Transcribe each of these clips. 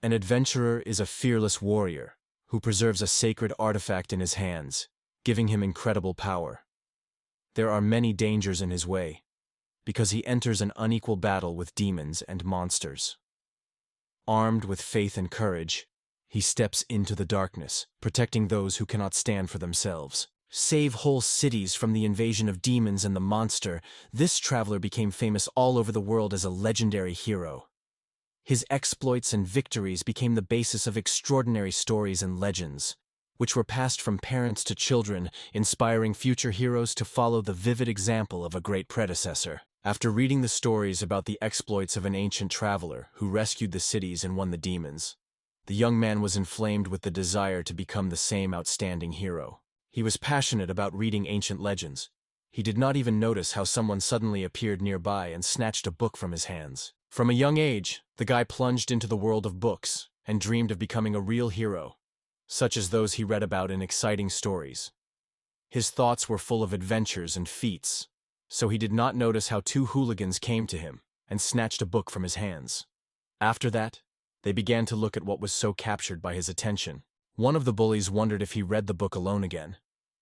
An adventurer is a fearless warrior who preserves a sacred artifact in his hands, giving him incredible power. There are many dangers in his way, because he enters an unequal battle with demons and monsters. Armed with faith and courage, he steps into the darkness, protecting those who cannot stand for themselves. Save whole cities from the invasion of demons and the monster, this traveler became famous all over the world as a legendary hero. His exploits and victories became the basis of extraordinary stories and legends, which were passed from parents to children, inspiring future heroes to follow the vivid example of a great predecessor. After reading the stories about the exploits of an ancient traveler who rescued the cities and won the demons, the young man was inflamed with the desire to become the same outstanding hero. He was passionate about reading ancient legends. He did not even notice how someone suddenly appeared nearby and snatched a book from his hands. From a young age, the guy plunged into the world of books and dreamed of becoming a real hero, such as those he read about in exciting stories. His thoughts were full of adventures and feats, so he did not notice how two hooligans came to him and snatched a book from his hands. After that, they began to look at what was so captured by his attention. One of the bullies wondered if he read the book alone again,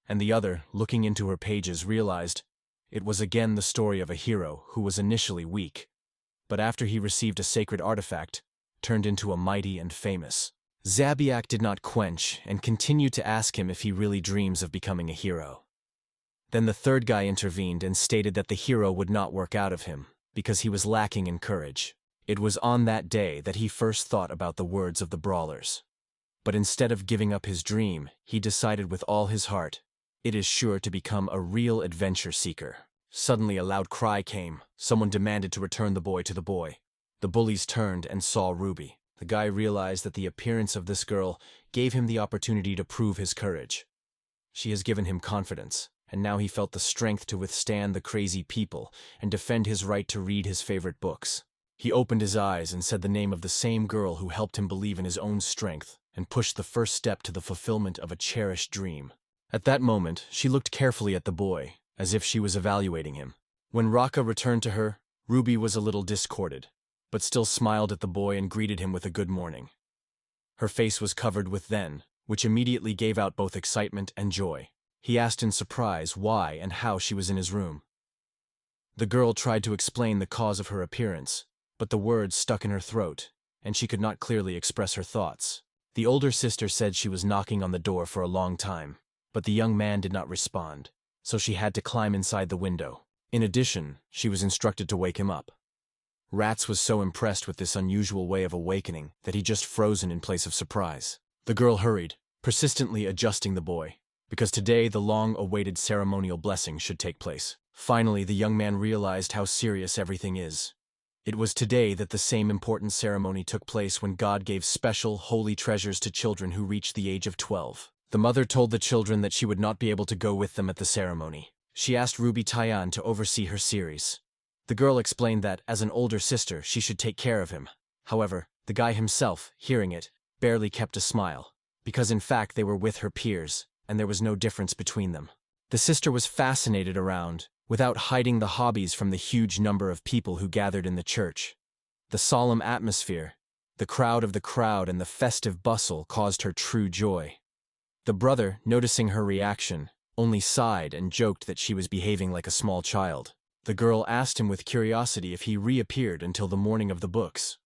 and the other, looking into her pages, realized it was again the story of a hero who was initially weak, but after he received a sacred artifact, turned into a mighty and famous. Zabiak did not quench and continued to ask him if he really dreams of becoming a hero. Then the third guy intervened and stated that the hero would not work out of him because he was lacking in courage. It was on that day that he first thought about the words of the brawlers. But instead of giving up his dream, he decided with all his heart, it is sure to become a real adventure seeker. Suddenly a loud cry came. Someone demanded to return the boy to the boy. The bullies turned and saw Ruby. The guy realized that the appearance of this girl gave him the opportunity to prove his courage. She has given him confidence, and now he felt the strength to withstand the crazy people and defend his right to read his favorite books. He opened his eyes and said the name of the same girl who helped him believe in his own strength and pushed the first step to the fulfillment of a cherished dream. At that moment, she looked carefully at the boy, as if she was evaluating him. When Raka returned to her, Ruby was a little discordant, but still smiled at the boy and greeted him with a good morning. Her face was covered with then, which immediately gave out both excitement and joy. He asked in surprise why and how she was in his room. The girl tried to explain the cause of her appearance, but the words stuck in her throat, and she could not clearly express her thoughts. The older sister said she was knocking on the door for a long time, but the young man did not respond, so she had to climb inside the window. In addition, she was instructed to wake him up. Rats was so impressed with this unusual way of awakening that he just frozen in place of surprise. The girl hurried, persistently adjusting the boy, because today the long-awaited ceremonial blessing should take place. Finally, the young man realized how serious everything is. It was today that the same important ceremony took place when God gave special, holy treasures to children who reached the age of 12. The mother told the children that she would not be able to go with them at the ceremony. She asked Ruby Tayan to oversee her series. The girl explained that, as an older sister, she should take care of him. However, the guy himself, hearing it, barely kept a smile, because in fact they were with her peers, and there was no difference between them. The sister was fascinated around, without hiding the hobbies from the huge number of people who gathered in the church. The solemn atmosphere, the crowd of the crowd and the festive bustle caused her true joy. The brother, noticing her reaction, only sighed and joked that she was behaving like a small child. The girl asked him with curiosity if he reappeared until the morning of the books.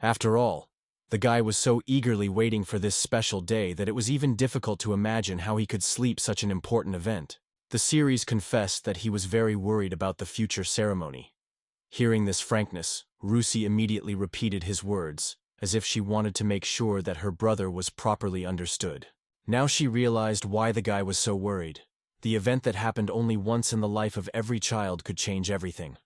After all, the guy was so eagerly waiting for this special day that it was even difficult to imagine how he could sleep such an important event. The series confessed that he was very worried about the future ceremony. Hearing this frankness, Rusi immediately repeated his words, as if she wanted to make sure that her brother was properly understood. Now she realized why the guy was so worried. The event that happened only once in the life of every child could change everything.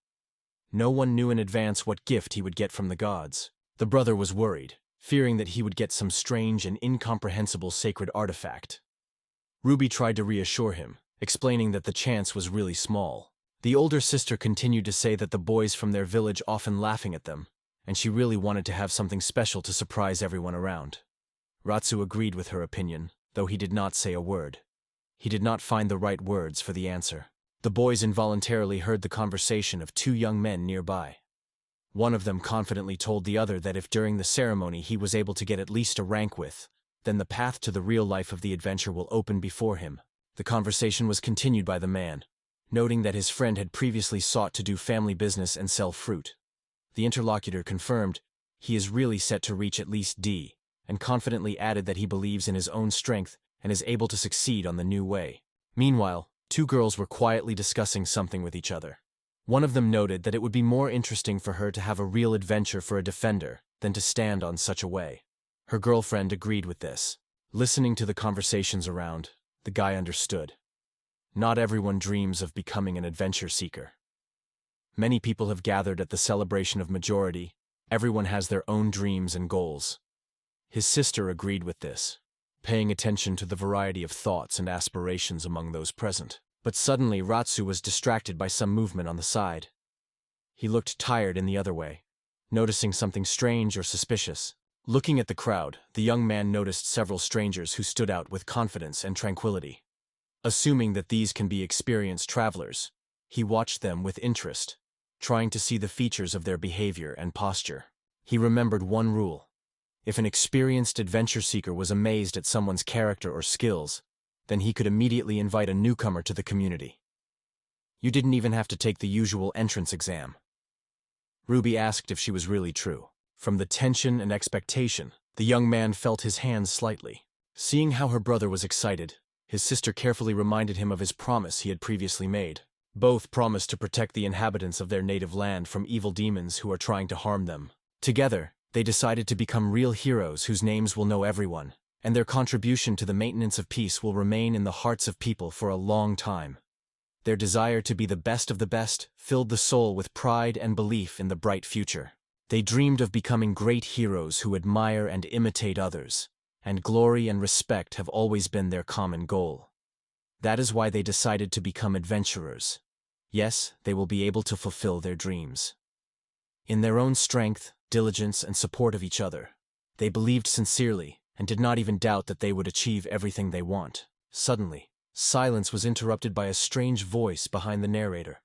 No one knew in advance what gift he would get from the gods. The brother was worried, fearing that he would get some strange and incomprehensible sacred artifact. Ruby tried to reassure him, explaining that the chance was really small. The older sister continued to say that the boys from their village often laughing at them, and she really wanted to have something special to surprise everyone around. Ratsu agreed with her opinion, though he did not say a word. He did not find the right words for the answer. The boys involuntarily heard the conversation of two young men nearby. One of them confidently told the other that if during the ceremony he was able to get at least a rank with, then the path to the real life of the adventure will open before him. The conversation was continued by the man, noting that his friend had previously sought to do family business and sell fruit. The interlocutor confirmed he is really set to reach at least D, and confidently added that he believes in his own strength and is able to succeed on the new way. Meanwhile, two girls were quietly discussing something with each other. One of them noted that it would be more interesting for her to have a real adventure for a defender than to stand on such a way. Her girlfriend agreed with this. Listening to the conversations around, the guy understood. Not everyone dreams of becoming an adventure seeker. Many people have gathered at the celebration of majority. Everyone has their own dreams and goals. His sister agreed with this, paying attention to the variety of thoughts and aspirations among those present. But suddenly Ratsu was distracted by some movement on the side. He looked tired in the other way, noticing something strange or suspicious. Looking at the crowd, the young man noticed several strangers who stood out with confidence and tranquility. Assuming that these can be experienced travelers, he watched them with interest, trying to see the features of their behavior and posture. He remembered one rule. If an experienced adventure seeker was amazed at someone's character or skills, then he could immediately invite a newcomer to the community. You didn't even have to take the usual entrance exam. Ruby asked if she was really true. From the tension and expectation, the young man felt his hands slightly. Seeing how her brother was excited, his sister carefully reminded him of his promise he had previously made. Both promised to protect the inhabitants of their native land from evil demons who are trying to harm them. Together, they decided to become real heroes whose names will know everyone, and their contribution to the maintenance of peace will remain in the hearts of people for a long time. Their desire to be the best of the best filled the soul with pride and belief in the bright future. They dreamed of becoming great heroes who admire and imitate others, and glory and respect have always been their common goal. That is why they decided to become adventurers. Yes, they will be able to fulfill their dreams. In their own strength, diligence, and support of each other, they believed sincerely and did not even doubt that they would achieve everything they want. Suddenly, silence was interrupted by a strange voice behind the narrator.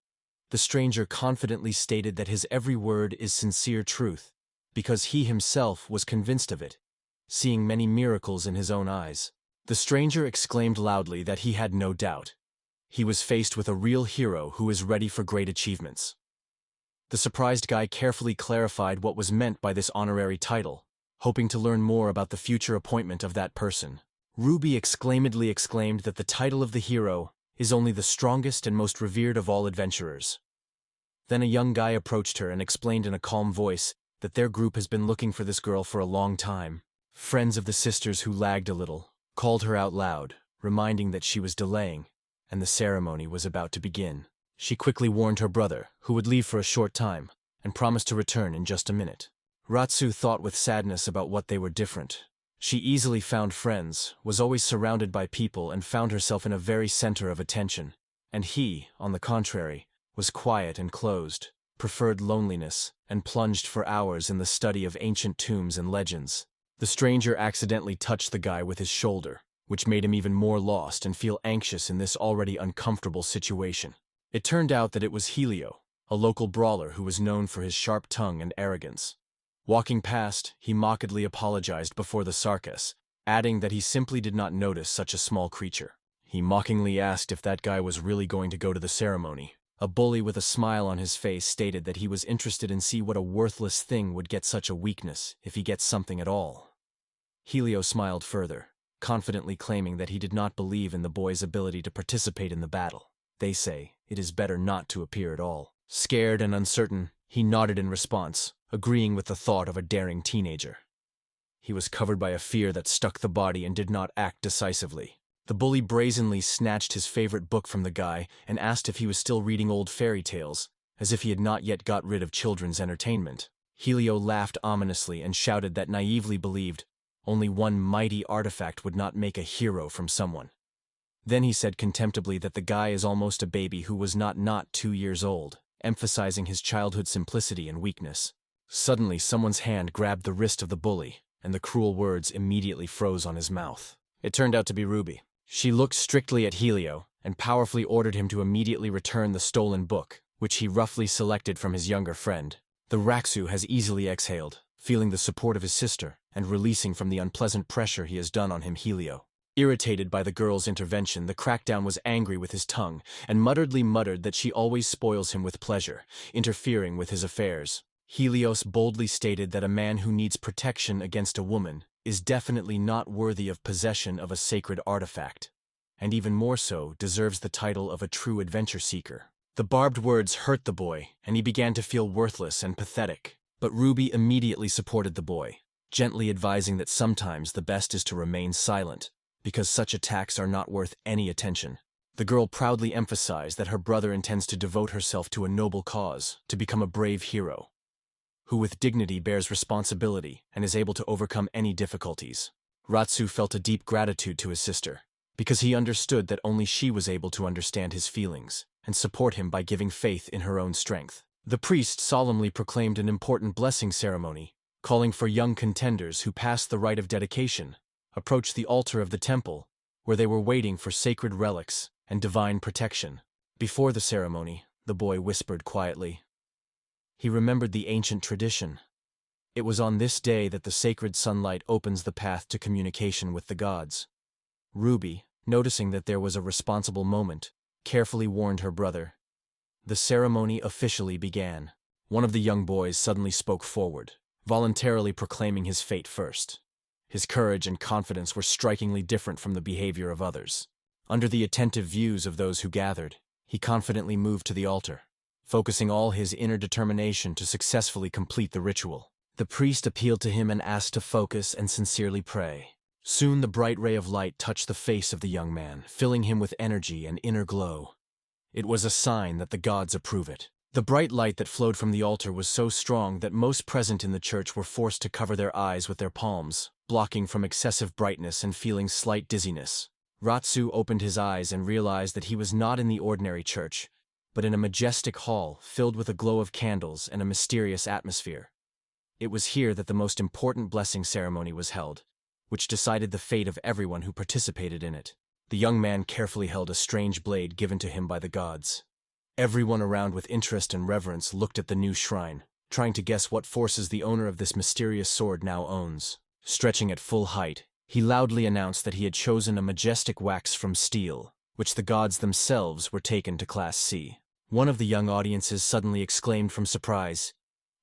The stranger confidently stated that his every word is sincere truth, because he himself was convinced of it, seeing many miracles in his own eyes. The stranger exclaimed loudly that he had no doubt. He was faced with a real hero who is ready for great achievements. The surprised guy carefully clarified what was meant by this honorary title, hoping to learn more about the future appointment of that person. Ruby exclamedly exclaimed that the title of the hero is only the strongest and most revered of all adventurers. Then a young guy approached her and explained in a calm voice that their group has been looking for this girl for a long time. Friends of the sisters who lagged a little called her out loud, reminding that she was delaying, and the ceremony was about to begin. She quickly warned her brother, who would leave for a short time, and promised to return in just a minute. Ratsu thought with sadness about what they were different. She easily found friends, was always surrounded by people, and found herself in a very center of attention. And he, on the contrary, was quiet and closed, preferred loneliness, and plunged for hours in the study of ancient tombs and legends. The stranger accidentally touched the guy with his shoulder, which made him even more lost and feel anxious in this already uncomfortable situation. It turned out that it was Helio, a local brawler who was known for his sharp tongue and arrogance. Walking past, he mockingly apologized before the circus, adding that he simply did not notice such a small creature. He mockingly asked if that guy was really going to go to the ceremony. A bully with a smile on his face stated that he was interested in see what a worthless thing would get such a weakness if he gets something at all. Helio smiled further, confidently claiming that he did not believe in the boy's ability to participate in the battle. They say it is better not to appear at all. Scared and uncertain, he nodded in response, agreeing with the thought of a daring teenager. He was covered by a fear that stuck the body and did not act decisively. The bully brazenly snatched his favorite book from the guy and asked if he was still reading old fairy tales, as if he had not yet got rid of children's entertainment. Helio laughed ominously and shouted that naively believed only one mighty artifact would not make a hero from someone. Then he said contemptibly that the guy is almost a baby who was not 2 years old, emphasizing his childhood simplicity and weakness. Suddenly someone's hand grabbed the wrist of the bully, and the cruel words immediately froze on his mouth. It turned out to be Ruby. She looked strictly at Helio and powerfully ordered him to immediately return the stolen book, which he roughly selected from his younger friend. The Raksu has easily exhaled, feeling the support of his sister and releasing from the unpleasant pressure he has done on him Helio. Irritated by the girl's intervention, the crackdown was angry with his tongue and muttered that she always spoils him with pleasure, interfering with his affairs. Helios boldly stated that a man who needs protection against a woman is definitely not worthy of possession of a sacred artifact, and even more so deserves the title of a true adventure seeker. The barbed words hurt the boy, and he began to feel worthless and pathetic. But Ruby immediately supported the boy, gently advising that sometimes the best is to remain silent, because such attacks are not worth any attention. The girl proudly emphasized that her brother intends to devote herself to a noble cause, to become a brave hero, who with dignity bears responsibility and is able to overcome any difficulties. Ratsu felt a deep gratitude to his sister, because he understood that only she was able to understand his feelings and support him by giving faith in her own strength. The priest solemnly proclaimed an important blessing ceremony, calling for young contenders who passed the rite of dedication, approached the altar of the temple, where they were waiting for sacred relics and divine protection. Before the ceremony, the boy whispered quietly. He remembered the ancient tradition. It was on this day that the sacred sunlight opens the path to communication with the gods. Ruby, noticing that there was a responsible moment, carefully warned her brother. The ceremony officially began. One of the young boys suddenly spoke forward, voluntarily proclaiming his fate first. His courage and confidence were strikingly different from the behavior of others. Under the attentive views of those who gathered, he confidently moved to the altar, focusing all his inner determination to successfully complete the ritual. The priest appealed to him and asked to focus and sincerely pray. Soon the bright ray of light touched the face of the young man, filling him with energy and inner glow. It was a sign that the gods approve it. The bright light that flowed from the altar was so strong that most present in the church were forced to cover their eyes with their palms, blocking from excessive brightness and feeling slight dizziness. Ratsu opened his eyes and realized that he was not in the ordinary church, but in a majestic hall filled with a glow of candles and a mysterious atmosphere. It was here that the most important blessing ceremony was held, which decided the fate of everyone who participated in it. The young man carefully held a strange blade given to him by the gods. Everyone around with interest and reverence looked at the new shrine, trying to guess what forces the owner of this mysterious sword now owns. Stretching at full height, he loudly announced that he had chosen a majestic wax from steel, which the gods themselves were taken to Class C. One of the young audiences suddenly exclaimed from surprise.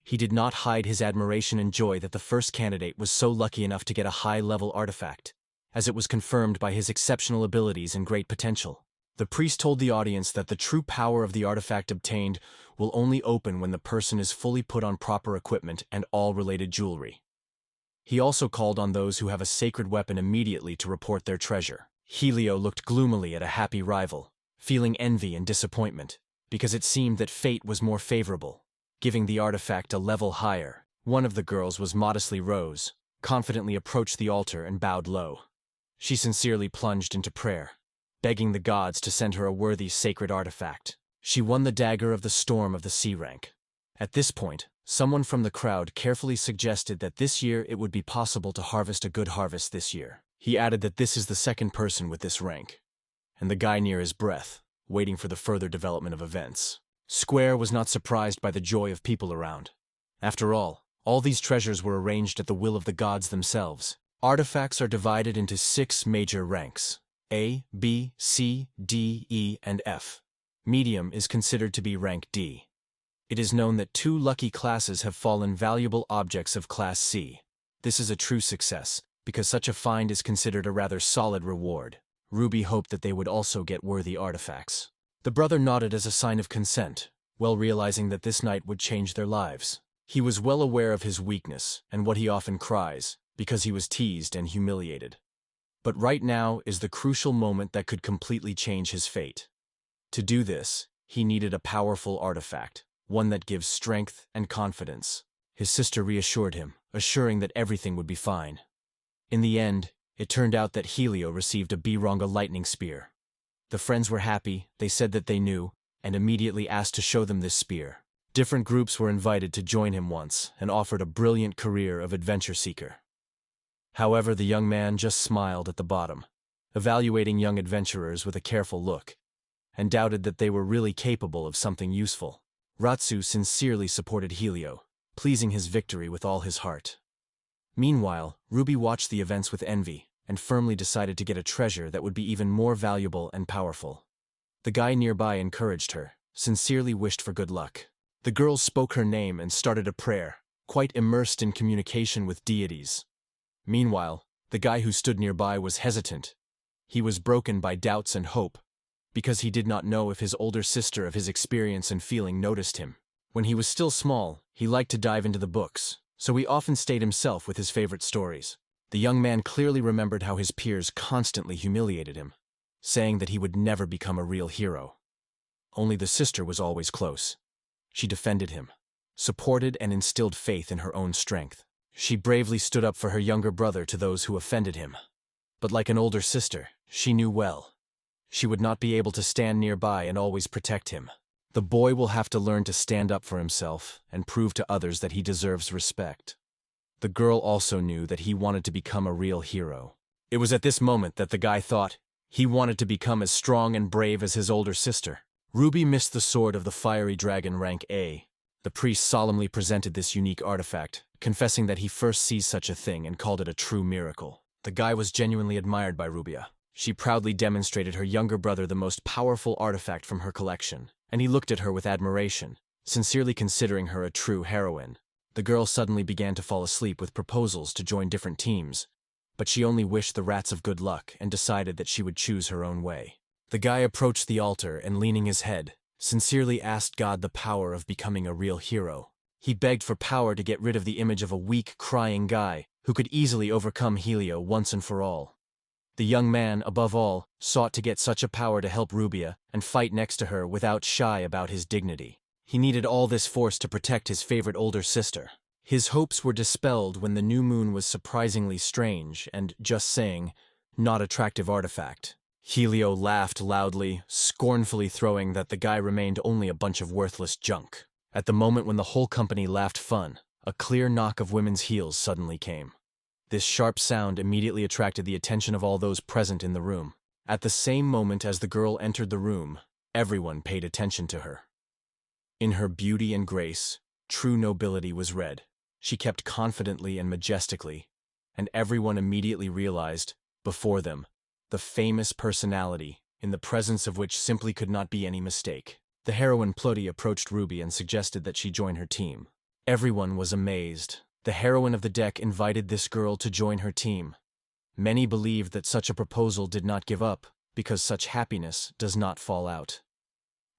He did not hide his admiration and joy that the first candidate was so lucky enough to get a high-level artifact, as it was confirmed by his exceptional abilities and great potential. The priest told the audience that the true power of the artifact obtained will only open when the person is fully put on proper equipment and all related jewelry. He also called on those who have a sacred weapon immediately to report their treasure. Helio looked gloomily at a happy rival, feeling envy and disappointment, because it seemed that fate was more favorable, giving the artifact a level higher. One of the girls was modestly rose, confidently approached the altar and bowed low. She sincerely plunged into prayer, begging the gods to send her a worthy sacred artifact. She won the dagger of the storm of the C rank. At this point, someone from the crowd carefully suggested that this year it would be possible to harvest a good harvest this year. He added that this is the second person with this rank, and the guy near his breath, waiting for the further development of events. Square was not surprised by the joy of people around. After all these treasures were arranged at the will of the gods themselves. Artifacts are divided into 6 major ranks: A, B, C, D, E, and F. Medium is considered to be rank D. It is known that 2 lucky classes have fallen valuable objects of Class C. This is a true success, because such a find is considered a rather solid reward. Ruby hoped that they would also get worthy artifacts. The brother nodded as a sign of consent, well realizing that this night would change their lives. He was well aware of his weakness and what he often cries, because he was teased and humiliated. But right now is the crucial moment that could completely change his fate. To do this, he needed a powerful artifact, one that gives strength and confidence. His sister reassured him, assuring that everything would be fine. In the end, it turned out that Helio received a Biranga lightning spear. The friends were happy, they said that they knew, and immediately asked to show them this spear. Different groups were invited to join him once and offered a brilliant career of adventure seeker. However, the young man just smiled at the bottom, evaluating young adventurers with a careful look, and doubted that they were really capable of something useful. Ratsu sincerely supported Helio, pleasing his victory with all his heart. Meanwhile, Ruby watched the events with envy and firmly decided to get a treasure that would be even more valuable and powerful. The guy nearby encouraged her, sincerely wished for good luck. The girl spoke her name and started a prayer, quite immersed in communication with deities. Meanwhile, the guy who stood nearby was hesitant. He was broken by doubts and hope, because he did not know if his older sister of his experience and feeling noticed him. When he was still small, he liked to dive into the books, so he often stayed himself with his favorite stories. The young man clearly remembered how his peers constantly humiliated him, saying that he would never become a real hero. Only the sister was always close. She defended him, supported and instilled faith in her own strength. She bravely stood up for her younger brother to those who offended him. But like an older sister, she knew well, she would not be able to stand nearby and always protect him. The boy will have to learn to stand up for himself and prove to others that he deserves respect. The girl also knew that he wanted to become a real hero. It was at this moment that the guy thought he wanted to become as strong and brave as his older sister. Ruby missed the sword of the fiery dragon rank A. The priest solemnly presented this unique artifact, confessing that he first sees such a thing and called it a true miracle. The guy was genuinely admired by Rubia. She proudly demonstrated her younger brother the most powerful artifact from her collection, and he looked at her with admiration, sincerely considering her a true heroine. The girl suddenly began to fall asleep with proposals to join different teams, but she only wished the rats of good luck and decided that she would choose her own way. The guy approached the altar and, leaning his head, sincerely asked God the power of becoming a real hero. He begged for power to get rid of the image of a weak, crying guy who could easily overcome Helio once and for all. The young man, above all, sought to get such a power to help Rubia and fight next to her without shy about his dignity. He needed all this force to protect his favorite older sister. His hopes were dispelled when the new moon was surprisingly strange and, just saying, not attractive artifact. Helio laughed loudly, scornfully throwing that the guy remained only a bunch of worthless junk. At the moment when the whole company laughed fun, a clear knock of women's heels suddenly came. This sharp sound immediately attracted the attention of all those present in the room. At the same moment as the girl entered the room, everyone paid attention to her. In her beauty and grace, true nobility was read. She kept confidently and majestically, and everyone immediately realized, before them, the famous personality, in the presence of which simply could not be any mistake. The heroine Plody approached Ruby and suggested that she join her team. Everyone was amazed. The heroine of the deck invited this girl to join her team. Many believed that such a proposal did not give up, because such happiness does not fall out.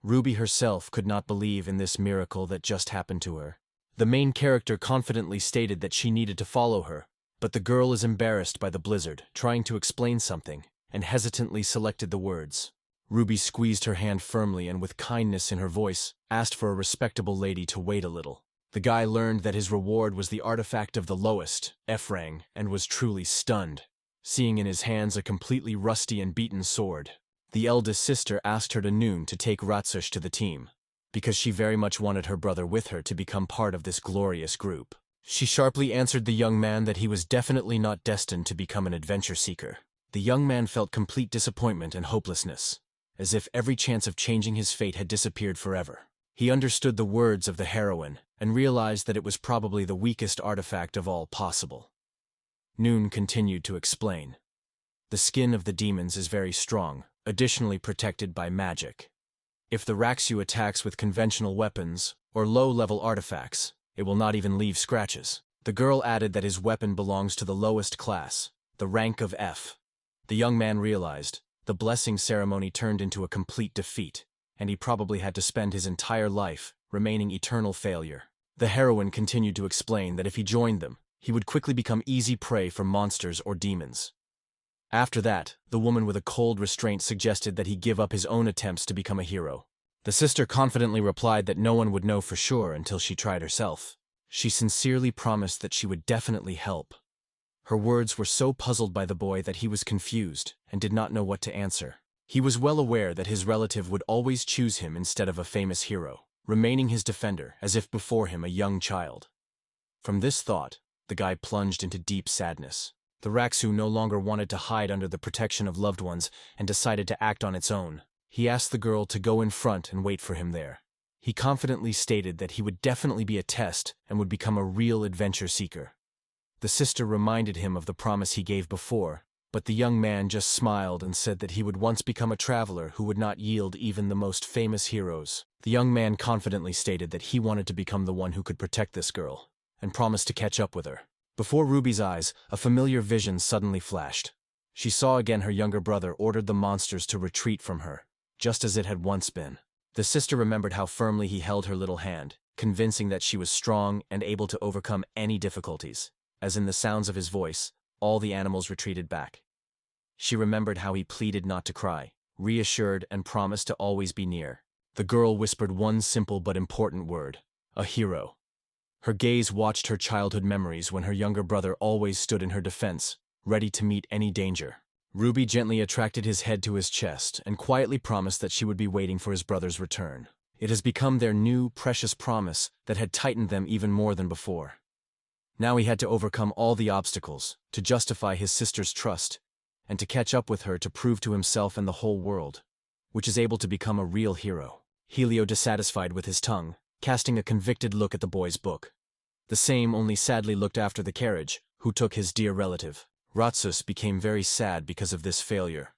Ruby herself could not believe in this miracle that just happened to her. The main character confidently stated that she needed to follow her, but the girl is embarrassed by the blizzard, trying to explain something, and hesitantly selected the words. Ruby squeezed her hand firmly and with kindness in her voice, asked for a respectable lady to wait a little. The guy learned that his reward was the artifact of the lowest, F rank, and was truly stunned, seeing in his hands a completely rusty and beaten sword. The eldest sister asked her to noon to take Ratsush to the team, because she very much wanted her brother with her to become part of this glorious group. She sharply answered the young man that he was definitely not destined to become an adventure seeker. The young man felt complete disappointment and hopelessness, as if every chance of changing his fate had disappeared forever. He understood the words of the heroine and realized that it was probably the weakest artifact of all possible. Noon continued to explain. The skin of the demons is very strong, additionally protected by magic. If the Raksu attacks with conventional weapons or low-level artifacts, it will not even leave scratches. The girl added that his weapon belongs to the lowest class, the rank of F. The young man realized the blessing ceremony turned into a complete defeat, and he probably had to spend his entire life remaining eternal failure. The heroine continued to explain that if he joined them, he would quickly become easy prey for monsters or demons. After that, the woman with a cold restraint suggested that he give up his own attempts to become a hero. The sister confidently replied that no one would know for sure until she tried herself. She sincerely promised that she would definitely help. Her words were so puzzled by the boy that he was confused and did not know what to answer. He was well aware that his relative would always choose him instead of a famous hero, remaining his defender as if before him a young child. From this thought, the guy plunged into deep sadness. The Raksu no longer wanted to hide under the protection of loved ones and decided to act on its own. He asked the girl to go in front and wait for him there. He confidently stated that he would definitely be a test and would become a real adventure seeker. The sister reminded him of the promise he gave before, but the young man just smiled and said that he would once become a traveler who would not yield even the most famous heroes. The young man confidently stated that he wanted to become the one who could protect this girl, and promised to catch up with her. Before Ruby's eyes, a familiar vision suddenly flashed. She saw again her younger brother ordered the monsters to retreat from her, just as it had once been. The sister remembered how firmly he held her little hand, convincing that she was strong and able to overcome any difficulties. As in the sounds of his voice, all the animals retreated back. She remembered how he pleaded not to cry, reassured and promised to always be near. The girl whispered one simple but important word: a hero. Her gaze watched her childhood memories when her younger brother always stood in her defense, ready to meet any danger. Ruby gently attracted his head to his chest and quietly promised that she would be waiting for his brother's return. It has become their new, precious promise that had tightened them even more than before. Now he had to overcome all the obstacles, to justify his sister's trust, and to catch up with her to prove to himself and the whole world, which is able to become a real hero. Helio, dissatisfied with his tongue, casting a convicted look at the boy's book. The same only sadly looked after the carriage, who took his dear relative. Ratsus became very sad because of this failure.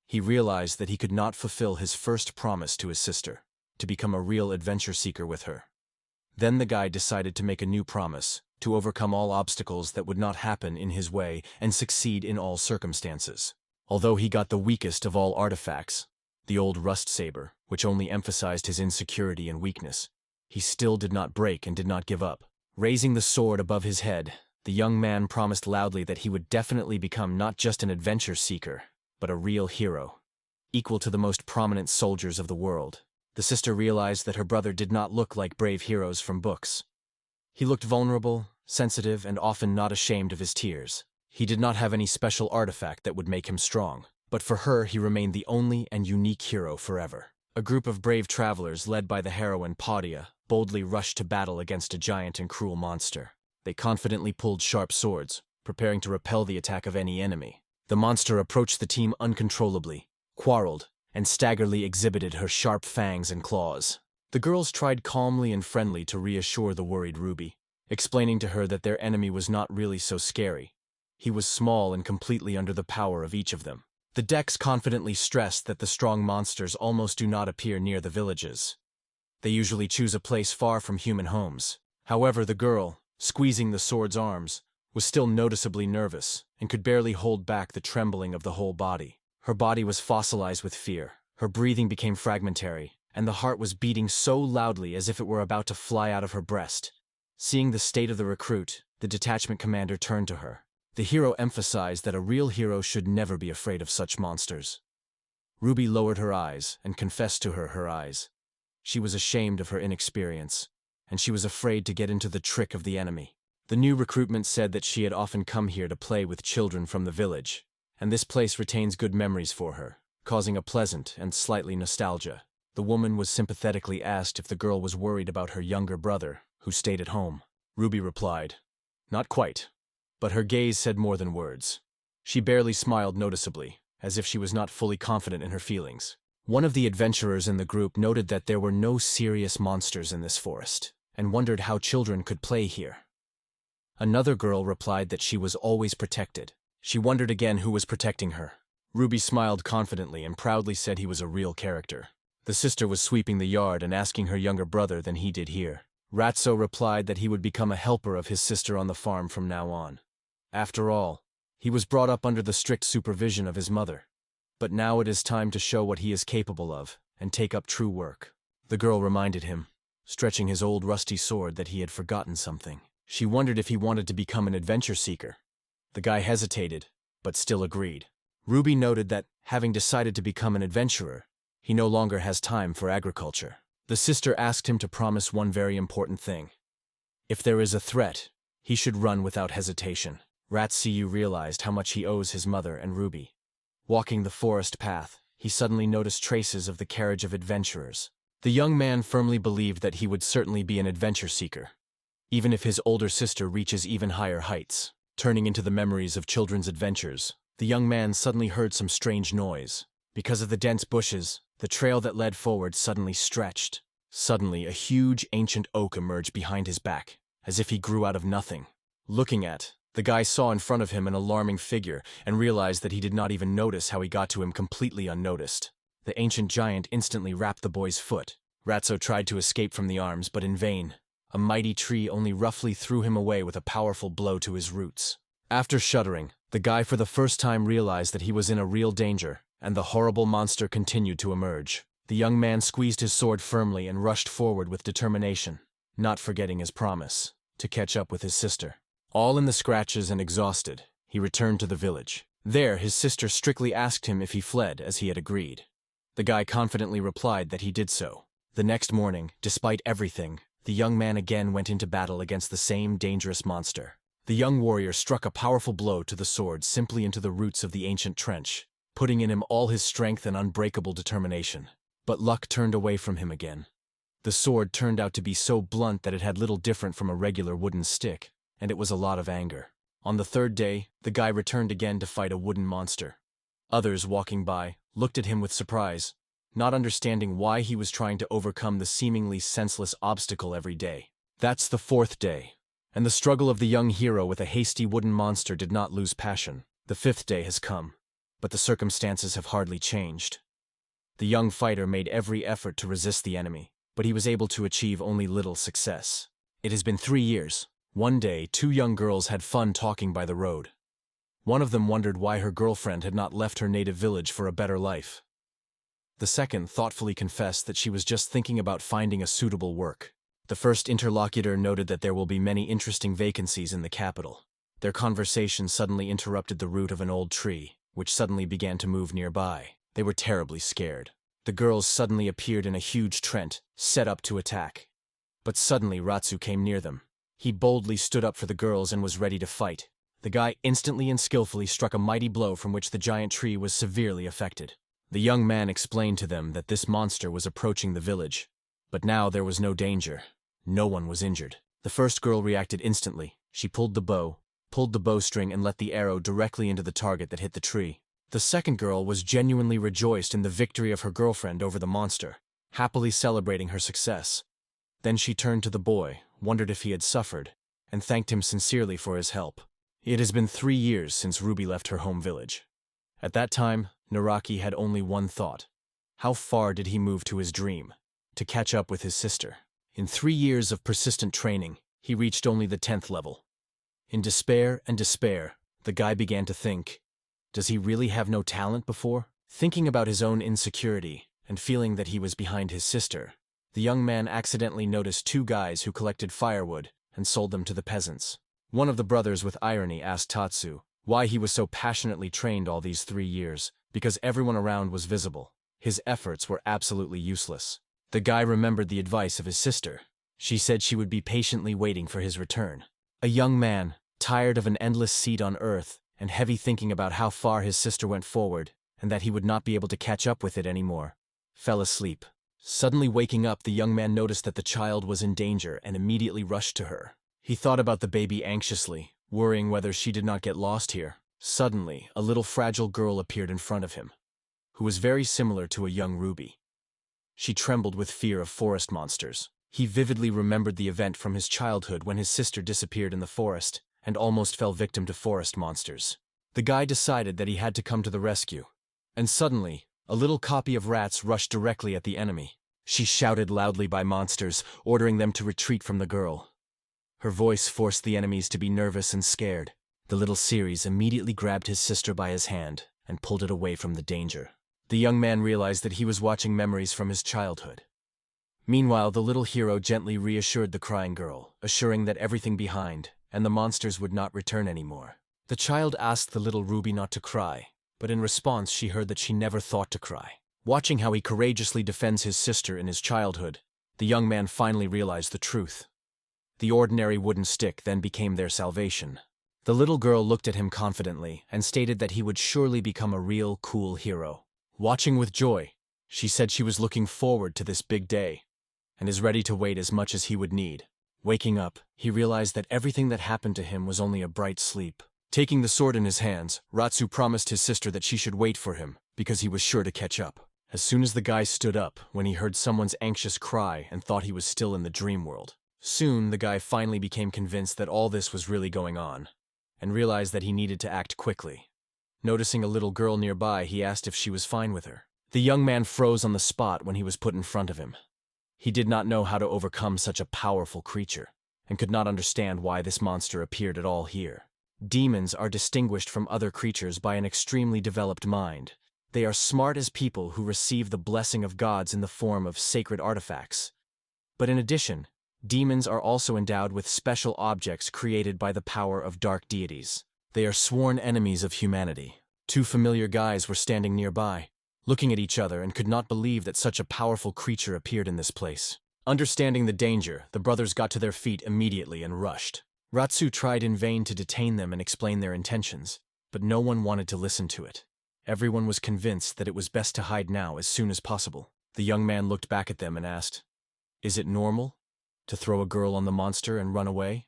He realized that he could not fulfill his first promise to his sister, to become a real adventure seeker with her. Then the guy decided to make a new promise, to overcome all obstacles that would not happen in his way and succeed in all circumstances. Although he got the weakest of all artifacts, the old rust saber, which only emphasized his insecurity and weakness, he still did not break and did not give up. Raising the sword above his head, the young man promised loudly that he would definitely become not just an adventure seeker, but a real hero, equal to the most prominent soldiers of the world. The sister realized that her brother did not look like brave heroes from books. He looked vulnerable, sensitive, and often not ashamed of his tears. He did not have any special artifact that would make him strong, but for her he remained the only and unique hero forever. A group of brave travelers led by the heroine Paudia boldly rushed to battle against a giant and cruel monster. They confidently pulled sharp swords, preparing to repel the attack of any enemy. The monster approached the team uncontrollably, quarreled, and staggeringly exhibited her sharp fangs and claws. The girls tried calmly and friendly to reassure the worried Ruby, explaining to her that their enemy was not really so scary. He was small and completely under the power of each of them. The decks confidently stressed that the strong monsters almost do not appear near the villages. They usually choose a place far from human homes. However, the girl, squeezing the sword's arms, was still noticeably nervous and could barely hold back the trembling of the whole body. Her body was fossilized with fear. Her breathing became fragmentary, and the heart was beating so loudly as if it were about to fly out of her breast. Seeing the state of the recruit, the detachment commander turned to her. The hero emphasized that a real hero should never be afraid of such monsters. Ruby lowered her eyes and confessed to her eyes. She was ashamed of her inexperience, and she was afraid to get into the trick of the enemy. The new recruitment said that she had often come here to play with children from the village, and this place retains good memories for her, causing a pleasant and slightly nostalgia. The woman was sympathetically asked if the girl was worried about her younger brother, who stayed at home. Ruby replied, "Not quite," but her gaze said more than words. She barely smiled noticeably, as if she was not fully confident in her feelings. One of the adventurers in the group noted that there were no serious monsters in this forest, and wondered how children could play here. Another girl replied that she was always protected. She wondered again who was protecting her. Ruby smiled confidently and proudly said he was a real character. The sister was sweeping the yard and asking her younger brother than he did here. Ratso replied that he would become a helper of his sister on the farm from now on. After all, he was brought up under the strict supervision of his mother. But now it is time to show what he is capable of, and take up true work. The girl reminded him, stretching his old rusty sword, that he had forgotten something. She wondered if he wanted to become an adventure seeker. The guy hesitated, but still agreed. Ruby noted that, having decided to become an adventurer, he no longer has time for agriculture. The sister asked him to promise one very important thing. If there is a threat, he should run without hesitation. Ratsiyu realized how much he owes his mother and Ruby. Walking the forest path, he suddenly noticed traces of the carriage of adventurers. The young man firmly believed that he would certainly be an adventure seeker, even if his older sister reaches even higher heights. Turning into the memories of children's adventures, the young man suddenly heard some strange noise. Because of the dense bushes, the trail that led forward suddenly stretched, Suddenly, a huge ancient oak emerged behind his back, as if he grew out of nothing. Looking at, the guy saw in front of him an alarming figure and realized that he did not even notice how he got to him completely unnoticed. The ancient giant instantly wrapped the boy's foot. Ratso tried to escape from the arms, but in vain. A mighty tree only roughly threw him away with a powerful blow to his roots. After shuddering, the guy for the first time realized that he was in a real danger, and the horrible monster continued to emerge. The young man squeezed his sword firmly and rushed forward with determination, not forgetting his promise to catch up with his sister. All in the scratches and exhausted, he returned to the village. There, his sister strictly asked him if he fled, as he had agreed. The guy confidently replied that he did so. The next morning, despite everything, the young man again went into battle against the same dangerous monster. The young warrior struck a powerful blow to the sword simply into the roots of the ancient trench, putting in him all his strength and unbreakable determination. But luck turned away from him again. The sword turned out to be so blunt that it had little different from a regular wooden stick, and it was a lot of anger. On the third day, the guy returned again to fight a wooden monster. Others, walking by, looked at him with surprise, not understanding why he was trying to overcome the seemingly senseless obstacle every day. That's the fourth day, and the struggle of the young hero with a hasty wooden monster did not lose passion. The fifth day has come, but the circumstances have hardly changed. The young fighter made every effort to resist the enemy, but he was able to achieve only little success. It has been 3 years. One day, 2 young girls had fun talking by the road. One of them wondered why her girlfriend had not left her native village for a better life. The second thoughtfully confessed that she was just thinking about finding a suitable work. The first interlocutor noted that there will be many interesting vacancies in the capital. Their conversation suddenly interrupted the root of an old tree, which suddenly began to move nearby. They were terribly scared. The girls suddenly appeared in a huge tent, set up to attack. But suddenly Ratsu came near them. He boldly stood up for the girls and was ready to fight. The guy instantly and skillfully struck a mighty blow from which the giant tree was severely affected. The young man explained to them that this monster was approaching the village. But now there was no danger. No one was injured. The first girl reacted instantly. She pulled the bowstring and let the arrow directly into the target that hit the tree. The second girl was genuinely rejoiced in the victory of her girlfriend over the monster, happily celebrating her success. Then she turned to the boy, wondered if he had suffered, and thanked him sincerely for his help. It has been 3 years since Ruby left her home village. At that time, Naraki had only one thought. How far did he move to his dream? To catch up with his sister. In 3 years of persistent training, he reached only the 10th level. In despair, the guy began to think, does he really have no talent before? Thinking about his own insecurity, and feeling that he was behind his sister, the young man accidentally noticed 2 guys who collected firewood and sold them to the peasants. One of the brothers with irony asked Tatsu why he was so passionately trained all these 3 years, because everyone around was visible. His efforts were absolutely useless. The guy remembered the advice of his sister. She said she would be patiently waiting for his return. A young man, tired of an endless seat on earth, and heavy thinking about how far his sister went forward, and that he would not be able to catch up with it anymore, fell asleep. Suddenly waking up, the young man noticed that the child was in danger and immediately rushed to her. He thought about the baby anxiously, worrying whether she did not get lost here. Suddenly, a little fragile girl appeared in front of him, who was very similar to a young Ruby. She trembled with fear of forest monsters. He vividly remembered the event from his childhood when his sister disappeared in the forest and almost fell victim to forest monsters. The guy decided that he had to come to the rescue. And suddenly, a little copy of rats rushed directly at the enemy. She shouted loudly by monsters, ordering them to retreat from the girl. Her voice forced the enemies to be nervous and scared. The little Ceres immediately grabbed his sister by his hand and pulled it away from the danger. The young man realized that he was watching memories from his childhood. Meanwhile, the little hero gently reassured the crying girl, assuring that everything behind, and the monsters would not return anymore. The child asked the little Ruby not to cry, but in response she heard that she never thought to cry. Watching how he courageously defends his sister in his childhood, the young man finally realized the truth. The ordinary wooden stick then became their salvation. The little girl looked at him confidently and stated that he would surely become a real cool hero. Watching with joy, she said she was looking forward to this big day and is ready to wait as much as he would need. Waking up, he realized that everything that happened to him was only a bright sleep. Taking the sword in his hands, Ratsu promised his sister that she should wait for him, because he was sure to catch up. As soon as the guy stood up, when he heard someone's anxious cry and thought he was still in the dream world. Soon, the guy finally became convinced that all this was really going on, and realized that he needed to act quickly. Noticing a little girl nearby, he asked if she was fine with her. The young man froze on the spot when he was put in front of him. He did not know how to overcome such a powerful creature, and could not understand why this monster appeared at all here. Demons are distinguished from other creatures by an extremely developed mind. They are smart as people who receive the blessing of gods in the form of sacred artifacts. But in addition, demons are also endowed with special objects created by the power of dark deities. They are sworn enemies of humanity. Two familiar guys were standing nearby, looking at each other, and could not believe that such a powerful creature appeared in this place. Understanding the danger, the brothers got to their feet immediately and rushed. Ratsu tried in vain to detain them and explain their intentions, but no one wanted to listen to it. Everyone was convinced that it was best to hide now as soon as possible. The young man looked back at them and asked, "Is it normal to throw a girl on the monster and run away?"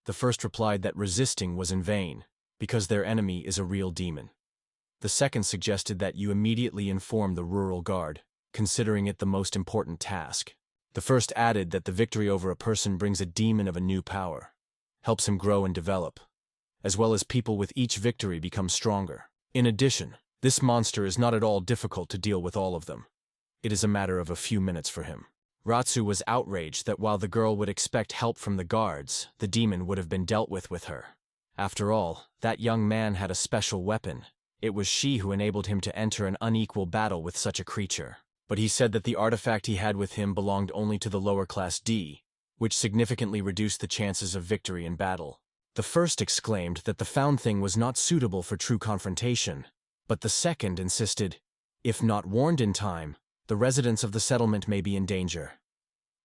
The first replied that resisting was in vain, because their enemy is a real demon. The second suggested that you immediately inform the rural guard, considering it the most important task. The first added that the victory over a person brings a demon of a new power, helps him grow and develop, as well as people with each victory become stronger. In addition, this monster is not at all difficult to deal with all of them. It is a matter of a few minutes for him. Ratsu was outraged that while the girl would expect help from the guards, the demon would have been dealt with her. After all, that young man had a special weapon. It was she who enabled him to enter an unequal battle with such a creature. But he said that the artifact he had with him belonged only to the lower class D, which significantly reduced the chances of victory in battle. The first exclaimed that the found thing was not suitable for true confrontation, but the second insisted, if not warned in time, the residents of the settlement may be in danger.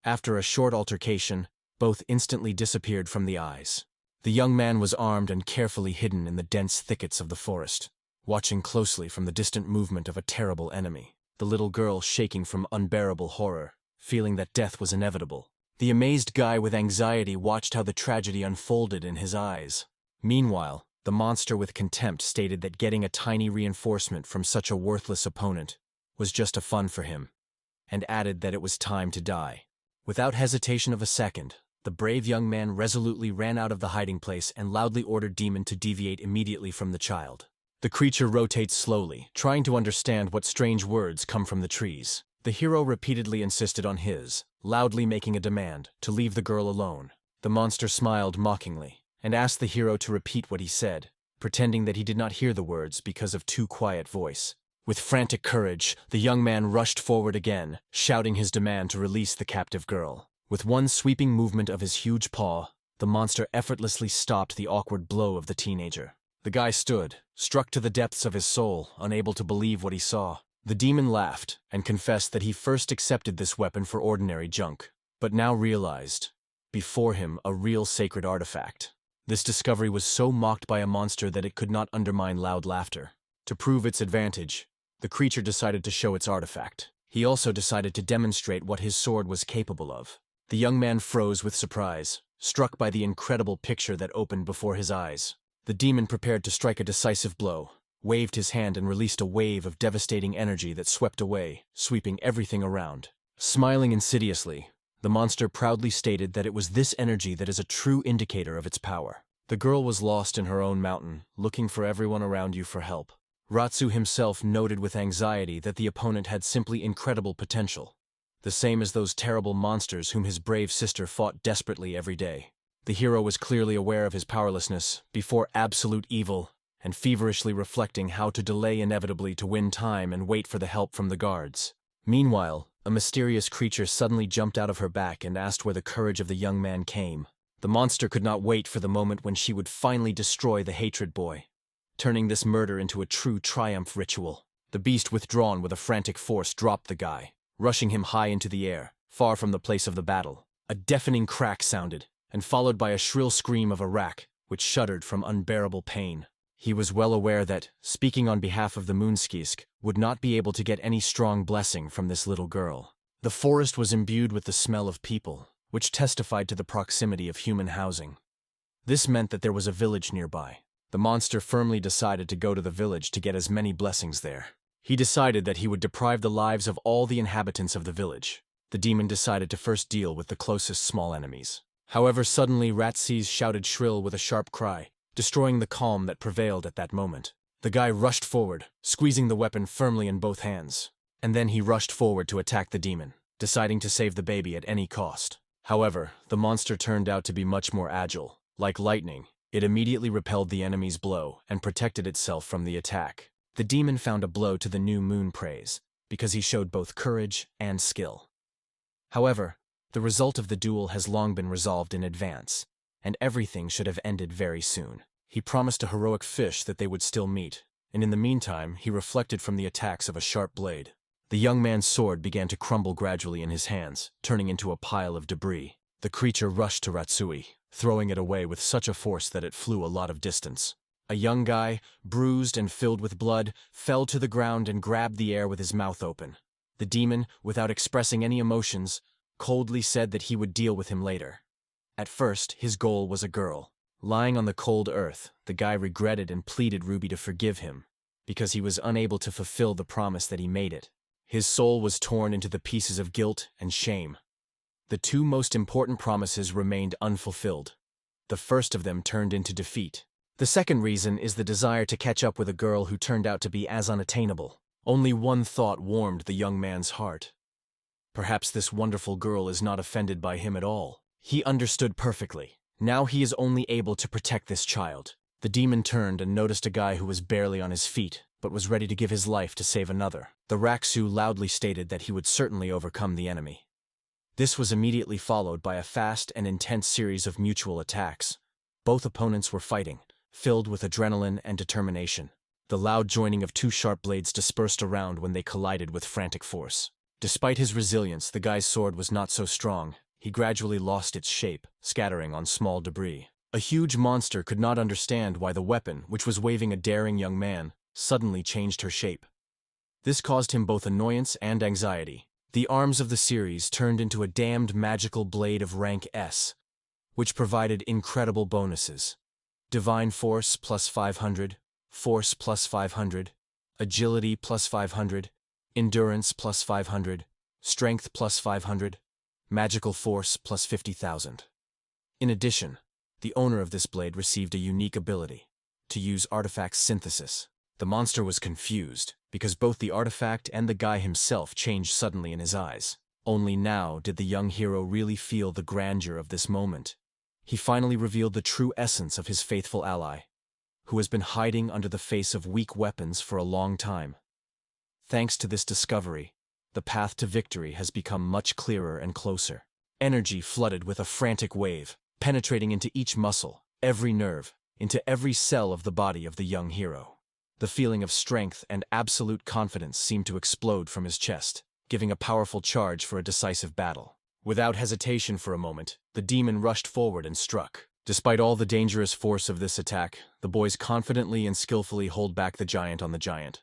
After a short altercation, both instantly disappeared from the eyes. The young man was armed and carefully hidden in the dense thickets of the forest, watching closely from the distant movement of a terrible enemy. The little girl shaking from unbearable horror, feeling that death was inevitable. The amazed guy with anxiety watched how the tragedy unfolded in his eyes. Meanwhile, the monster with contempt stated that getting a tiny reinforcement from such a worthless opponent was just a fun for him, and added that it was time to die. Without hesitation of a second, the brave young man resolutely ran out of the hiding place and loudly ordered Demon to deviate immediately from the child. The creature rotates slowly, trying to understand what strange words come from the trees. The hero repeatedly insisted on loudly making a demand, to leave the girl alone. The monster smiled mockingly, and asked the hero to repeat what he said, pretending that he did not hear the words because of too quiet voice. With frantic courage, the young man rushed forward again, shouting his demand to release the captive girl. With one sweeping movement of his huge paw, the monster effortlessly stopped the awkward blow of the teenager. The guy stood, struck to the depths of his soul, unable to believe what he saw. The demon laughed and confessed that he first accepted this weapon for ordinary junk, but now realized, before him, a real sacred artifact. This discovery was so mocked by a monster that it could not undermine loud laughter. To prove its advantage, the creature decided to show its artifact. He also decided to demonstrate what his sword was capable of. The young man froze with surprise, struck by the incredible picture that opened before his eyes. The demon prepared to strike a decisive blow, waved his hand and released a wave of devastating energy that swept away, sweeping everything around. Smiling insidiously, the monster proudly stated that it was this energy that is a true indicator of its power. The girl was lost in her own mountain, looking for everyone around you for help. Ratsu himself noted with anxiety that the opponent had simply incredible potential, the same as those terrible monsters whom his brave sister fought desperately every day. The hero was clearly aware of his powerlessness before absolute evil, and feverishly reflecting how to delay inevitably to win time and wait for the help from the guards. Meanwhile, a mysterious creature suddenly jumped out of her back and asked where the courage of the young man came. The monster could not wait for the moment when she would finally destroy the hatred boy, turning this murder into a true triumph ritual. The beast, withdrawn with a frantic force, dropped the guy, rushing him high into the air, far from the place of the battle. A deafening crack sounded, and followed by a shrill scream of a rak, which shuddered from unbearable pain. He was well aware that, speaking on behalf of the Moonskisk, would not be able to get any strong blessing from this little girl. The forest was imbued with the smell of people, which testified to the proximity of human housing. This meant that there was a village nearby. The monster firmly decided to go to the village to get as many blessings there. He decided that he would deprive the lives of all the inhabitants of the village. The demon decided to first deal with the closest small enemies. However, suddenly Ratses shouted shrill with a sharp cry, destroying the calm that prevailed at that moment. The guy rushed forward, squeezing the weapon firmly in both hands. And then he rushed forward to attack the demon, deciding to save the baby at any cost. However, the monster turned out to be much more agile. Like lightning, it immediately repelled the enemy's blow and protected itself from the attack. The demon found a blow to the new moon praise, because he showed both courage and skill. However, the result of the duel has long been resolved in advance, and everything should have ended very soon. He promised a heroic fish that they would still meet, and in the meantime he reflected from the attacks of a sharp blade. The young man's sword began to crumble gradually in his hands, turning into a pile of debris. The creature rushed to Ratsui, throwing it away with such a force that it flew a lot of distance. A young guy, bruised and filled with blood, fell to the ground and grabbed the air with his mouth open. The demon, without expressing any emotions, coldly said that he would deal with him later. At first, his goal was a girl. Lying on the cold earth, the guy regretted and pleaded Ruby to forgive him, because he was unable to fulfill the promise that he made it. His soul was torn into the pieces of guilt and shame. The two most important promises remained unfulfilled. The first of them turned into defeat. The second reason is the desire to catch up with a girl who turned out to be as unattainable. Only one thought warmed the young man's heart. Perhaps this wonderful girl is not offended by him at all. He understood perfectly. Now he is only able to protect this child. The demon turned and noticed a guy who was barely on his feet, but was ready to give his life to save another. The Raksu loudly stated that he would certainly overcome the enemy. This was immediately followed by a fast and intense series of mutual attacks. Both opponents were fighting, filled with adrenaline and determination. The loud joining of two sharp blades dispersed around when they collided with frantic force. Despite his resilience, the guy's sword was not so strong. He gradually lost its shape, scattering on small debris. A huge monster could not understand why the weapon, which was waving a daring young man, suddenly changed her shape. This caused him both annoyance and anxiety. The arms of the series turned into a damned magical blade of rank S, which provided incredible bonuses. Divine Force plus 500, Force plus 500, Agility plus 500, Endurance plus 500, Strength plus 500, Magical Force plus 50,000. In addition, the owner of this blade received a unique ability, to use artifact synthesis. The monster was confused, because both the artifact and the guy himself changed suddenly in his eyes. Only now did the young hero really feel the grandeur of this moment. He finally revealed the true essence of his faithful ally, who has been hiding under the face of weak weapons for a long time. Thanks to this discovery, the path to victory has become much clearer and closer. Energy flooded with a frantic wave, penetrating into each muscle, every nerve, into every cell of the body of the young hero. The feeling of strength and absolute confidence seemed to explode from his chest, giving a powerful charge for a decisive battle. Without hesitation for a moment, the demon rushed forward and struck. Despite all the dangerous force of this attack, the boys confidently and skillfully hold back the giant on the giant.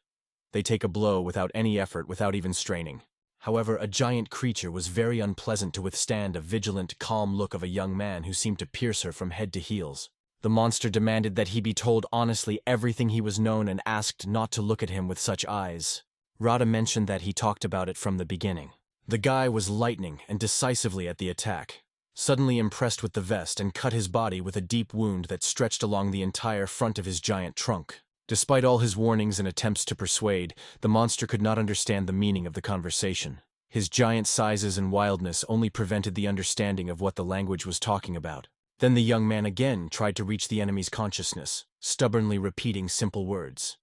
They take a blow without any effort, without even straining. However, a giant creature was very unpleasant to withstand a vigilant, calm look of a young man who seemed to pierce her from head to heels. The monster demanded that he be told honestly everything he was known and asked not to look at him with such eyes. Rada mentioned that he talked about it from the beginning. The guy was lightning and decisively at the attack, suddenly impressed with the vest and cut his body with a deep wound that stretched along the entire front of his giant trunk. Despite all his warnings and attempts to persuade, the monster could not understand the meaning of the conversation. His giant sizes and wildness only prevented the understanding of what the language was talking about. Then the young man again tried to reach the enemy's consciousness, stubbornly repeating simple words.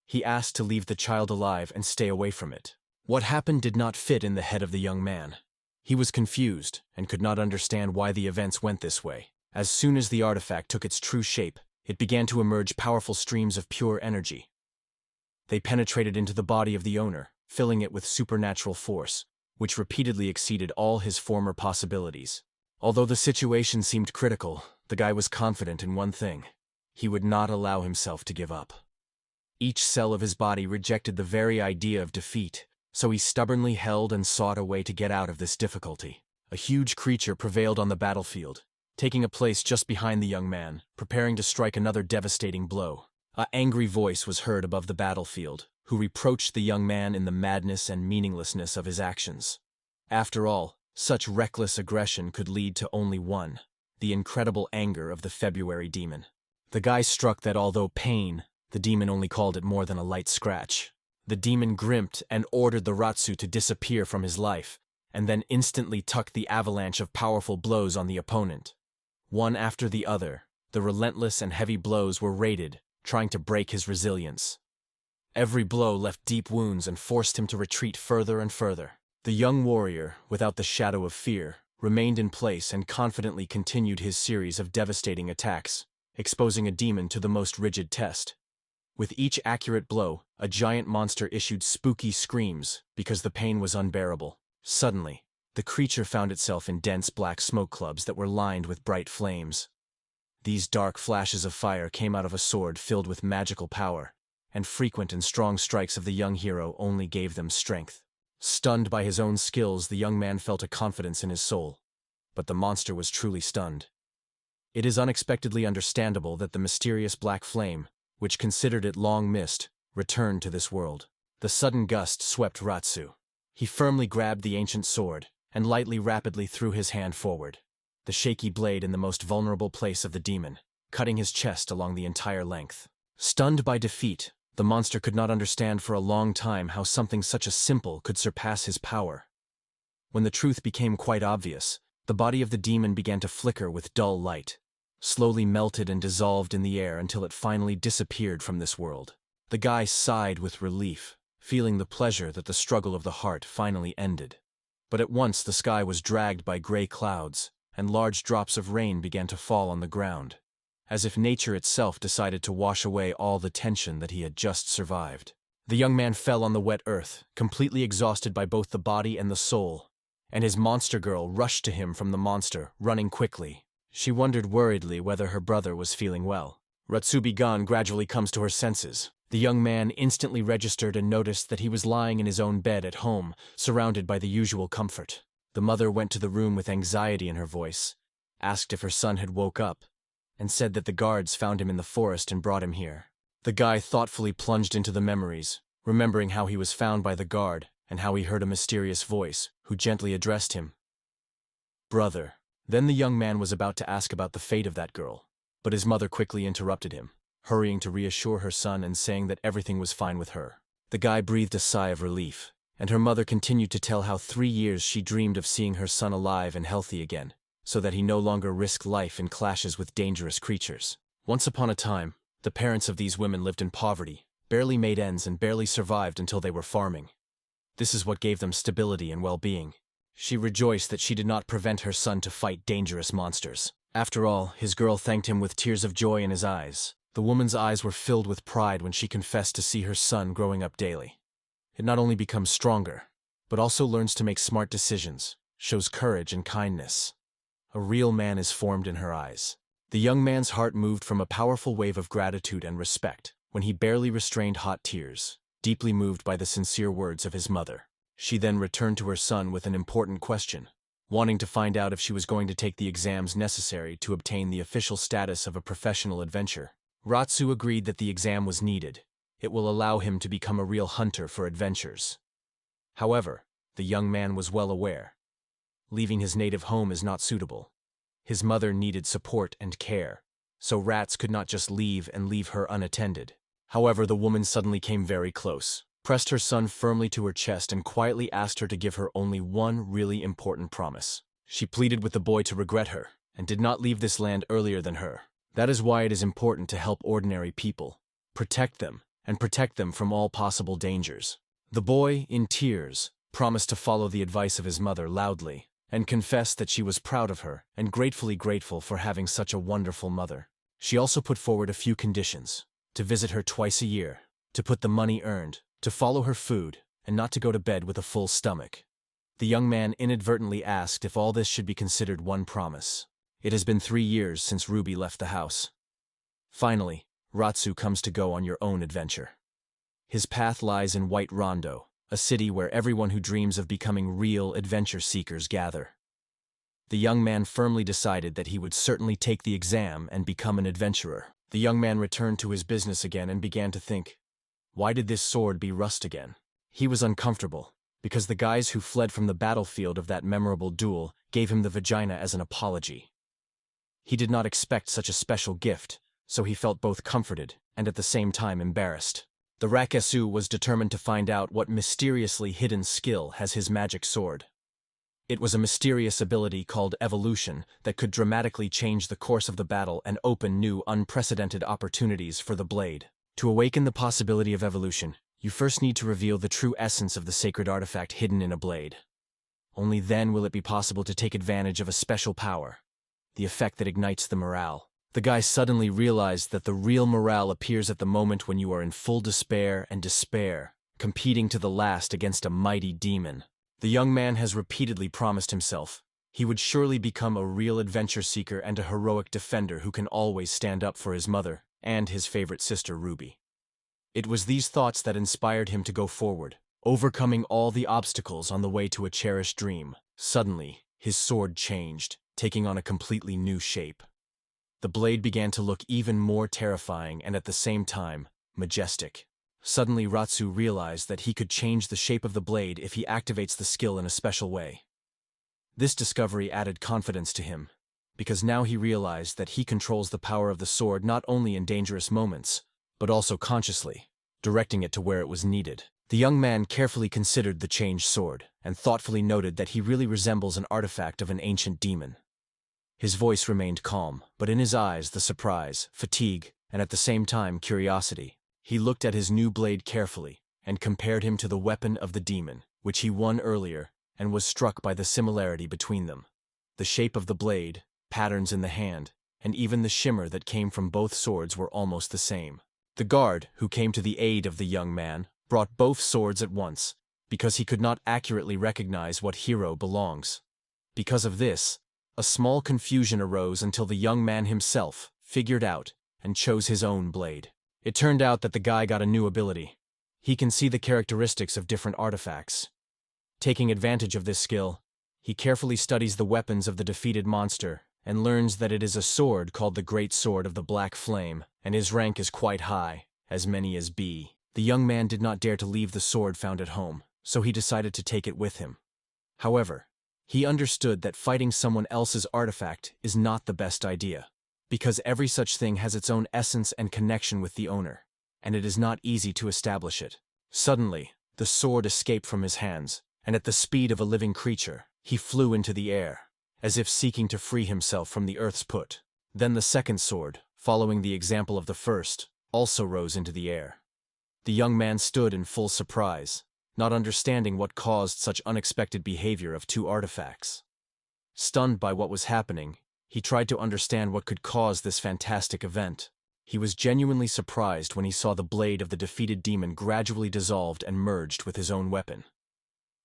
He asked to leave the child alive and stay away from it. What happened did not fit in the head of the young man. He was confused and could not understand why the events went this way. As soon as the artifact took its true shape, it began to emerge powerful streams of pure energy. They penetrated into the body of the owner, filling it with supernatural force, which repeatedly exceeded all his former possibilities. Although the situation seemed critical, the guy was confident in one thing: he would not allow himself to give up. Each cell of his body rejected the very idea of defeat, so he stubbornly held and sought a way to get out of this difficulty. A huge creature prevailed on the battlefield, taking a place just behind the young man, preparing to strike another devastating blow. An angry voice was heard above the battlefield, who reproached the young man in the madness and meaninglessness of his actions. After all, such reckless aggression could lead to only one: the incredible anger of the February demon. The guy struck that although pain, the demon only called it more than a light scratch. The demon grimped and ordered the Ratsu to disappear from his life, and then instantly tucked the avalanche of powerful blows on the opponent. One after the other, the relentless and heavy blows were raided, trying to break his resilience. Every blow left deep wounds and forced him to retreat further and further. The young warrior, without the shadow of fear, remained in place and confidently continued his series of devastating attacks, exposing a demon to the most rigid test. With each accurate blow, a giant monster issued spooky screams because the pain was unbearable. Suddenly, the creature found itself in dense black smoke clubs that were lined with bright flames. These dark flashes of fire came out of a sword filled with magical power, and frequent and strong strikes of the young hero only gave them strength. Stunned by his own skills, the young man felt a confidence in his soul. But the monster was truly stunned. It is unexpectedly understandable that the mysterious black flame, which considered it long missed, returned to this world. The sudden gust swept Ratsu. He firmly grabbed the ancient sword, and rapidly threw his hand forward, the shaky blade in the most vulnerable place of the demon, cutting his chest along the entire length. Stunned by defeat, the monster could not understand for a long time how something such as simple could surpass his power. When the truth became quite obvious, the body of the demon began to flicker with dull light, slowly melted and dissolved in the air until it finally disappeared from this world. The guy sighed with relief, feeling the pleasure that the struggle of the heart finally ended. But at once the sky was dragged by gray clouds, and large drops of rain began to fall on the ground, as if nature itself decided to wash away all the tension that he had just survived. The young man fell on the wet earth, completely exhausted by both the body and the soul, and his monster girl rushed to him from the monster, running quickly. She wondered worriedly whether her brother was feeling well. Ratsubi-gun gradually comes to her senses. The young man instantly registered and noticed that he was lying in his own bed at home, surrounded by the usual comfort. The mother went to the room with anxiety in her voice, asked if her son had woke up, and said that the guards found him in the forest and brought him here. The guy thoughtfully plunged into the memories, remembering how he was found by the guard and how he heard a mysterious voice, who gently addressed him. "Brother." Then the young man was about to ask about the fate of that girl, but his mother quickly interrupted him, hurrying to reassure her son and saying that everything was fine with her. The guy breathed a sigh of relief, and her mother continued to tell how 3 years she dreamed of seeing her son alive and healthy again, so that he no longer risked life in clashes with dangerous creatures. Once upon a time, the parents of these women lived in poverty, barely made ends and barely survived until they were farming. This is what gave them stability and well-being. She rejoiced that she did not prevent her son to fight dangerous monsters. After all, his girl thanked him with tears of joy in his eyes. The woman's eyes were filled with pride when she confessed to see her son growing up daily. It not only becomes stronger, but also learns to make smart decisions, shows courage and kindness. A real man is formed in her eyes. The young man's heart moved from a powerful wave of gratitude and respect when he barely restrained hot tears, deeply moved by the sincere words of his mother. She then returned to her son with an important question, wanting to find out if she was going to take the exams necessary to obtain the official status of a professional adventurer. Ratsu agreed that the exam was needed. It will allow him to become a real hunter for adventures. However, the young man was well aware. Leaving his native home is not suitable. His mother needed support and care, so Rats could not just leave her unattended. However, the woman suddenly came very close, pressed her son firmly to her chest and quietly asked her to give her only one really important promise. She pleaded with the boy to regret her, and did not leave this land earlier than her. That is why it is important to help ordinary people, protect them, and protect them from all possible dangers. The boy, in tears, promised to follow the advice of his mother loudly, and confessed that she was proud of her and gratefully grateful for having such a wonderful mother. She also put forward a few conditions: to visit her twice a year, to put the money earned, to follow her food, and not to go to bed with a full stomach. The young man inadvertently asked if all this should be considered one promise. It has been 3 years since Ruby left the house. Finally, Ratsu comes to go on your own adventure. His path lies in White Rondo, a city where everyone who dreams of becoming real adventure seekers gather. The young man firmly decided that he would certainly take the exam and become an adventurer. The young man returned to his business again and began to think, Why did this sword be rust again? He was uncomfortable, because the guys who fled from the battlefield of that memorable duel gave him the vagina as an apology. He did not expect such a special gift, so he felt both comforted and at the same time embarrassed. The Rakesu was determined to find out what mysteriously hidden skill has his magic sword. It was a mysterious ability called evolution that could dramatically change the course of the battle and open new, unprecedented opportunities for the blade. To awaken the possibility of evolution, you first need to reveal the true essence of the sacred artifact hidden in a blade. Only then will it be possible to take advantage of a special power, the effect that ignites the morale. The guy suddenly realized that the real morale appears at the moment when you are in full despair, competing to the last against a mighty demon. The young man has repeatedly promised himself he would surely become a real adventure seeker and a heroic defender who can always stand up for his mother and his favorite sister Ruby. It was these thoughts that inspired him to go forward, overcoming all the obstacles on the way to a cherished dream. Suddenly, his sword changed, taking on a completely new shape. The blade began to look even more terrifying and at the same time, majestic. Suddenly Ratsu realized that he could change the shape of the blade if he activates the skill in a special way. This discovery added confidence to him, because now he realized that he controls the power of the sword not only in dangerous moments, but also consciously, directing it to where it was needed. The young man carefully considered the changed sword, and thoughtfully noted that he really resembles an artifact of an ancient demon. His voice remained calm, but in his eyes the surprise, fatigue, and at the same time curiosity. He looked at his new blade carefully, and compared him to the weapon of the demon, which he won earlier, and was struck by the similarity between them. The shape of the blade, patterns in the hand, and even the shimmer that came from both swords were almost the same. The guard, who came to the aid of the young man, brought both swords at once, because he could not accurately recognize what hero belongs. Because of this, a small confusion arose until the young man himself figured out and chose his own blade. It turned out that the guy got a new ability. He can see the characteristics of different artifacts. Taking advantage of this skill, he carefully studies the weapons of the defeated monster and learns that it is a sword called the Great Sword of the Black Flame, and his rank is quite high, as many as B. The young man did not dare to leave the sword found at home, so he decided to take it with him. However, he understood that fighting someone else's artifact is not the best idea, because every such thing has its own essence and connection with the owner, and it is not easy to establish it. Suddenly, the sword escaped from his hands, and at the speed of a living creature, he flew into the air, as if seeking to free himself from the earth's put. Then the second sword, following the example of the first, also rose into the air. The young man stood in full surprise, not understanding what caused such unexpected behavior of two artifacts. Stunned by what was happening, he tried to understand what could cause this fantastic event. He was genuinely surprised when he saw the blade of the defeated demon gradually dissolved and merged with his own weapon.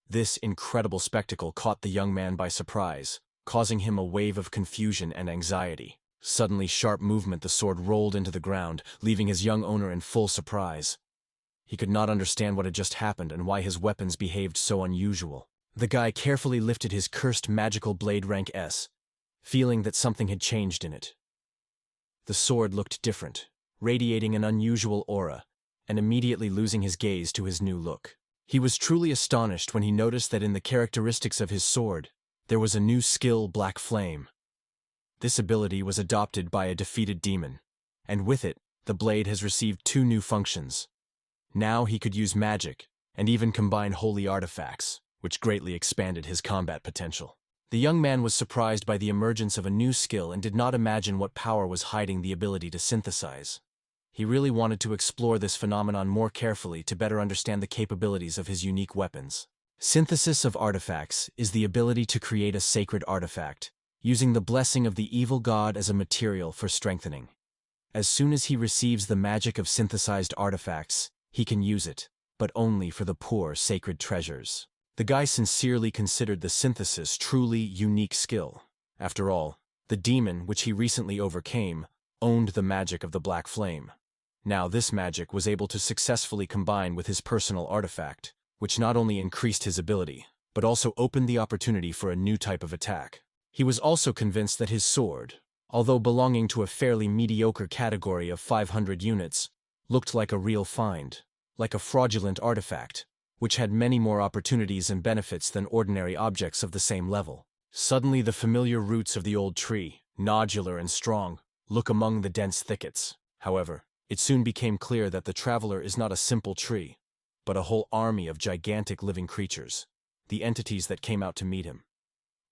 This incredible spectacle caught the young man by surprise, causing him a wave of confusion and anxiety. Suddenly, sharp movement, the sword rolled into the ground, leaving his young owner in full surprise. He could not understand what had just happened and why his weapons behaved so unusual. The guy carefully lifted his cursed magical blade rank S, feeling that something had changed in it. The sword looked different, radiating an unusual aura, and immediately losing his gaze to his new look. He was truly astonished when he noticed that in the characteristics of his sword, there was a new skill, Black Flame. This ability was adopted by a defeated demon, and with it, the blade has received two new functions. Now he could use magic, and even combine holy artifacts, which greatly expanded his combat potential. The young man was surprised by the emergence of a new skill and did not imagine what power was hiding the ability to synthesize. He really wanted to explore this phenomenon more carefully to better understand the capabilities of his unique weapons. Synthesis of artifacts is the ability to create a sacred artifact, using the blessing of the evil god as a material for strengthening. As soon as he receives the magic of synthesized artifacts, he can use it, but only for the poor sacred treasures. The guy sincerely considered the synthesis truly unique skill. After all, the demon, which he recently overcame, owned the magic of the Black Flame. Now this magic was able to successfully combine with his personal artifact, which not only increased his ability, but also opened the opportunity for a new type of attack. He was also convinced that his sword, although belonging to a fairly mediocre category of 500 units, looked like a real find. like a fraudulent artifact, which had many more opportunities and benefits than ordinary objects of the same level. Suddenly the familiar roots of the old tree, nodular and strong, look among the dense thickets. However, it soon became clear that the traveler is not a simple tree, but a whole army of gigantic living creatures, the entities that came out to meet him.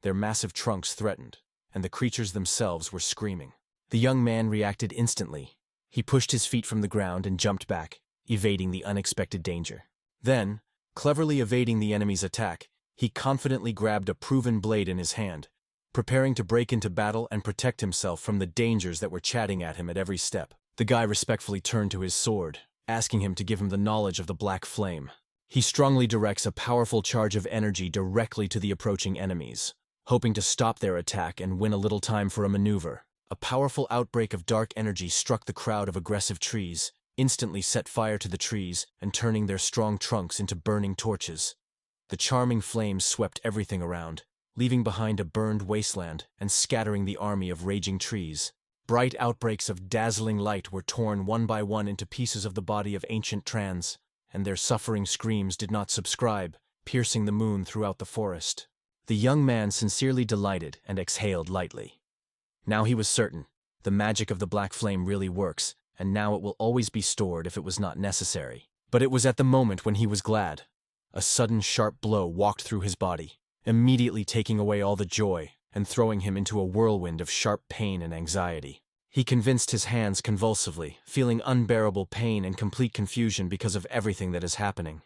Their massive trunks threatened, and the creatures themselves were screaming. The young man reacted instantly. He pushed his feet from the ground and jumped back, evading the unexpected danger. Then, cleverly evading the enemy's attack, he confidently grabbed a proven blade in his hand, preparing to break into battle and protect himself from the dangers that were chatting at him at every step. The guy respectfully turned to his sword, asking him to give him the knowledge of the black flame. He strongly directs a powerful charge of energy directly to the approaching enemies, hoping to stop their attack and win a little time for a maneuver. A powerful outbreak of dark energy struck the crowd of aggressive trees, instantly set fire to the trees and turning their strong trunks into burning torches. The charming flames swept everything around, leaving behind a burned wasteland and scattering the army of raging trees. Bright outbreaks of dazzling light were torn one by one into pieces of the body of ancient trans, and their suffering screams did not subside, piercing the moon throughout the forest. The young man sincerely delighted and exhaled lightly. Now he was certain, the magic of the black flame really works, and now it will always be stored if it was not necessary. But it was at the moment when he was glad. A sudden sharp blow walked through his body, immediately taking away all the joy and throwing him into a whirlwind of sharp pain and anxiety. He convinced his hands convulsively, feeling unbearable pain and complete confusion because of everything that is happening.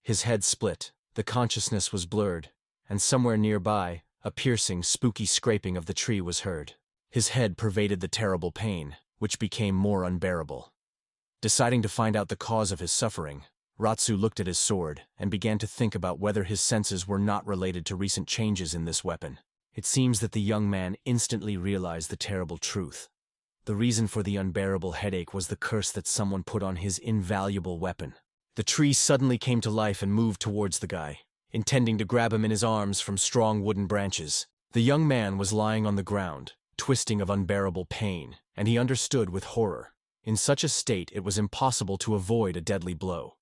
His head split, the consciousness was blurred, and somewhere nearby, a piercing, spooky scraping of the tree was heard. His head pervaded the terrible pain, which became more unbearable. Deciding to find out the cause of his suffering, Ratsu looked at his sword and began to think about whether his senses were not related to recent changes in this weapon. It seems that the young man instantly realized the terrible truth. The reason for the unbearable headache was the curse that someone put on his invaluable weapon. The tree suddenly came to life and moved towards the guy, intending to grab him in his arms from strong wooden branches. The young man was lying on the ground, twisting of unbearable pain, and he understood with horror. In such a state it was impossible to avoid a deadly blow.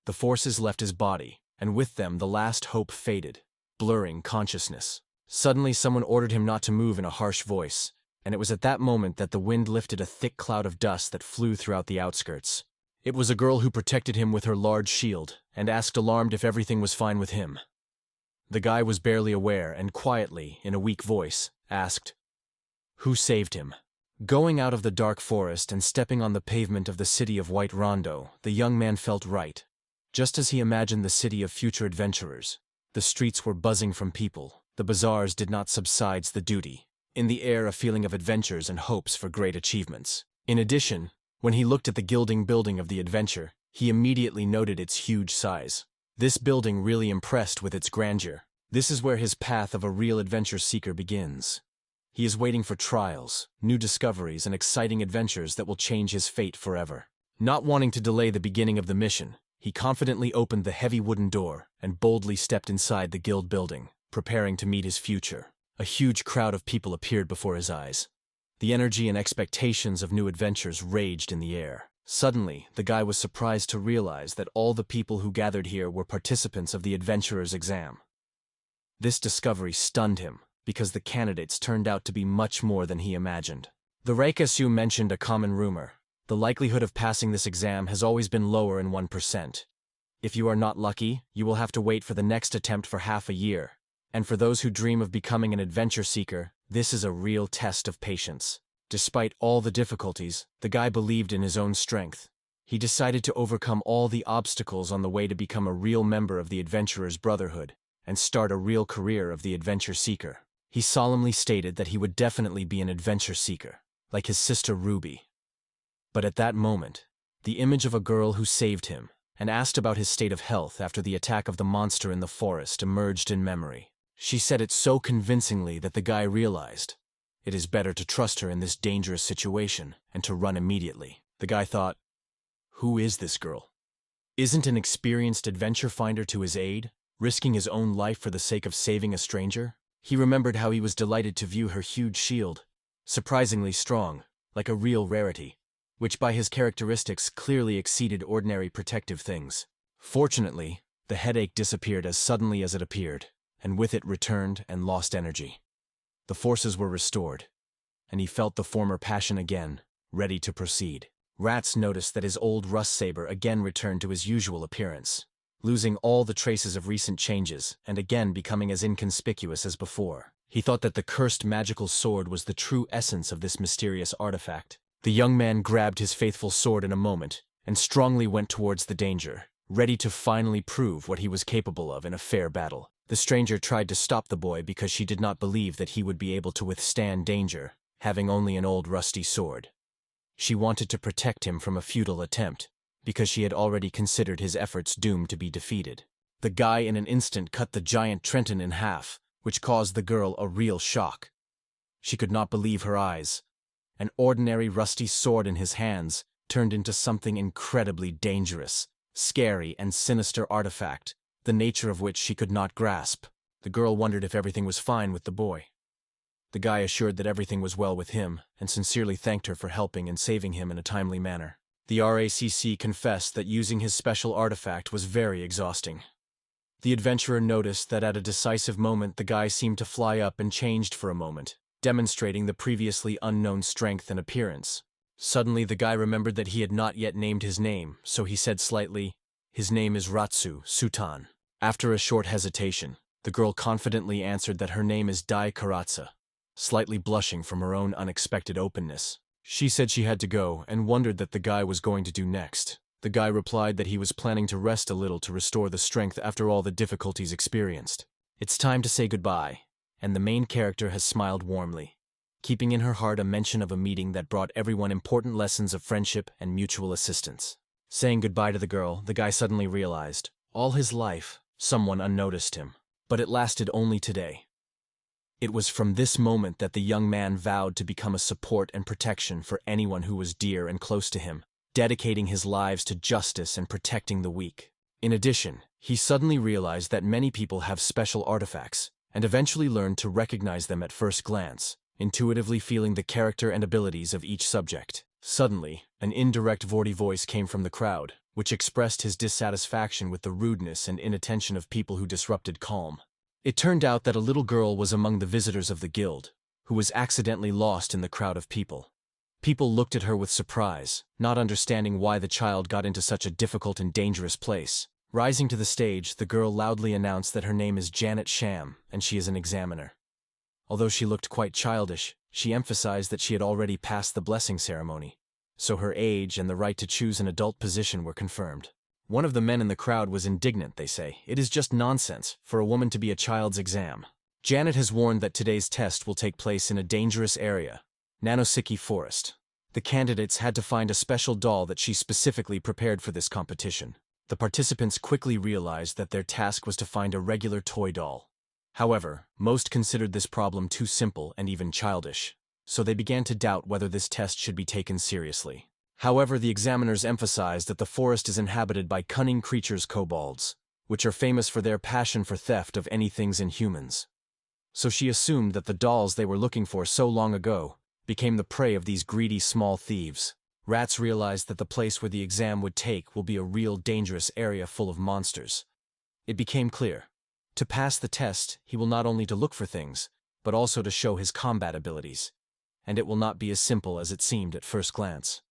The forces left his body, and with them the last hope faded, blurring consciousness. Suddenly someone ordered him not to move in a harsh voice, and it was at that moment that the wind lifted a thick cloud of dust that flew throughout the outskirts. It was a girl who protected him with her large shield, and asked alarmed if everything was fine with him. The guy was barely aware and quietly, in a weak voice, asked, "Who saved him?" Going out of the dark forest and stepping on the pavement of the city of White Rondo, the young man felt right. Just as he imagined the city of future adventurers. The streets were buzzing from people, the bazaars did not subside the duty. In the air a feeling of adventures and hopes for great achievements. In addition, when he looked at the gilding building of the adventure, he immediately noted its huge size. This building really impressed with its grandeur. This is where his path of a real adventure seeker begins. He is waiting for trials, new discoveries, and exciting adventures that will change his fate forever. Not wanting to delay the beginning of the mission, he confidently opened the heavy wooden door and boldly stepped inside the guild building, preparing to meet his future. A huge crowd of people appeared before his eyes. The energy and expectations of new adventures raged in the air. Suddenly, the guy was surprised to realize that all the people who gathered here were participants of the adventurer's exam. This discovery stunned him, because the candidates turned out to be much more than he imagined. The Reikasu mentioned a common rumor. The likelihood of passing this exam has always been lower than 1%. If you are not lucky, you will have to wait for the next attempt for half a year. And for those who dream of becoming an adventure seeker, this is a real test of patience. Despite all the difficulties, the guy believed in his own strength. He decided to overcome all the obstacles on the way to become a real member of the Adventurer's Brotherhood and start a real career of the adventure seeker. He solemnly stated that he would definitely be an adventure seeker, like his sister Ruby. But at that moment, the image of a girl who saved him and asked about his state of health after the attack of the monster in the forest emerged in memory. She said it so convincingly that the guy realized it is better to trust her in this dangerous situation and to run immediately. The guy thought, who is this girl? Isn't an experienced adventure finder to his aid, risking his own life for the sake of saving a stranger? He remembered how he was delighted to view her huge shield, surprisingly strong, like a real rarity. which by his characteristics clearly exceeded ordinary protective things. Fortunately, the headache disappeared as suddenly as it appeared, and with it returned and lost energy. The forces were restored, and he felt the former passion again, ready to proceed. Rats noticed that his old rust saber again returned to his usual appearance, losing all the traces of recent changes and again becoming as inconspicuous as before. He thought that the cursed magical sword was the true essence of this mysterious artifact. The young man grabbed his faithful sword in a moment and strongly went towards the danger, ready to finally prove what he was capable of in a fair battle. The stranger tried to stop the boy because she did not believe that he would be able to withstand danger, having only an old rusty sword. She wanted to protect him from a futile attempt, because she had already considered his efforts doomed to be defeated. The guy in an instant cut the giant Trenton in half, which caused the girl a real shock. She could not believe her eyes. An ordinary rusty sword in his hands turned into something incredibly dangerous, scary and sinister artifact, the nature of which she could not grasp. The girl wondered if everything was fine with the boy. The guy assured that everything was well with him and sincerely thanked her for helping and saving him in a timely manner. The RACC confessed that using his special artifact was very exhausting. The adventurer noticed that at a decisive moment the guy seemed to fly up and changed for a moment, demonstrating the previously unknown strength and appearance. Suddenly the guy remembered that he had not yet named his name, so he said slightly, "His name is Ratsu Sutan." After a short hesitation, the girl confidently answered that her name is Dai Karatsa, slightly blushing from her own unexpected openness. She said she had to go and wondered that the guy was going to do next. The guy replied that he was planning to rest a little to restore the strength after all the difficulties experienced. It's time to say goodbye, and the main character has smiled warmly, keeping in her heart a mention of a meeting that brought everyone important lessons of friendship and mutual assistance. Saying goodbye to the girl, the guy suddenly realized, all his life, someone unnoticed him. But it lasted only today. It was from this moment that the young man vowed to become a support and protection for anyone who was dear and close to him, dedicating his lives to justice and protecting the weak. In addition, he suddenly realized that many people have special artifacts, and eventually learned to recognize them at first glance, intuitively feeling the character and abilities of each subject. Suddenly, an indirect Vorti voice came from the crowd, which expressed his dissatisfaction with the rudeness and inattention of people who disrupted calm. It turned out that a little girl was among the visitors of the guild, who was accidentally lost in the crowd of people. People looked at her with surprise, not understanding why the child got into such a difficult and dangerous place. Rising to the stage, the girl loudly announced that her name is Janet Sham, and she is an examiner. Although she looked quite childish, she emphasized that she had already passed the blessing ceremony, so her age and the right to choose an adult position were confirmed. One of the men in the crowd was indignant, they say. It is just nonsense for a woman to be a child's exam. Janet has warned that today's test will take place in a dangerous area, Nanosiki Forest. The candidates had to find a special doll that she specifically prepared for this competition. The participants quickly realized that their task was to find a regular toy doll. However, most considered this problem too simple and even childish, so they began to doubt whether this test should be taken seriously. However, the examiners emphasized that the forest is inhabited by cunning creatures kobolds, which are famous for their passion for theft of anything and humans. So she assumed that the dolls they were looking for so long ago became the prey of these greedy small thieves. Rats realized that the place where the exam would take will be a real dangerous area full of monsters. It became clear. To pass the test, he will not only to look for things, but also to show his combat abilities. And it will not be as simple as it seemed at first glance.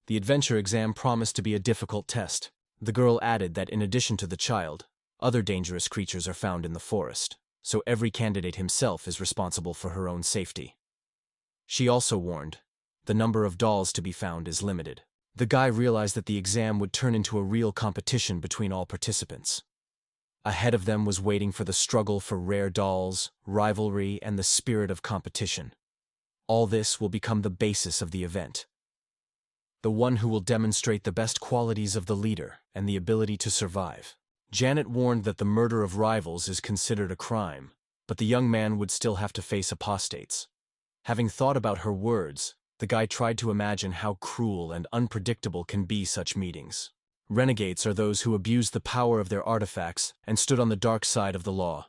The adventure exam promised to be a difficult test. The girl added that in addition to the child, other dangerous creatures are found in the forest, so every candidate himself is responsible for her own safety. She also warned, the number of dolls to be found is limited. The guy realized that the exam would turn into a real competition between all participants. Ahead of them was waiting for the struggle for rare dolls, rivalry, and the spirit of competition. All this will become the basis of the event. The one who will demonstrate the best qualities of the leader and the ability to survive. Janet warned that the murder of rivals is considered a crime, but the young man would still have to face apostates. Having thought about her words, the guy tried to imagine how cruel and unpredictable can be such meetings. Renegades are those who abused the power of their artifacts and stood on the dark side of the law.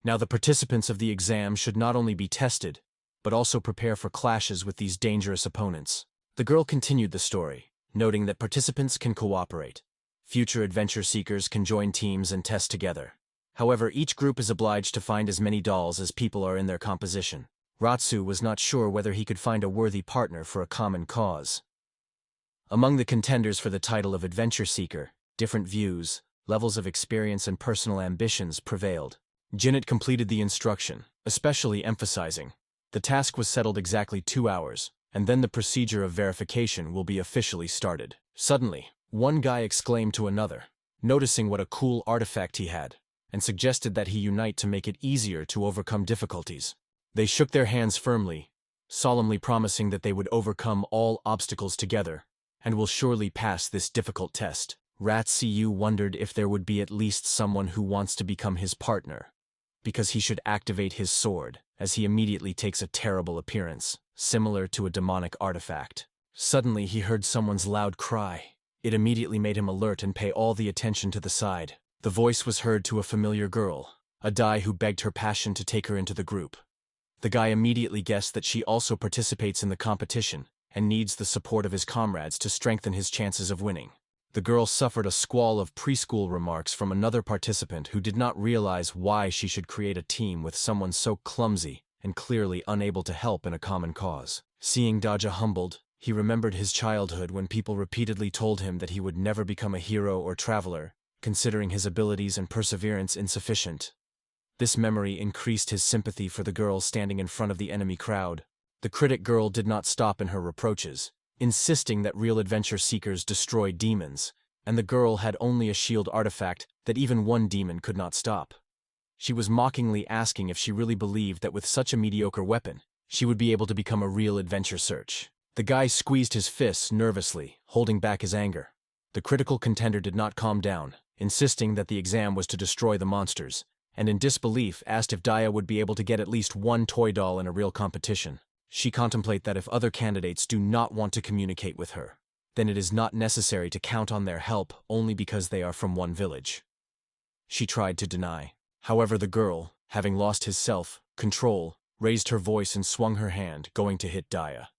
Now the participants of the exam should not only be tested, but also prepare for clashes with these dangerous opponents. The girl continued the story, noting that participants can cooperate. Future adventure seekers can join teams and test together. However, each group is obliged to find as many dolls as people are in their composition. Ratsu was not sure whether he could find a worthy partner for a common cause. Among the contenders for the title of adventure seeker, different views, levels of experience and personal ambitions prevailed. Jinnit completed the instruction, especially emphasizing, the task was settled exactly 2 hours, and then the procedure of verification will be officially started. Suddenly, one guy exclaimed to another, noticing what a cool artifact he had, and suggested that he unite to make it easier to overcome difficulties. They shook their hands firmly, solemnly promising that they would overcome all obstacles together, and will surely pass this difficult test. Ratsu wondered if there would be at least someone who wants to become his partner, because he should activate his sword, as he immediately takes a terrible appearance, similar to a demonic artifact. Suddenly he heard someone's loud cry. It immediately made him alert and pay all the attention to the side. The voice was heard to a familiar girl, a Dai who begged her passion to take her into the group. The guy immediately guessed that she also participates in the competition and needs the support of his comrades to strengthen his chances of winning. The girl suffered a squall of preschool remarks from another participant who did not realize why she should create a team with someone so clumsy and clearly unable to help in a common cause. Seeing Daja humbled, he remembered his childhood when people repeatedly told him that he would never become a hero or traveler, considering his abilities and perseverance insufficient. This memory increased his sympathy for the girl standing in front of the enemy crowd. The critic girl did not stop in her reproaches, insisting that real adventure seekers destroy demons, and the girl had only a shield artifact that even one demon could not stop. She was mockingly asking if she really believed that with such a mediocre weapon, she would be able to become a real adventure search. The guy squeezed his fists nervously, holding back his anger. The critical contender did not calm down, insisting that the exam was to destroy the monsters, and in disbelief asked if Daja would be able to get at least one toy doll in a real competition. She contemplated that if other candidates do not want to communicate with her, then it is not necessary to count on their help only because they are from one village. She tried to deny. However, the girl, having lost his self-control, raised her voice and swung her hand, going to hit Daja.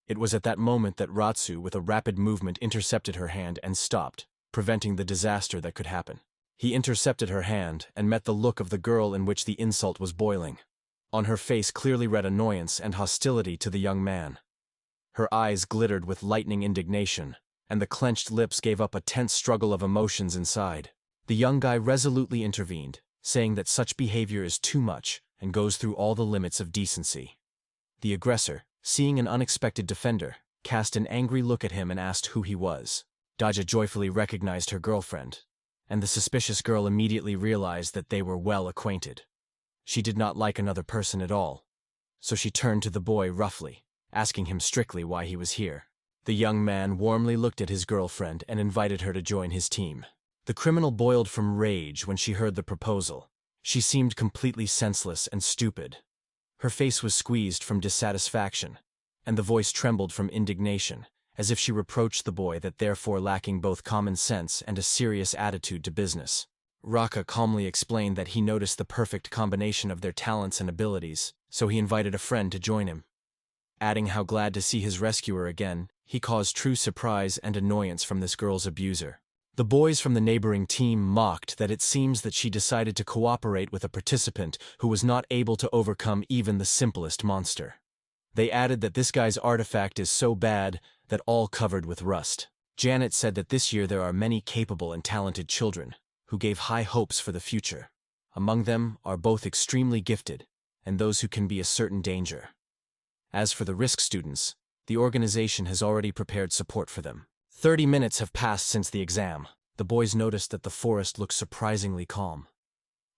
It was at that moment that Ratsu, with a rapid movement, intercepted her hand and stopped, preventing the disaster that could happen. He intercepted her hand and met the look of the girl in which the insult was boiling. On her face clearly read annoyance and hostility to the young man. Her eyes glittered with lightning indignation, and the clenched lips gave up a tense struggle of emotions inside. The young guy resolutely intervened, saying that such behavior is too much and goes through all the limits of decency. The aggressor, seeing an unexpected defender, cast an angry look at him and asked who he was. Daja joyfully recognized her girlfriend, and the suspicious girl immediately realized that they were well acquainted. She did not like another person at all, so she turned to the boy roughly, asking him strictly why he was here. The young man warmly looked at his girlfriend and invited her to join his team. The criminal boiled from rage when she heard the proposal. She seemed completely senseless and stupid. Her face was squeezed from dissatisfaction, and the voice trembled from indignation, as if she reproached the boy that therefore lacking both common sense and a serious attitude to business. Raka calmly explained that he noticed the perfect combination of their talents and abilities, so he invited a friend to join him. Adding how glad to see his rescuer again, he caused true surprise and annoyance from this girl's abuser. The boys from the neighboring team mocked that it seems that she decided to cooperate with a participant who was not able to overcome even the simplest monster. They added that this guy's artifact is so bad that all covered with rust. Janet said that this year there are many capable and talented children who gave high hopes for the future. Among them are both extremely gifted and those who can be a certain danger. As for the risk students, the organization has already prepared support for them. 30 minutes have passed since the exam. The boys noticed that the forest looked surprisingly calm.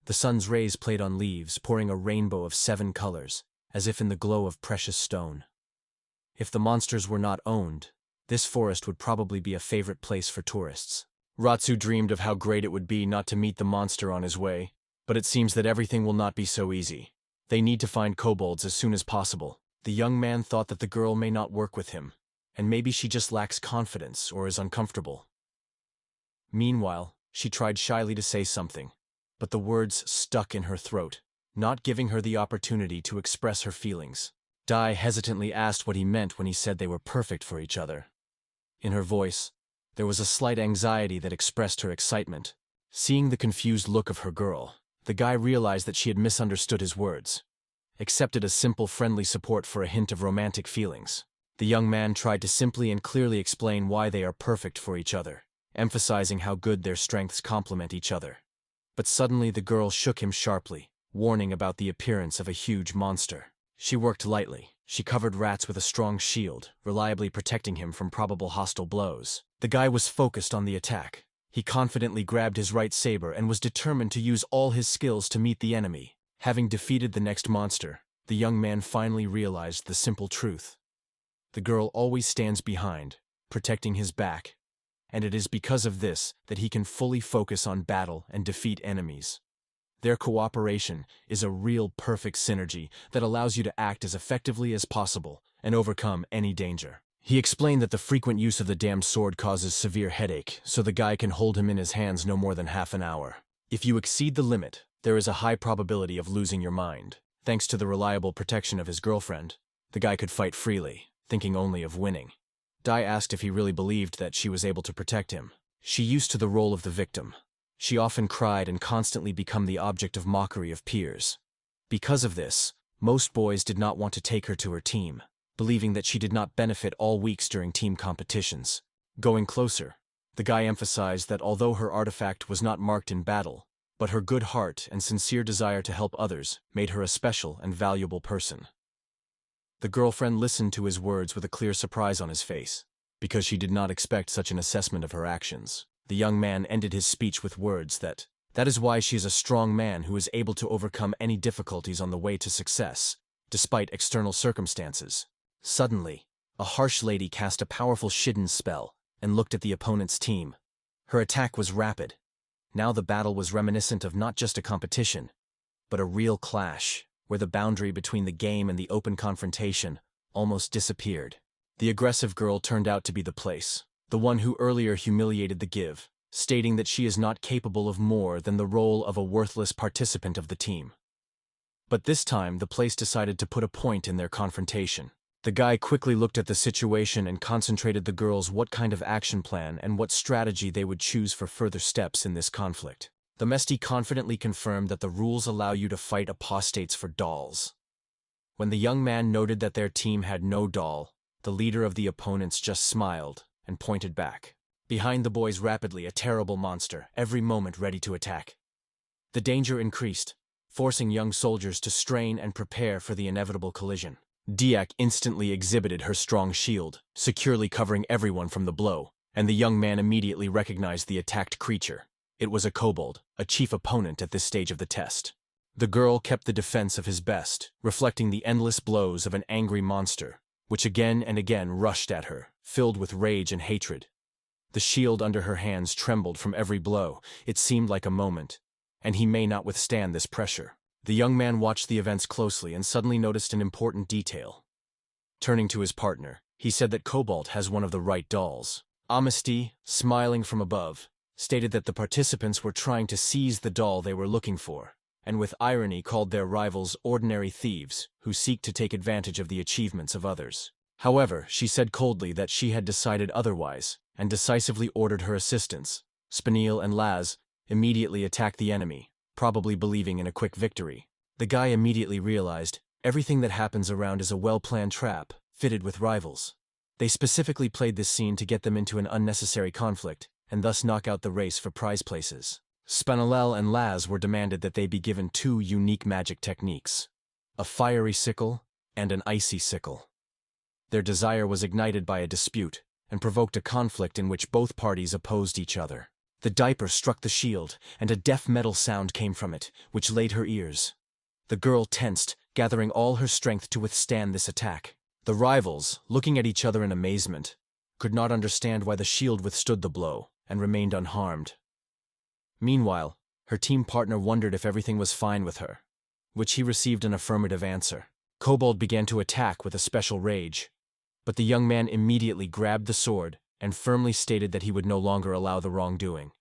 The sun's rays played on leaves, pouring a rainbow of 7 colors, as if in the glow of precious stone. If the monsters were not owned, this forest would probably be a favorite place for tourists. Ratsu dreamed of how great it would be not to meet the monster on his way, but it seems that everything will not be so easy. They need to find kobolds as soon as possible. The young man thought that the girl may not work with him, and maybe she just lacks confidence or is uncomfortable. Meanwhile, she tried shyly to say something, but the words stuck in her throat, not giving her the opportunity to express her feelings. Dai hesitantly asked what he meant when he said they were perfect for each other. In her voice, there was a slight anxiety that expressed her excitement. Seeing the confused look of her girl, the guy realized that she had misunderstood his words, accepted a simple friendly support for a hint of romantic feelings. The young man tried to simply and clearly explain why they are perfect for each other, emphasizing how good their strengths complement each other. But suddenly the girl shook him sharply, warning about the appearance of a huge monster. She worked lightly. She covered rats with a strong shield, reliably protecting him from probable hostile blows. The guy was focused on the attack. He confidently grabbed his right saber and was determined to use all his skills to meet the enemy. Having defeated the next monster, the young man finally realized the simple truth. The girl always stands behind, protecting his back, and it is because of this that he can fully focus on battle and defeat enemies. Their cooperation is a real perfect synergy that allows you to act as effectively as possible and overcome any danger. He explained that the frequent use of the damned sword causes severe headache, so the guy can hold him in his hands no more than half an hour. If you exceed the limit, there is a high probability of losing your mind. Thanks to the reliable protection of his girlfriend, the guy could fight freely, thinking only of winning. Dai asked if he really believed that she was able to protect him. She used to the role of the victim. She often cried and constantly became the object of mockery of peers. Because of this, most boys did not want to take her to her team, believing that she did not benefit all weeks during team competitions. Going closer, the guy emphasized that although her artifact was not marked in battle, but her good heart and sincere desire to help others made her a special and valuable person. The girlfriend listened to his words with a clear surprise on his face, because she did not expect such an assessment of her actions. The young man ended his speech with words that is why she is a strong man who is able to overcome any difficulties on the way to success, despite external circumstances. Suddenly, a harsh lady cast a powerful Shiden spell and looked at the opponent's team. Her attack was rapid. Now the battle was reminiscent of not just a competition, but a real clash, where the boundary between the game and the open confrontation almost disappeared. The aggressive girl turned out to be the place, the one who earlier humiliated the give, stating that she is not capable of more than the role of a worthless participant of the team. But this time the place decided to put a point in their confrontation. The guy quickly looked at the situation and concentrated the girls what kind of action plan and what strategy they would choose for further steps in this conflict. The Mestie confidently confirmed that the rules allow you to fight apostates for dolls. When the young man noted that their team had no doll, the leader of the opponents just smiled and pointed back. Behind the boys rapidly a terrible monster, every moment ready to attack. The danger increased, forcing young soldiers to strain and prepare for the inevitable collision. Diak instantly exhibited her strong shield, securely covering everyone from the blow, and the young man immediately recognized the attacked creature. It was a kobold, a chief opponent at this stage of the test. The girl kept the defense of his best, reflecting the endless blows of an angry monster, which again and again rushed at her, filled with rage and hatred. The shield under her hands trembled from every blow. It seemed like a moment, and he may not withstand this pressure. The young man watched the events closely and suddenly noticed an important detail. Turning to his partner, he said that Cobalt has one of the right dolls. Amnesty, smiling from above, stated that the participants were trying to seize the doll they were looking for, and with irony called their rivals ordinary thieves who seek to take advantage of the achievements of others. However, she said coldly that she had decided otherwise, and decisively ordered her assistants, Spaniel and Laz, immediately attack the enemy, probably believing in a quick victory. The guy immediately realized everything that happens around is a well-planned trap, fitted with rivals. They specifically played this scene to get them into an unnecessary conflict, and thus knock out the race for prize places. Spanalel and Laz were demanded that they be given two unique magic techniques, a fiery sickle and an icy sickle. Their desire was ignited by a dispute, and provoked a conflict in which both parties opposed each other. The diaper struck the shield, and a deaf metal sound came from it, which laid her ears. The girl tensed, gathering all her strength to withstand this attack. The rivals, looking at each other in amazement, could not understand why the shield withstood the blow and remained unharmed. Meanwhile, her team partner wondered if everything was fine with her, which he received an affirmative answer. Kobold began to attack with a special rage, but the young man immediately grabbed the sword and firmly stated that he would no longer allow the wrongdoing.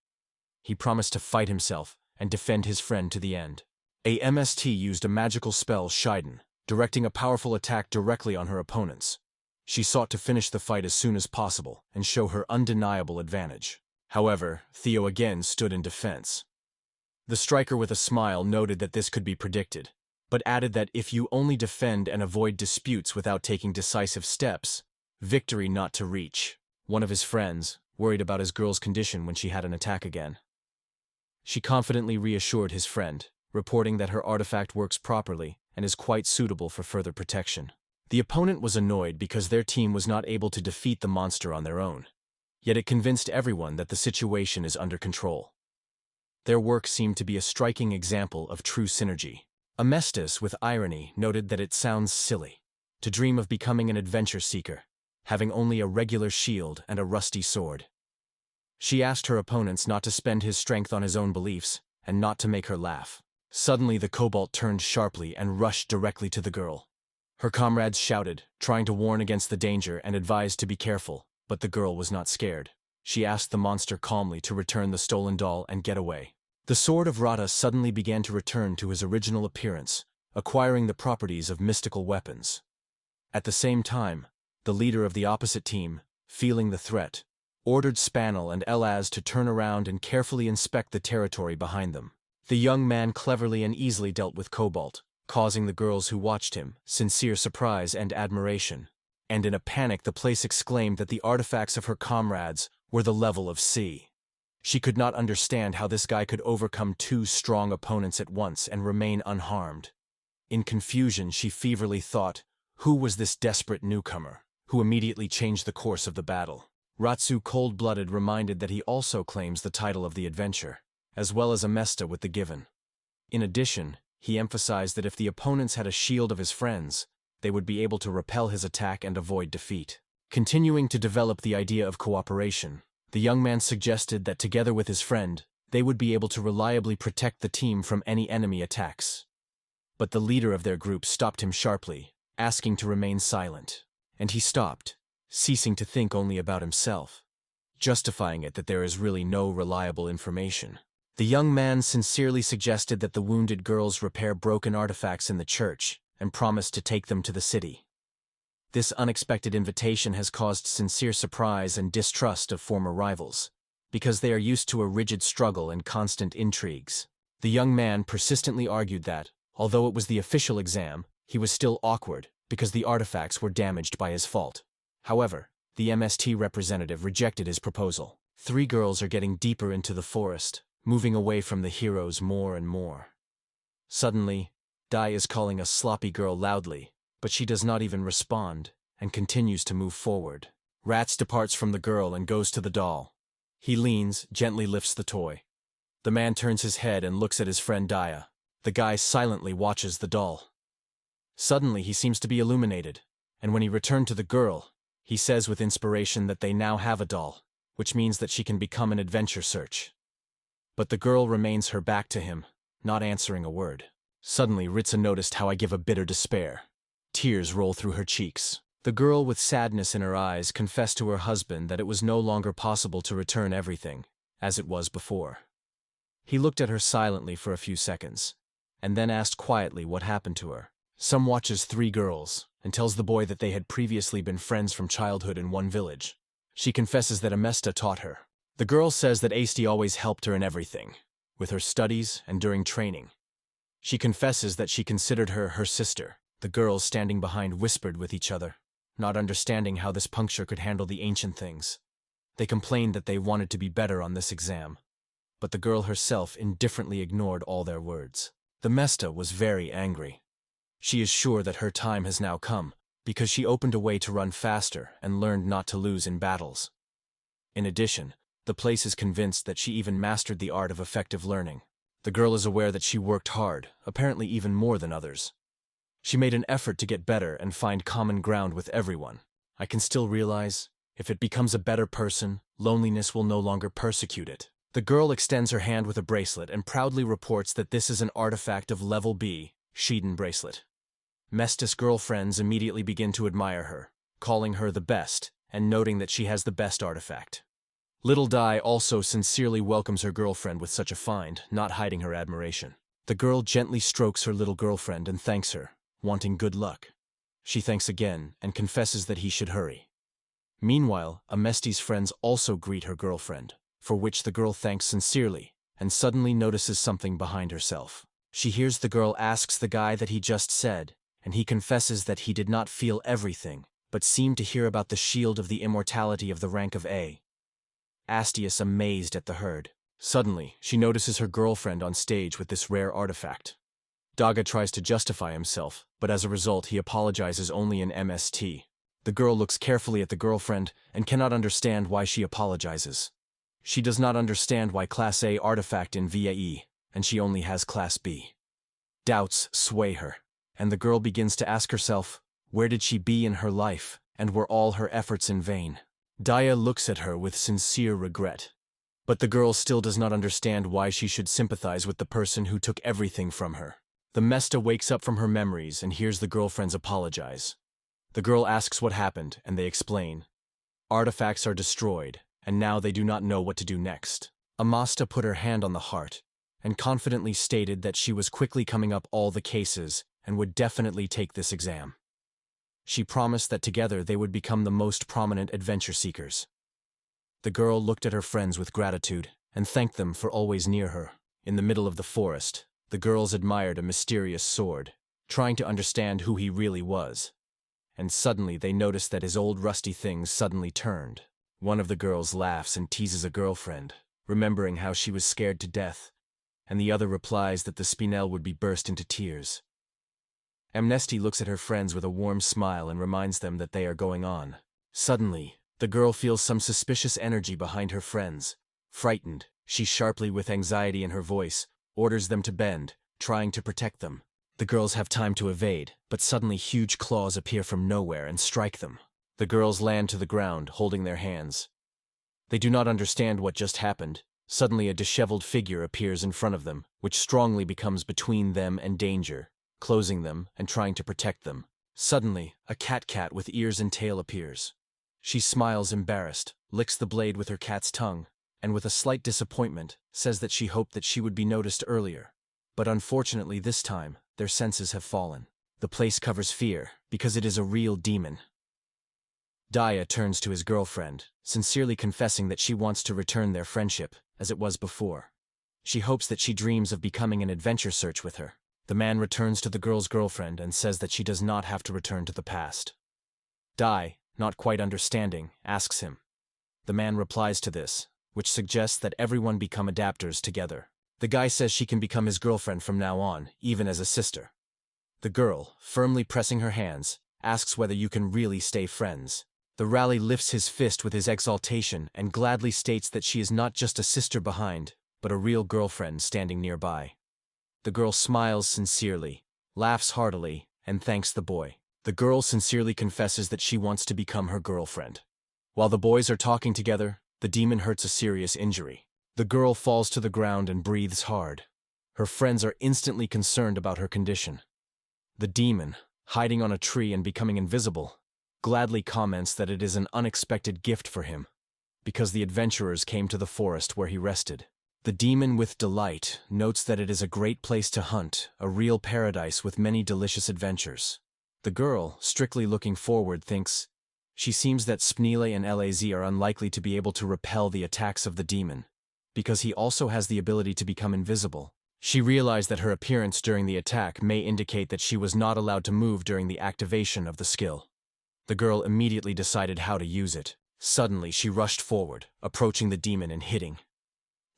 He promised to fight himself and defend his friend to the end. A MST used a magical spell, Shiden, directing a powerful attack directly on her opponents. She sought to finish the fight as soon as possible and show her undeniable advantage. However, Theo again stood in defense. The striker with a smile noted that this could be predicted, but added that if you only defend and avoid disputes without taking decisive steps, victory not to reach. One of his friends worried about his girl's condition when she had an attack again. She confidently reassured his friend, reporting that her artifact works properly and is quite suitable for further protection. The opponent was annoyed because their team was not able to defeat the monster on their own, yet it convinced everyone that the situation is under control. Their work seemed to be a striking example of true synergy. Amestis, with irony, noted that it sounds silly to dream of becoming an adventure seeker, having only a regular shield and a rusty sword. She asked her opponents not to spend his strength on his own beliefs and not to make her laugh. Suddenly the kobold turned sharply and rushed directly to the girl. Her comrades shouted, trying to warn against the danger and advised to be careful, but the girl was not scared. She asked the monster calmly to return the stolen doll and get away. The sword of Rata suddenly began to return to his original appearance, acquiring the properties of mystical weapons. At the same time, the leader of the opposite team, feeling the threat, ordered Spanel and Elaz to turn around and carefully inspect the territory behind them. The young man cleverly and easily dealt with Cobalt, causing the girls who watched him sincere surprise and admiration. And in a panic the place exclaimed that the artifacts of her comrades were the level of C. She could not understand how this guy could overcome two strong opponents at once and remain unharmed. In confusion she feverly thought, who was this desperate newcomer, who immediately changed the course of the battle? Ratsu, cold-blooded, reminded that he also claims the title of the adventure, as well as Amesta with the given. In addition, he emphasized that if the opponents had a shield of his friends, they would be able to repel his attack and avoid defeat. Continuing to develop the idea of cooperation, the young man suggested that together with his friend, they would be able to reliably protect the team from any enemy attacks. But the leader of their group stopped him sharply, asking to remain silent. And he stopped, ceasing to think only about himself, justifying it that there is really no reliable information. The young man sincerely suggested that the wounded girls repair broken artifacts in the church and promised to take them to the city. This unexpected invitation has caused sincere surprise and distrust of former rivals, because they are used to a rigid struggle and constant intrigues. The young man persistently argued that, although it was the official exam, he was still awkward because the artifacts were damaged by his fault. However, the MST representative rejected his proposal. 3 girls are getting deeper into the forest, moving away from the heroes more and more. Suddenly, Dai is calling a sloppy girl loudly, but she does not even respond and continues to move forward. Rats departs from the girl and goes to the doll. He leans, gently lifts the toy. The man turns his head and looks at his friend Daja. The guy silently watches the doll. Suddenly he seems to be illuminated, and when he returned to the girl, he says with inspiration that they now have a doll, which means that she can become an adventure search. But the girl remains her back to him, not answering a word. Suddenly Ritza noticed how I give a bitter despair. Tears roll through her cheeks. The girl, with sadness in her eyes, confessed to her husband that it was no longer possible to return everything, as it was before. He looked at her silently for a few seconds, and then asked quietly what happened to her. Some watches 3 girls, and tells the boy that they had previously been friends from childhood in one village. She confesses that Amesta taught her. The girl says that Asti always helped her in everything, with her studies and during training. She confesses that she considered her sister. The girls standing behind whispered with each other, not understanding how this puncture could handle the ancient things. They complained that they wanted to be better on this exam, but the girl herself indifferently ignored all their words. The Mesta was very angry. She is sure that her time has now come, because she opened a way to run faster and learned not to lose in battles. In addition, the place is convinced that she even mastered the art of effective learning. The girl is aware that she worked hard, apparently even more than others. She made an effort to get better and find common ground with everyone. I can still realize, if it becomes a better person, loneliness will no longer persecute it. The girl extends her hand with a bracelet and proudly reports that this is an artifact of level B, Shiden bracelet. Mestis girlfriends immediately begin to admire her, calling her the best, and noting that she has the best artifact. Little Dai also sincerely welcomes her girlfriend with such a find, not hiding her admiration. The girl gently strokes her little girlfriend and thanks her, wanting good luck. She thanks again and confesses that he should hurry. Meanwhile, Amesti's friends also greet her girlfriend, for which the girl thanks sincerely, and suddenly notices something behind herself. She hears the girl asks the guy that he just said, and he confesses that he did not feel everything, but seemed to hear about the shield of the immortality of the rank of A. Astius amazed at the heard. Suddenly, she notices her girlfriend on stage with this rare artifact. Daja tries to justify himself, but as a result he apologizes only in MST. The girl looks carefully at the girlfriend and cannot understand why she apologizes. She does not understand why Class A artifact in VAE, and she only has Class B. Doubts sway her, and the girl begins to ask herself, where did she be in her life, and were all her efforts in vain? Daja looks at her with sincere regret. But the girl still does not understand why she should sympathize with the person who took everything from her. The Mesta wakes up from her memories and hears the girlfriends apologize. The girl asks what happened, and they explain. Artifacts are destroyed, and now they do not know what to do next. Amasta put her hand on the heart, and confidently stated that she was quickly coming up all the cases and would definitely take this exam. She promised that together they would become the most prominent adventure seekers. The girl looked at her friends with gratitude and thanked them for always near her. In the middle of the forest, the girls admired a mysterious sword, trying to understand who he really was. And suddenly they noticed that his old rusty things suddenly turned. One of the girls laughs and teases a girlfriend, remembering how she was scared to death, and the other replies that the Spinel would be burst into tears. Amnesty looks at her friends with a warm smile and reminds them that they are going on. Suddenly, the girl feels some suspicious energy behind her friends. Frightened, she sharply, with anxiety in her voice, orders them to bend, trying to protect them. The girls have time to evade, but suddenly huge claws appear from nowhere and strike them. The girls land to the ground, holding their hands. They do not understand what just happened. Suddenly a disheveled figure appears in front of them, which strongly becomes between them and danger, closing them and trying to protect them. Suddenly, a cat with ears and tail appears. She smiles embarrassed, licks the blade with her cat's tongue, and with a slight disappointment, says that she hoped that she would be noticed earlier. But unfortunately this time, their senses have fallen. The place covers fear, because it is a real demon. Daja turns to his girlfriend, sincerely confessing that she wants to return their friendship, as it was before. She hopes that she dreams of becoming an adventure search with her. The man returns to the girl's girlfriend and says that she does not have to return to the past. Daja, not quite understanding, asks him. The man replies to this, which suggests that everyone become adapters together. The guy says she can become his girlfriend from now on, even as a sister. The girl, firmly pressing her hands, asks whether you can really stay friends. The rally lifts his fist with his exaltation and gladly states that she is not just a sister behind, but a real girlfriend standing nearby. The girl smiles sincerely, laughs heartily, and thanks the boy. The girl sincerely confesses that she wants to become her girlfriend. While the boys are talking together, the demon hurts a serious injury. The girl falls to the ground and breathes hard. Her friends are instantly concerned about her condition. The demon, hiding on a tree and becoming invisible, gladly comments that it is an unexpected gift for him, because the adventurers came to the forest where he rested. The demon, with delight, notes that it is a great place to hunt, a real paradise with many delicious adventures. The girl, strictly looking forward, thinks, she seems that Spnile and Laz are unlikely to be able to repel the attacks of the demon, because he also has the ability to become invisible. She realized that her appearance during the attack may indicate that she was not allowed to move during the activation of the skill. The girl immediately decided how to use it. Suddenly, she rushed forward, approaching the demon and hitting.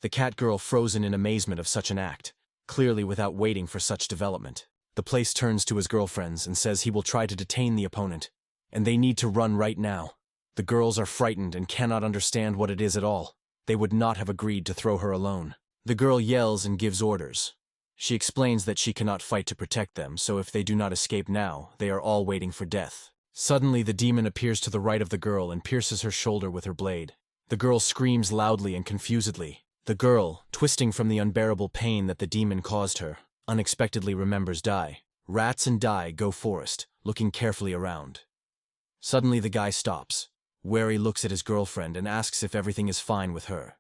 The cat girl frozen in amazement of such an act, clearly without waiting for such development. The place turns to his girlfriends and says he will try to detain the opponent, and they need to run right now. The girls are frightened and cannot understand what it is at all. They would not have agreed to throw her alone. The girl yells and gives orders. She explains that she cannot fight to protect them, so if they do not escape now, they are all waiting for death. Suddenly, the demon appears to the right of the girl and pierces her shoulder with her blade. The girl screams loudly and confusedly. The girl, twisting from the unbearable pain that the demon caused her, unexpectedly remembers Daja. Rats and Daja go forest, looking carefully around. Suddenly the guy stops. Wary looks at his girlfriend and asks if everything is fine with her.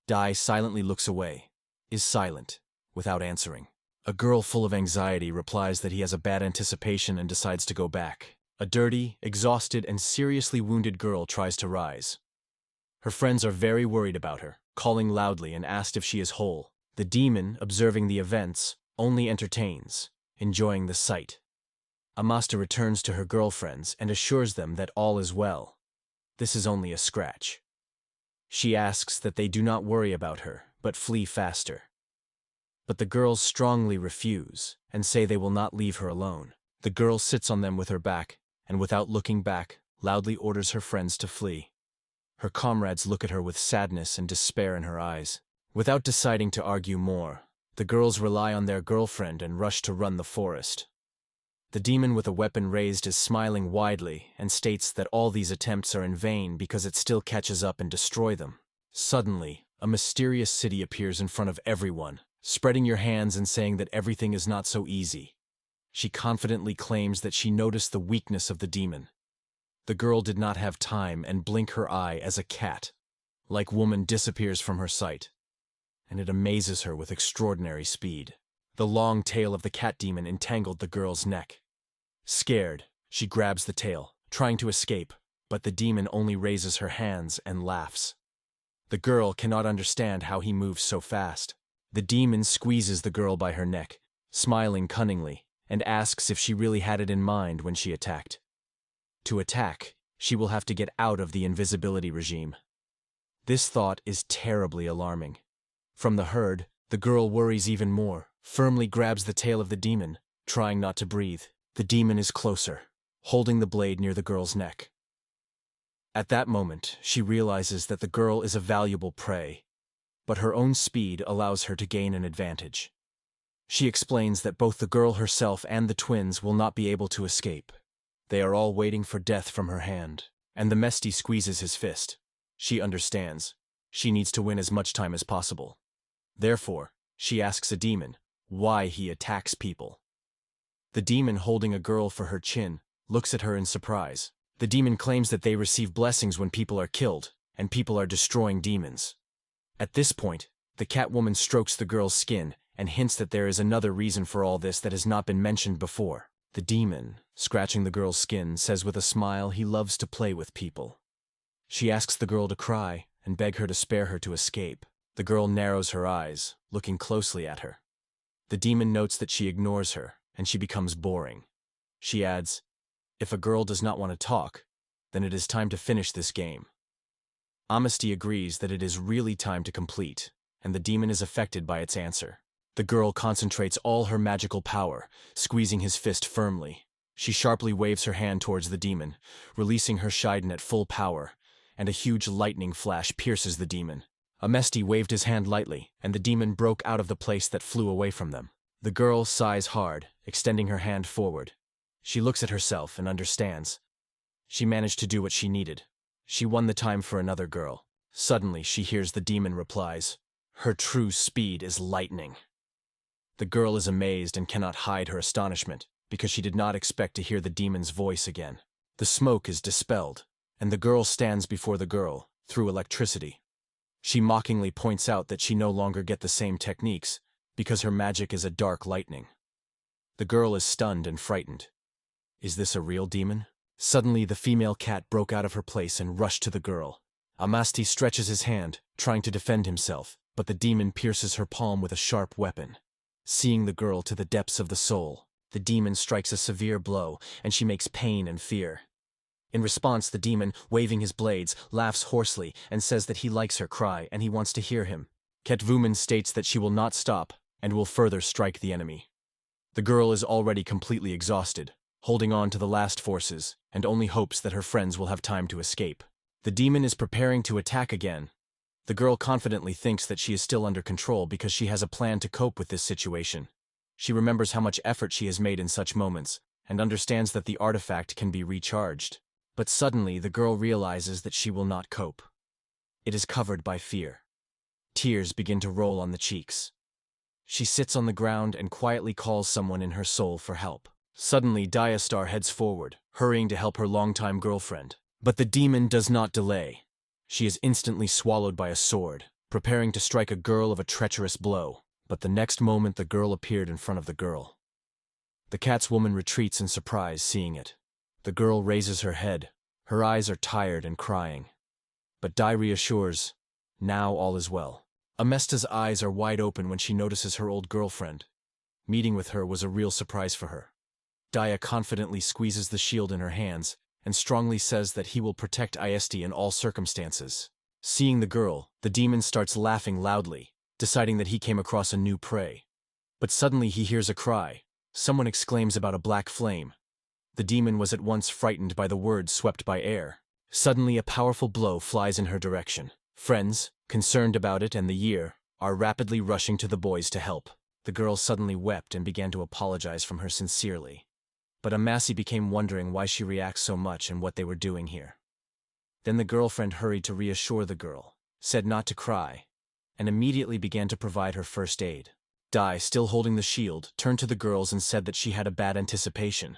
Daja silently looks away, is silent, without answering. A girl full of anxiety replies that he has a bad anticipation and decides to go back. A dirty, exhausted, and seriously wounded girl tries to rise. Her friends are very worried about her, calling loudly and asked if she is whole. The demon, observing the events, only entertains, enjoying the sight. Amasta returns to her girlfriends and assures them that all is well. This is only a scratch. She asks that they do not worry about her, but flee faster. But the girls strongly refuse and say they will not leave her alone. The girl sits on them with her back, and without looking back, loudly orders her friends to flee. Her comrades look at her with sadness and despair in her eyes. Without deciding to argue more, the girls rely on their girlfriend and rush to run the forest. The demon with a weapon raised is smiling widely and states that all these attempts are in vain because it still catches up and destroys them. Suddenly, a mysterious city appears in front of everyone, spreading your hands and saying that everything is not so easy. She confidently claims that she noticed the weakness of the demon. The girl did not have time and blink her eye as a cat, like woman, disappears from her sight, and it amazes her with extraordinary speed. The long tail of the cat demon entangled the girl's neck. Scared, she grabs the tail, trying to escape, but the demon only raises her hands and laughs. The girl cannot understand how he moves so fast. The demon squeezes the girl by her neck, smiling cunningly, and asks if she really had it in mind when she attacked. To attack, she will have to get out of the invisibility regime. This thought is terribly alarming. From the herd, the girl worries even more, firmly grabs the tail of the demon, trying not to breathe. The demon is closer, holding the blade near the girl's neck. At that moment, she realizes that the girl is a valuable prey, but her own speed allows her to gain an advantage. She explains that both the girl herself and the twins will not be able to escape. They are all waiting for death from her hand, and the Mesty squeezes his fist. She understands. She needs to win as much time as possible. Therefore, she asks a demon why he attacks people. The demon, holding a girl for her chin, looks at her in surprise. The demon claims that they receive blessings when people are killed, and people are destroying demons. At this point, the Catwoman strokes the girl's skin and hints that there is another reason for all this that has not been mentioned before. The demon, scratching the girl's skin, says with a smile he loves to play with people. She asks the girl to cry and beg her to spare her to escape. The girl narrows her eyes, looking closely at her. The demon notes that she ignores her, and she becomes boring. She adds, "If a girl does not want to talk, then it is time to finish this game." Amnesty agrees that it is really time to complete, and the demon is affected by its answer. The girl concentrates all her magical power, squeezing his fist firmly. She sharply waves her hand towards the demon, releasing her Shiden at full power, and a huge lightning flash pierces the demon. Amnesty waved his hand lightly, and the demon broke out of the place that flew away from them. The girl sighs hard, extending her hand forward. She looks at herself and understands. She managed to do what she needed. She won the time for another girl. Suddenly, she hears the demon replies, "Her true speed is lightning." The girl is amazed and cannot hide her astonishment, because she did not expect to hear the demon's voice again. The smoke is dispelled, and the girl stands before the girl, through electricity. She mockingly points out that she no longer gets the same techniques, because her magic is a dark lightning. The girl is stunned and frightened. Is this a real demon? Suddenly, the female cat broke out of her place and rushed to the girl. Amasti stretches his hand, trying to defend himself, but the demon pierces her palm with a sharp weapon. Seeing the girl to the depths of the soul, the demon strikes a severe blow, and she makes pain and fear. In response, the demon, waving his blades, laughs hoarsely and says that he likes her cry and he wants to hear him. Catwoman states that she will not stop and will further strike the enemy. The girl is already completely exhausted, holding on to the last forces, and only hopes that her friends will have time to escape. The demon is preparing to attack again. The girl confidently thinks that she is still under control because she has a plan to cope with this situation. She remembers how much effort she has made in such moments, and understands that the artifact can be recharged. But suddenly, the girl realizes that she will not cope. It is covered by fear. Tears begin to roll on the cheeks. She sits on the ground and quietly calls someone in her soul for help. Suddenly, Daja heads forward, hurrying to help her longtime girlfriend. But the demon does not delay. She is instantly swallowed by a sword, preparing to strike a girl of a treacherous blow. But the next moment the girl appeared in front of the girl. The cat's woman retreats in surprise, seeing it. The girl raises her head. Her eyes are tired and crying. But Dai reassures, now all is well. Amesta's eyes are wide open when she notices her old girlfriend. Meeting with her was a real surprise for her. Daja confidently squeezes the shield in her hands and strongly says that he will protect Ist in all circumstances. Seeing the girl, the demon starts laughing loudly, deciding that he came across a new prey. But suddenly he hears a cry. Someone exclaims about a black flame. The demon was at once frightened by the words swept by air. Suddenly a powerful blow flies in her direction. Friends, concerned about it and the year, are rapidly rushing to the boys to help. The girl suddenly wept and began to apologize from her sincerely. But Amasi became wondering why she reacts so much and what they were doing here. Then the girlfriend hurried to reassure the girl, said not to cry, and immediately began to provide her first aid. Dai, still holding the shield, turned to the girls and said that she had a bad anticipation.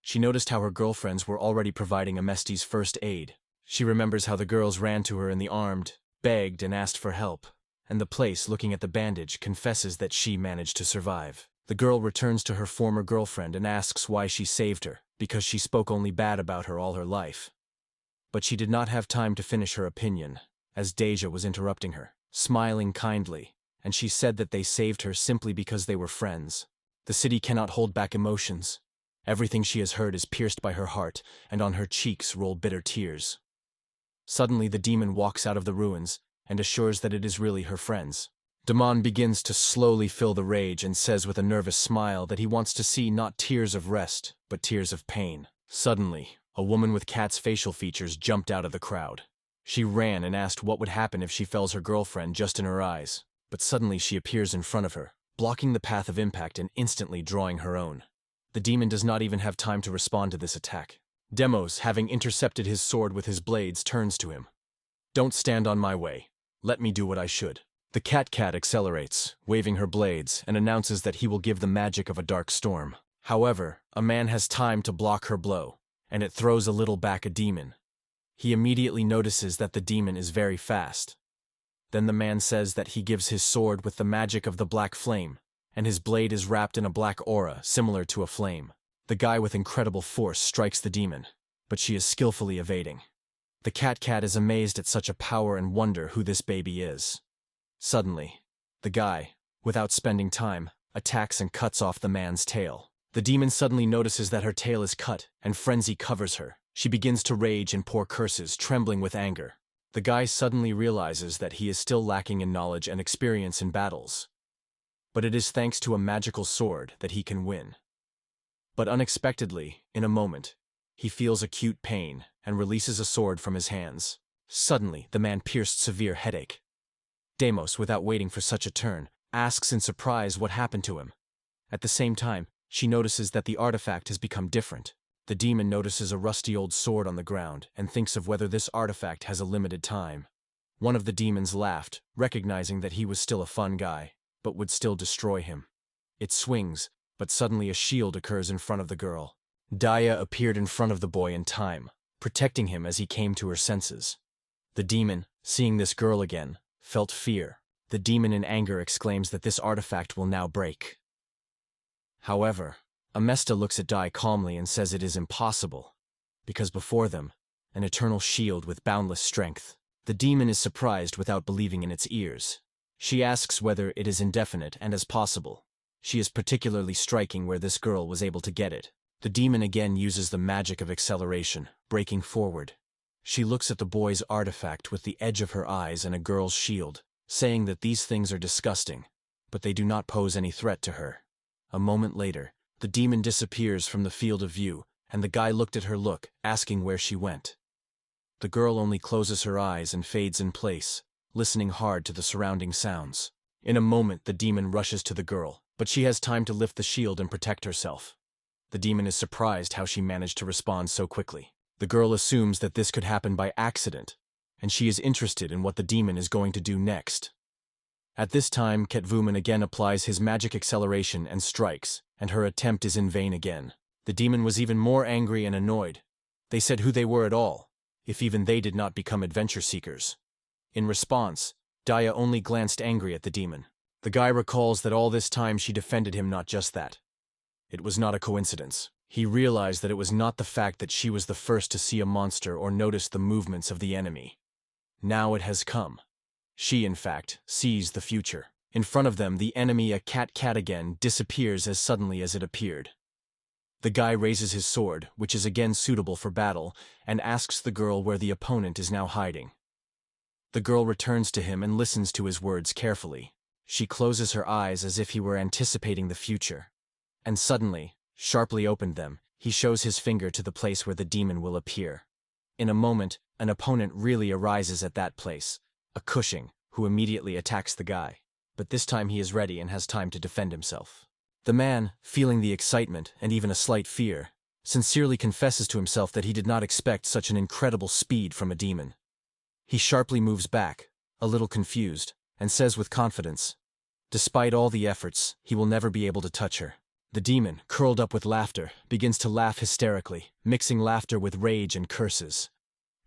She noticed how her girlfriends were already providing Amesti's first aid. She remembers how the girls ran to her in the armed, begged and asked for help, and the place, looking at the bandage, confesses that she managed to survive. The girl returns to her former girlfriend and asks why she saved her, because she spoke only bad about her all her life. But she did not have time to finish her opinion, as Daja was interrupting her, smiling kindly, and she said that they saved her simply because they were friends. The city cannot hold back emotions. Everything she has heard is pierced by her heart, and on her cheeks roll bitter tears. Suddenly the demon walks out of the ruins and assures that it is really her friends. Damon begins to slowly feel the rage and says with a nervous smile that he wants to see not tears of rest, but tears of pain. Suddenly, a woman with cat's facial features jumped out of the crowd. She ran and asked what would happen if she fells her girlfriend just in her eyes, but suddenly she appears in front of her, blocking the path of impact and instantly drawing her own. The demon does not even have time to respond to this attack. Demos, having intercepted his sword with his blades, turns to him. "Don't stand on my way. Let me do what I should." The cat accelerates, waving her blades, and announces that he will give the magic of a dark storm. However, a man has time to block her blow, and it throws a little back a demon. He immediately notices that the demon is very fast. Then the man says that he gives his sword with the magic of the black flame, and his blade is wrapped in a black aura similar to a flame. The guy with incredible force strikes the demon, but she is skillfully evading. The cat is amazed at such a power and wonder who this baby is. Suddenly, the guy, without spending time, attacks and cuts off the man's tail. The demon suddenly notices that her tail is cut, and frenzy covers her. She begins to rage and pour curses, trembling with anger. The guy suddenly realizes that he is still lacking in knowledge and experience in battles. But it is thanks to a magical sword that he can win. But unexpectedly, in a moment, he feels acute pain and releases a sword from his hands. Suddenly, the man pierced severe headache. Demos, without waiting for such a turn, asks in surprise what happened to him. At the same time, she notices that the artifact has become different. The demon notices a rusty old sword on the ground and thinks of whether this artifact has a limited time. One of the demons laughed, recognizing that he was still a fun guy, but would still destroy him. It swings, but suddenly a shield occurs in front of the girl. Daja appeared in front of the boy in time, protecting him as he came to her senses. The demon, seeing this girl again, felt fear. The demon in anger exclaims that this artifact will now break. However, Amesta looks at Dai calmly and says it is impossible, because before them, an eternal shield with boundless strength. The demon is surprised without believing in its ears. She asks whether it is indefinite and as possible. She is particularly striking where this girl was able to get it. The demon again uses the magic of acceleration, breaking forward. She looks at the boy's artifact with the edge of her eyes and a girl's shield, saying that these things are disgusting, but they do not pose any threat to her. A moment later, the demon disappears from the field of view, and the guy looked at her asking where she went. The girl only closes her eyes and fades in place, listening hard to the surrounding sounds. In a moment, the demon rushes to the girl, but she has time to lift the shield and protect herself. The demon is surprised how she managed to respond so quickly. The girl assumes that this could happen by accident, and she is interested in what the demon is going to do next. At this time, Ketvuman again applies his magic acceleration and strikes, and her attempt is in vain again. The demon was even more angry and annoyed. They said who they were at all, if even they did not become adventure seekers. In response, Daja only glanced angry at the demon. The guy recalls that all this time she defended him, not just that. It was not a coincidence. He realized that it was not the fact that she was the first to see a monster or notice the movements of the enemy. Now it has come. She, in fact, sees the future. In front of them, the enemy, a cat again, disappears as suddenly as it appeared. The guy raises his sword, which is again suitable for battle, and asks the girl where the opponent is now hiding. The girl returns to him and listens to his words carefully. She closes her eyes as if he were anticipating the future. And suddenly, sharply opened them, he shows his finger to the place where the demon will appear. In a moment, an opponent really arises at that place, a Cushing, who immediately attacks the guy. But this time he is ready and has time to defend himself. The man, feeling the excitement and even a slight fear, sincerely confesses to himself that he did not expect such an incredible speed from a demon. He sharply moves back, a little confused, and says with confidence, despite all the efforts, he will never be able to touch her. The demon, curled up with laughter, begins to laugh hysterically, mixing laughter with rage and curses.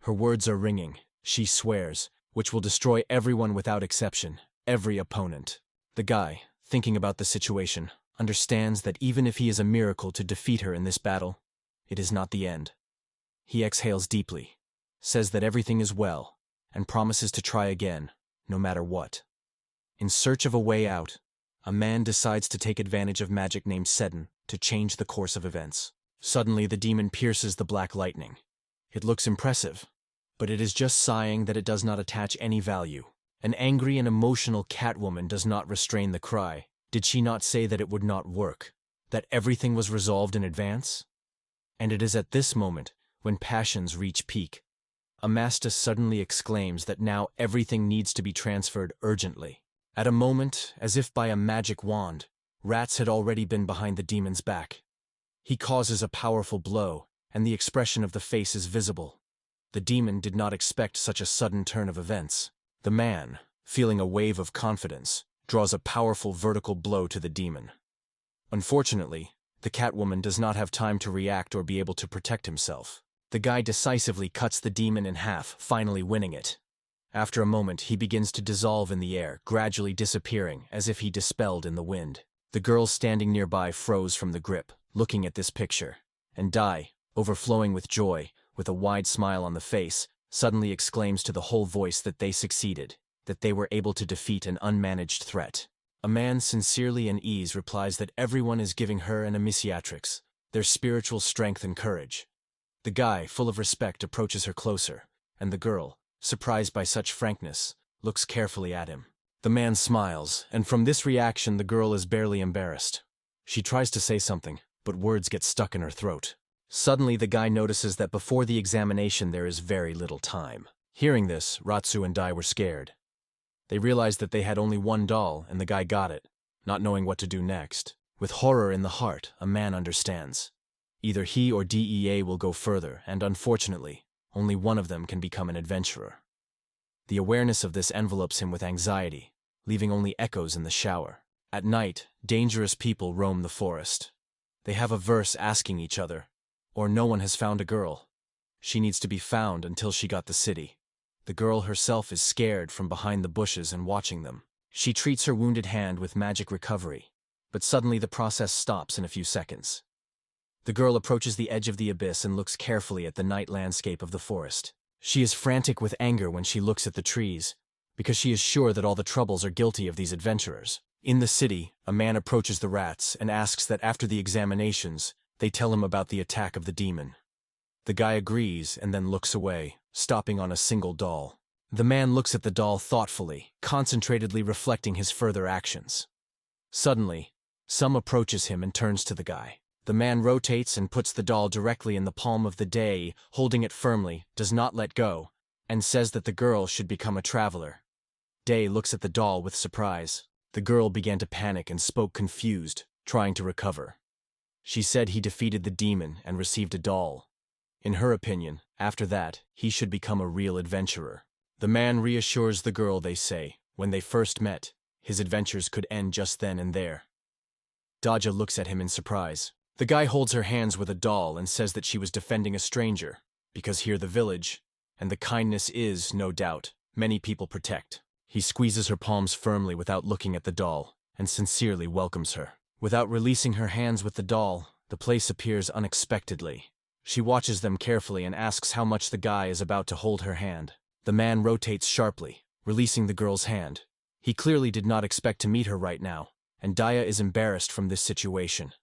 Her words are ringing, she swears, which will destroy everyone without exception, every opponent. The guy, thinking about the situation, understands that even if he is a miracle to defeat her in this battle, it is not the end. He exhales deeply, says that everything is well, and promises to try again, no matter what. In search of a way out, a man decides to take advantage of magic named Seddon to change the course of events. Suddenly the demon pierces the black lightning. It looks impressive, but it is just sighing that it does not attach any value. An angry and emotional Catwoman does not restrain the cry. Did she not say that it would not work? That everything was resolved in advance? And it is at this moment, when passions reach peak, Amasta suddenly exclaims that now everything needs to be transferred urgently. At a moment, as if by a magic wand, Rats had already been behind the demon's back. He causes a powerful blow, and the expression of the face is visible. The demon did not expect such a sudden turn of events. The man, feeling a wave of confidence, draws a powerful vertical blow to the demon. Unfortunately, the Catwoman does not have time to react or be able to protect himself. The guy decisively cuts the demon in half, finally winning it. After a moment, he begins to dissolve in the air, gradually disappearing, as if he dispelled in the wind. The girl standing nearby froze from the grip, looking at this picture, and Dai, overflowing with joy, with a wide smile on the face, suddenly exclaims to the whole voice that they succeeded, that they were able to defeat an unmanaged threat. A man sincerely and ease replies that everyone is giving her and Amicatrix their spiritual strength and courage. The guy, full of respect, approaches her closer, and the girl, surprised by such frankness, looks carefully at him. The man smiles, and from this reaction the girl is barely embarrassed. She tries to say something, but words get stuck in her throat. Suddenly the guy notices that before the examination there is very little time. Hearing this, Ratsu and Dai were scared. They realized that they had only one doll, and the guy got it, not knowing what to do next. With horror in the heart, a man understands. Either he or DEA will go further, and unfortunately, only one of them can become an adventurer. The awareness of this envelopes him with anxiety, leaving only echoes in the shower. At night, dangerous people roam the forest. They have a verse asking each other, or no one has found a girl. She needs to be found until she got the city. The girl herself is scared from behind the bushes and watching them. She treats her wounded hand with magic recovery, but suddenly the process stops in a few seconds. The girl approaches the edge of the abyss and looks carefully at the night landscape of the forest. She is frantic with anger when she looks at the trees, because she is sure that all the troubles are guilty of these adventurers. In the city, a man approaches the rats and asks that after the examinations, they tell him about the attack of the demon. The guy agrees and then looks away, stopping on a single doll. The man looks at the doll thoughtfully, concentratedly reflecting his further actions. Suddenly, some approaches him and turns to the guy. The man rotates and puts the doll directly in the palm of the day, holding it firmly, does not let go, and says that the girl should become a traveler. Day looks at the doll with surprise. The girl began to panic and spoke confused, trying to recover. She said he defeated the demon and received a doll. In her opinion, after that, he should become a real adventurer. The man reassures the girl, they say, when they first met, his adventures could end just then and there. Daja looks at him in surprise. The guy holds her hands with a doll and says that she was defending a stranger, because here the village, and the kindness is, no doubt, many people protect. He squeezes her palms firmly without looking at the doll, and sincerely welcomes her. Without releasing her hands with the doll, the place appears unexpectedly. She watches them carefully and asks how much the guy is about to hold her hand. The man rotates sharply, releasing the girl's hand. He clearly did not expect to meet her right now, and Daja is embarrassed from this situation.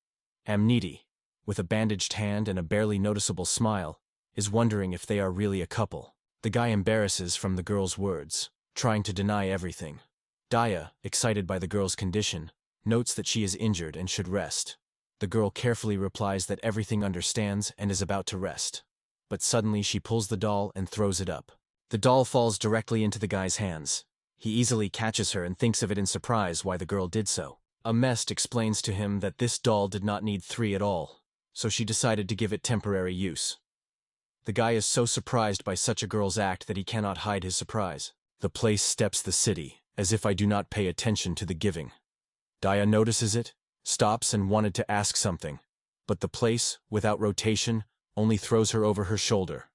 Amniti, with a bandaged hand and a barely noticeable smile, is wondering if they are really a couple. The guy embarrasses from the girl's words, trying to deny everything. Daja, excited by the girl's condition, notes that she is injured and should rest. The girl carefully replies that everything understands and is about to rest. But suddenly she pulls the doll and throws it up. The doll falls directly into the guy's hands. He easily catches her and thinks of it in surprise why the girl did so. Amest explains to him that this doll did not need 3 at all, so she decided to give it temporary use. The guy is so surprised by such a girl's act that he cannot hide his surprise. The place steps the city, as if I do not pay attention to the giving. Daja notices it, stops and wanted to ask something, but the place, without rotation, only throws her over her shoulder.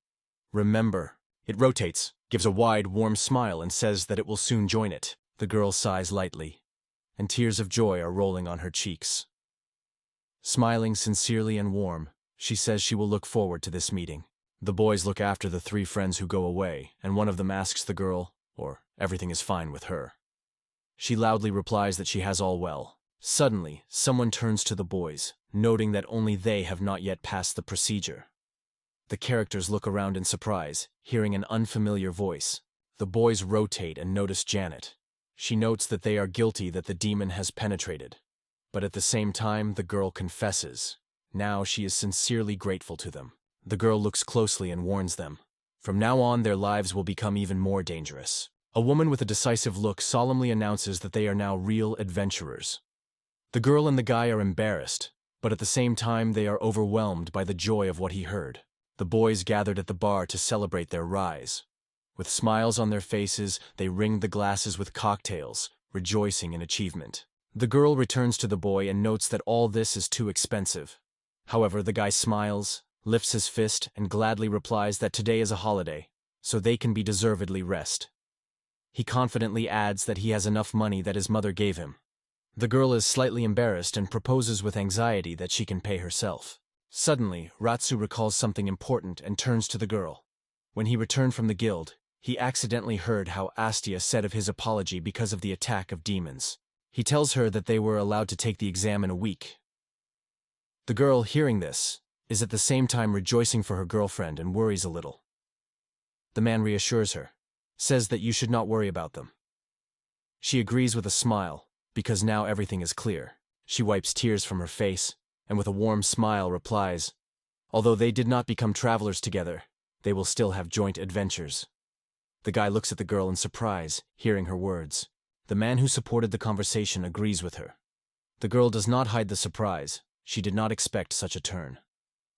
Remember. It rotates, gives a wide, warm smile and says that it will soon join it. The girl sighs lightly, and tears of joy are rolling on her cheeks. Smiling sincerely and warm, she says she will look forward to this meeting. The boys look after the 3 friends who go away, and one of them asks the girl, or everything is fine with her. She loudly replies that she has all well. Suddenly, someone turns to the boys, noting that only they have not yet passed the procedure. The characters look around in surprise, hearing an unfamiliar voice. The boys rotate and notice Janet. She notes that they are guilty that the demon has penetrated. But at the same time, the girl confesses. Now she is sincerely grateful to them. The girl looks closely and warns them. From now on, their lives will become even more dangerous. A woman with a decisive look solemnly announces that they are now real adventurers. The girl and the guy are embarrassed, but at the same time they are overwhelmed by the joy of what he heard. The boys gathered at the bar to celebrate their rise. With smiles on their faces, they ring the glasses with cocktails, rejoicing in achievement. The girl returns to the boy and notes that all this is too expensive. However, the guy smiles, lifts his fist, and gladly replies that today is a holiday, so they can be deservedly rest. He confidently adds that he has enough money that his mother gave him. The girl is slightly embarrassed and proposes with anxiety that she can pay herself. Suddenly, Ratsu recalls something important and turns to the girl. When he returned from the guild, he accidentally heard how Astia said of his apology because of the attack of demons. He tells her that they were allowed to take the exam in a week. The girl, hearing this, is at the same time rejoicing for her girlfriend and worries a little. The man reassures her, says that you should not worry about them. She agrees with a smile, because now everything is clear. She wipes tears from her face, and with a warm smile replies, although they did not become travelers together, they will still have joint adventures. The guy looks at the girl in surprise, hearing her words. The man who supported the conversation agrees with her. The girl does not hide the surprise. She did not expect such a turn.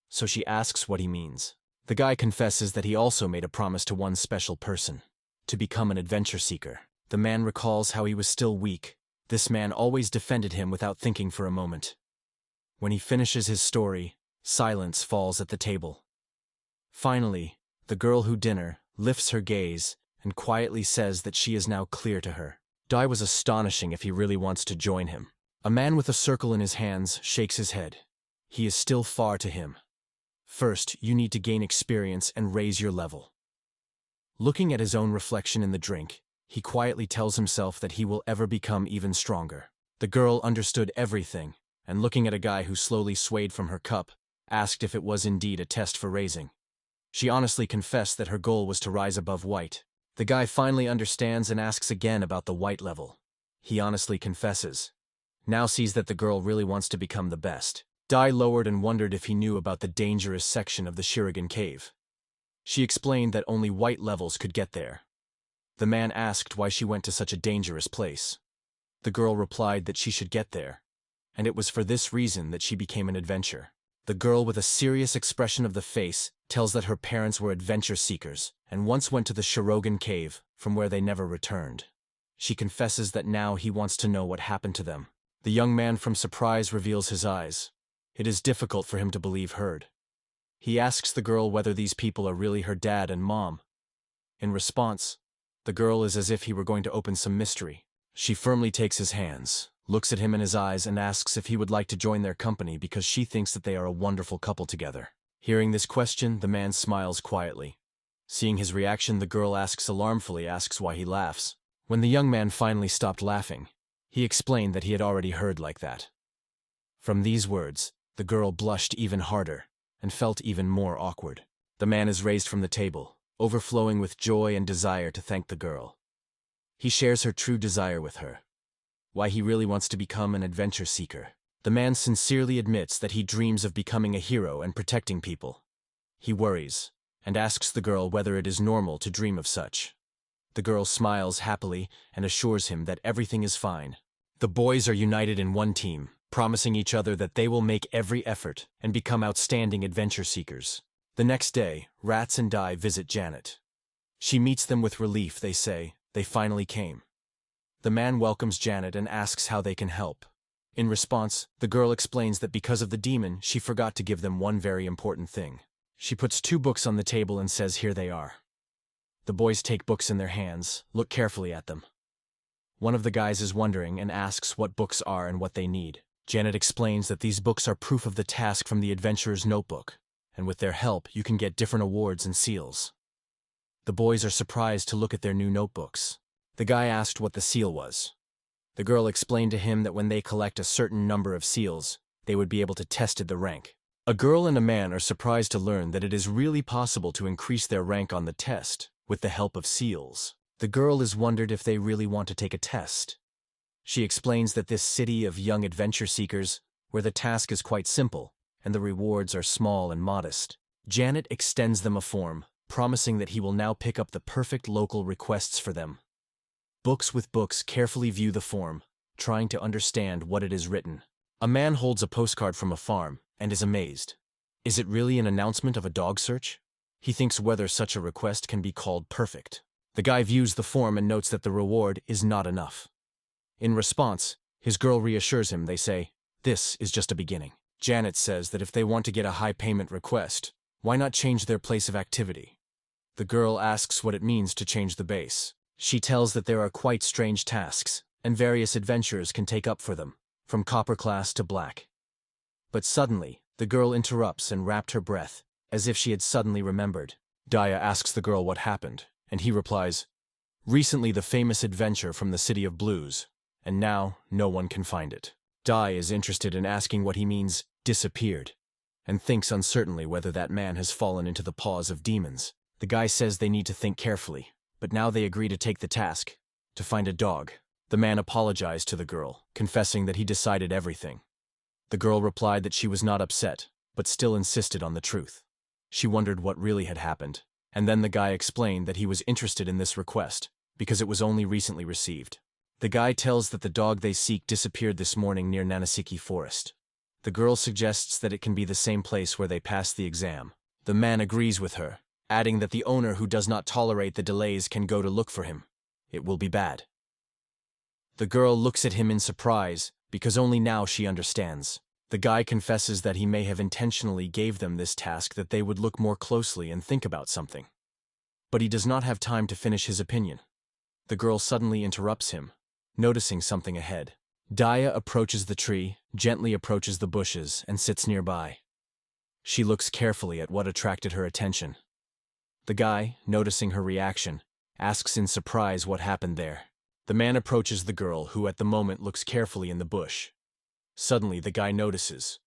So she asks what he means. The guy confesses that he also made a promise to one special person, to become an adventure seeker. The man recalls how he was still weak. This man always defended him without thinking for a moment. When he finishes his story, silence falls at the table. Finally, the girl who dinner lifts her gaze and quietly says that she is now clear to her. Dai was astonishing if he really wants to join him. A man with a circle in his hands shakes his head. He is still far to him. First, you need to gain experience and raise your level. Looking at his own reflection in the drink, he quietly tells himself that he will ever become even stronger. The girl understood everything, and looking at a guy who slowly swayed from her cup, asked if it was indeed a test for raising. She honestly confessed that her goal was to rise above white. The guy finally understands and asks again about the white level. He honestly confesses. Now sees that the girl really wants to become the best. Dai lowered and wondered if he knew about the dangerous section of the Shurigan cave. She explained that only white levels could get there. The man asked why she went to such a dangerous place. The girl replied that she should get there, and it was for this reason that she became an adventurer. The girl with a serious expression of the face tells that her parents were adventure seekers and once went to the Shurigan cave, from where they never returned. She confesses that now he wants to know what happened to them. The young man from surprise reveals his eyes. It is difficult for him to believe heard. He asks the girl whether these people are really her dad and mom. In response, The girl is as if he were going to open some mystery. She firmly takes his hands, looks at him in his eyes, and asks if he would like to join their company because she thinks that they are a wonderful couple together. Hearing this question, the man smiles quietly. Seeing his reaction, the girl alarmfully asks why he laughs. When the young man finally stopped laughing, he explained that he had already heard like that. From these words, the girl blushed even harder and felt even more awkward. The man is raised from the table, overflowing with joy and desire to thank the girl. He shares her true desire with her, why he really wants to become an adventure seeker. The man sincerely admits that he dreams of becoming a hero and protecting people. He worries and asks the girl whether it is normal to dream of such. The girl smiles happily and assures him that everything is fine. The boys are united in one team, promising each other that they will make every effort and become outstanding adventure seekers. The next day, Rats and Dai visit Janet. She meets them with relief. They say they finally came. The man welcomes Janet and asks how they can help. In response, the girl explains that because of the demon, she forgot to give them one very important thing. She puts 2 books on the table and says, "Here they are." The boys take books in their hands, look carefully at them. One of the guys is wondering and asks what books are and what they need. Janet explains that these books are proof of the task from the adventurer's notebook, and with their help, you can get different awards and seals. The boys are surprised to look at their new notebooks. The guy asked what the seal was. The girl explained to him that when they collect a certain number of seals, they would be able to test the rank. A girl and a man are surprised to learn that it is really possible to increase their rank on the test with the help of seals. The girl is wondered if they really want to take a test. She explains that this city of young adventure seekers, where the task is quite simple and the rewards are small and modest. Janet extends them a form, promising that he will now pick up the perfect local requests for them. Books with books carefully view the form, trying to understand what it is written. A man holds a postcard from a farm and is amazed. Is it really an announcement of a dog search? He thinks whether such a request can be called perfect. The guy views the form and notes that the reward is not enough. In response, his girl reassures him. They say, "This is just a beginning." Janet says that if they want to get a high payment request, why not change their place of activity? The girl asks what it means to change the base. She tells that there are quite strange tasks, and various adventurers can take up for them, from copper class to black. But suddenly, the girl interrupts and wrapped her breath, as if she had suddenly remembered. Daja asks the girl what happened, and he replies, "Recently the famous adventure from the City of Blues, and now no one can find it." Dai is interested in asking what he means, disappeared, and thinks uncertainly whether that man has fallen into the paws of demons. The guy says they need to think carefully, but now they agree to take the task, to find a dog. The man apologized to the girl, confessing that he decided everything. The girl replied that she was not upset, but still insisted on the truth. She wondered what really had happened, and then the guy explained that he was interested in this request, because it was only recently received. The guy tells that the dog they seek disappeared this morning near Nanisiki Forest. The girl suggests that it can be the same place where they passed the exam. The man agrees with her, adding that the owner who does not tolerate the delays can go to look for him. It will be bad. The girl looks at him in surprise, because only now she understands. The guy confesses that he may have intentionally gave them this task that they would look more closely and think about something. But he does not have time to finish his opinion. The girl suddenly interrupts him, noticing something ahead. Daja approaches the tree, gently approaches the bushes, and sits nearby. She looks carefully at what attracted her attention. The guy, noticing her reaction, asks in surprise what happened there. The man approaches the girl, who at the moment looks carefully in the bush. Suddenly, the guy notices.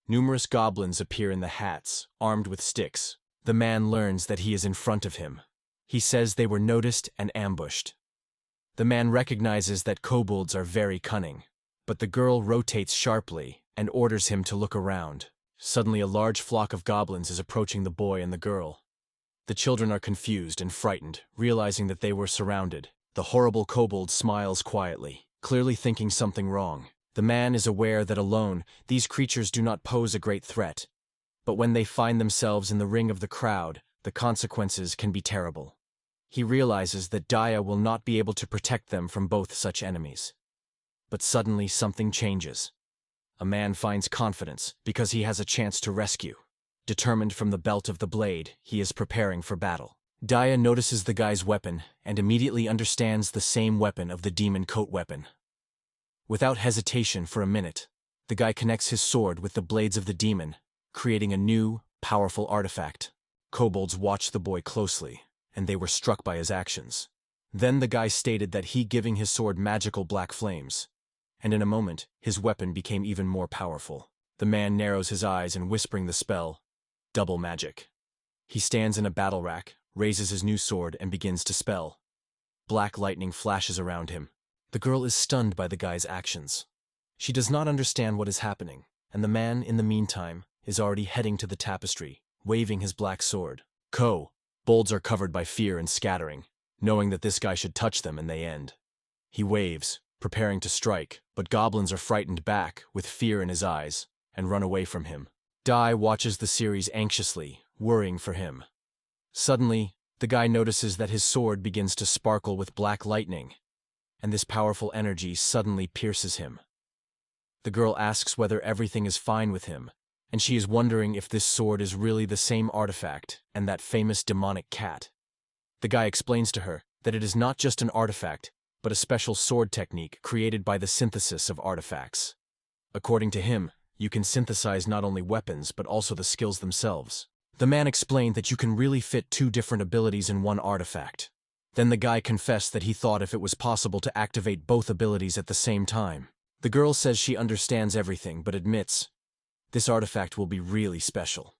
Numerous goblins appear in the hats, armed with sticks. The man learns that he is in front of him. He says they were noticed and ambushed. The man recognizes that kobolds are very cunning, but the girl rotates sharply and orders him to look around. Suddenly, a large flock of goblins is approaching the boy and the girl. The children are confused and frightened, realizing that they were surrounded. The horrible kobold smiles quietly, clearly thinking something wrong. The man is aware that alone, these creatures do not pose a great threat. But when they find themselves in the ring of the crowd, the consequences can be terrible. He realizes that Daja will not be able to protect them from both such enemies. But suddenly something changes. A man finds confidence because he has a chance to rescue. Determined from the belt of the blade, he is preparing for battle. Daja notices the guy's weapon and immediately understands the same weapon of the demon coat weapon. Without hesitation for a minute, the guy connects his sword with the blades of the demon, creating a new, powerful artifact. Kobolds watched the boy closely, and they were struck by his actions. Then the guy stated that he giving his sword magical black flames, and in a moment, his weapon became even more powerful. The man narrows his eyes and whispering the spell, double magic. He stands in a battle rack, raises his new sword and begins to spell. Black lightning flashes around him. The girl is stunned by the guy's actions. She does not understand what is happening, and the man, in the meantime, is already heading to the tapestry, waving his black sword. Bolds are covered by fear and scattering, knowing that this guy should touch them and they end. He waves, preparing to strike, but goblins are frightened back, with fear in his eyes, and run away from him. Dai watches the series anxiously, worrying for him. Suddenly, the guy notices that his sword begins to sparkle with black lightning, and this powerful energy suddenly pierces him. The girl asks whether everything is fine with him, and she is wondering if this sword is really the same artifact and that famous demonic cat. The guy explains to her that it is not just an artifact, but a special sword technique created by the synthesis of artifacts. According to him, you can synthesize not only weapons but also the skills themselves. The man explained that you can really fit two different abilities in one artifact. Then the guy confessed that he thought if it was possible to activate both abilities at the same time. The girl says she understands everything but admits, this artifact will be really special.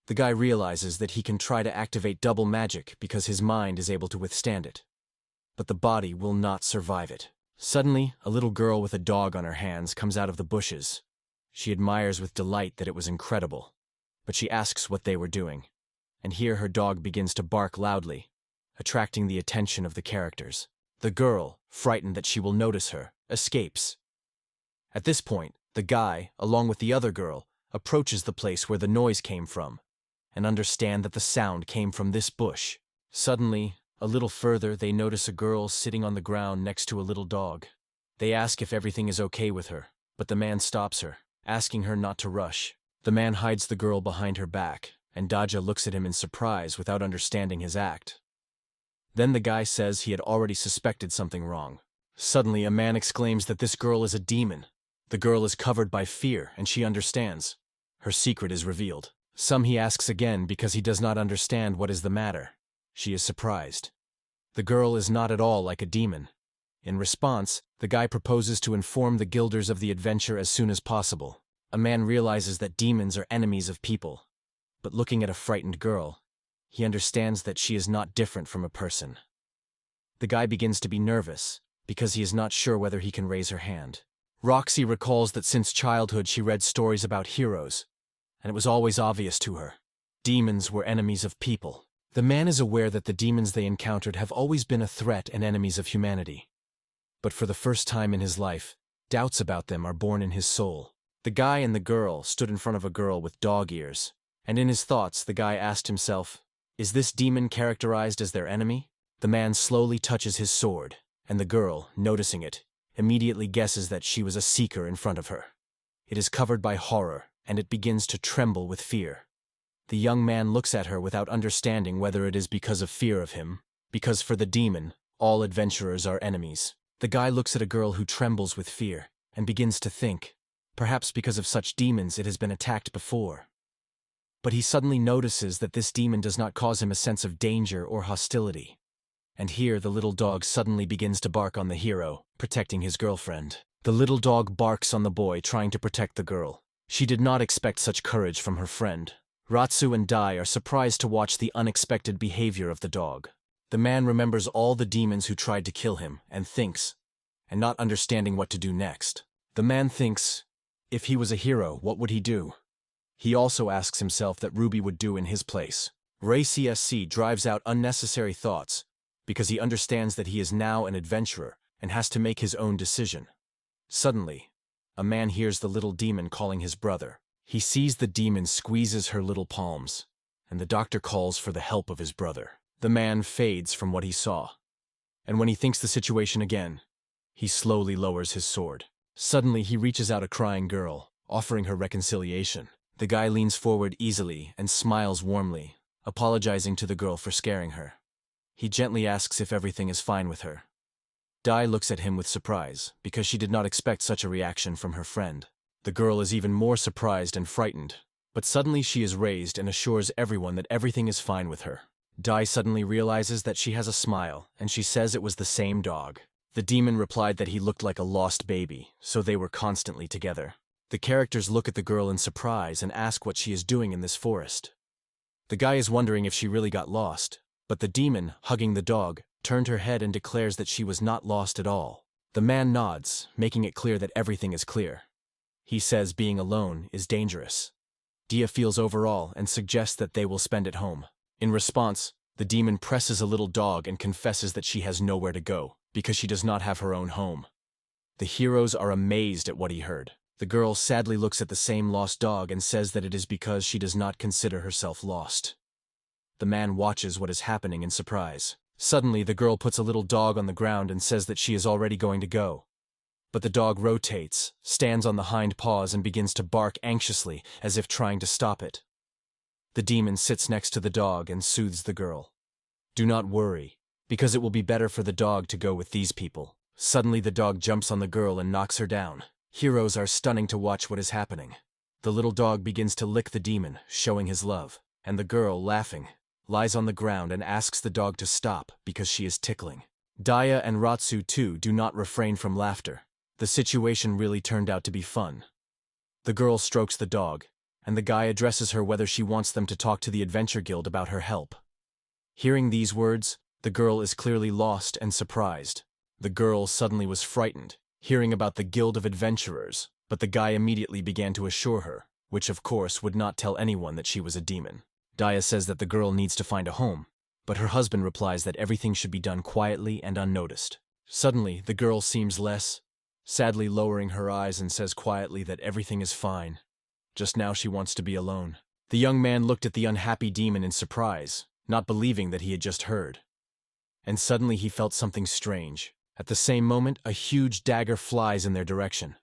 The guy realizes that he can try to activate double magic because his mind is able to withstand it. But the body will not survive it. Suddenly, a little girl with a dog on her hands comes out of the bushes. She admires with delight that it was incredible, but she asks what they were doing. And here her dog begins to bark loudly, attracting the attention of the characters. The girl, frightened that she will notice her, escapes. At this point, the guy, along with the other girl, approaches the place where the noise came from, and understand that the sound came from this bush. Suddenly, a little further, they notice a girl sitting on the ground next to a little dog. They ask if everything is okay with her, but the man stops her, asking her not to rush. The man hides the girl behind her back, and Daja looks at him in surprise without understanding his act. Then the guy says he had already suspected something wrong. Suddenly, a man exclaims that this girl is a demon. The girl is covered by fear, and she understands. Her secret is revealed. He asks again because he does not understand what is the matter. She is surprised. The girl is not at all like a demon. In response, the guy proposes to inform the guilders of the adventure as soon as possible. A man realizes that demons are enemies of people, but looking at a frightened girl, he understands that she is not different from a person. The guy begins to be nervous, because he is not sure whether he can raise her hand. Roxy recalls that since childhood she read stories about heroes, and it was always obvious to her. Demons were enemies of people. The man is aware that the demons they encountered have always been a threat and enemies of humanity. But for the first time in his life, doubts about them are born in his soul. The guy and the girl stood in front of a girl with dog ears, and in his thoughts the guy asked himself, is this demon characterized as their enemy? The man slowly touches his sword, and the girl, noticing it, immediately guesses that she was a seeker in front of her. It is covered by horror, and it begins to tremble with fear. The young man looks at her without understanding whether it is because of fear of him, because for the demon, all adventurers are enemies. The guy looks at a girl who trembles with fear, and begins to think, perhaps because of such demons it has been attacked before. But he suddenly notices that this demon does not cause him a sense of danger or hostility. And here the little dog suddenly begins to bark on the hero, protecting his girlfriend. The little dog barks on the boy, trying to protect the girl. She did not expect such courage from her friend. Ratsu and Dai are surprised to watch the unexpected behavior of the dog. The man remembers all the demons who tried to kill him, and thinks, and not understanding what to do next. The man thinks, if he was a hero, what would he do? He also asks himself that Ruby would do in his place. Ray CSC drives out unnecessary thoughts, because he understands that he is now an adventurer and has to make his own decision. Suddenly, a man hears the little demon calling his brother. He sees the demon squeezes her little palms, and the doctor calls for the help of his brother. The man fades from what he saw, and when he thinks the situation again, he slowly lowers his sword. Suddenly, he reaches out a crying girl, offering her reconciliation. The guy leans forward easily and smiles warmly, apologizing to the girl for scaring her. He gently asks if everything is fine with her. Dai looks at him with surprise, because she did not expect such a reaction from her friend. The girl is even more surprised and frightened, but suddenly she is raised and assures everyone that everything is fine with her. Dai suddenly realizes that she has a smile, and she says it was the same dog. The demon replied that he looked like a lost baby, so they were constantly together. The characters look at the girl in surprise and ask what she is doing in this forest. The guy is wondering if she really got lost, but the demon, hugging the dog, turned her head and declares that she was not lost at all. The man nods, making it clear that everything is clear. He says being alone is dangerous. Dia feels overall and suggests that they will spend at home. In response, the demon presses a little dog and confesses that she has nowhere to go, because she does not have her own home. The heroes are amazed at what he heard. The girl sadly looks at the same lost dog and says that it is because she does not consider herself lost. The man watches what is happening in surprise. Suddenly, the girl puts a little dog on the ground and says that she is already going to go. But the dog rotates, stands on the hind paws and begins to bark anxiously, as if trying to stop it. The demon sits next to the dog and soothes the girl. Do not worry, because it will be better for the dog to go with these people. Suddenly the dog jumps on the girl and knocks her down. Heroes are stunning to watch what is happening. The little dog begins to lick the demon, showing his love, and the girl, laughing, lies on the ground and asks the dog to stop because she is tickling. Daja and Ratsu too do not refrain from laughter. The situation really turned out to be fun. The girl strokes the dog, and the guy addresses her whether she wants them to talk to the Adventure Guild about her help. Hearing these words, the girl is clearly lost and surprised. The girl suddenly was frightened, hearing about the Guild of Adventurers, but the guy immediately began to assure her, which of course would not tell anyone that she was a demon. Daja says that the girl needs to find a home, but her husband replies that everything should be done quietly and unnoticed. Suddenly, the girl seems less, sadly lowering her eyes and says quietly that everything is fine. Just now she wants to be alone. The young man looked at the unhappy demon in surprise, not believing that he had just heard. And suddenly he felt something strange. At the same moment, a huge dagger flies in their direction.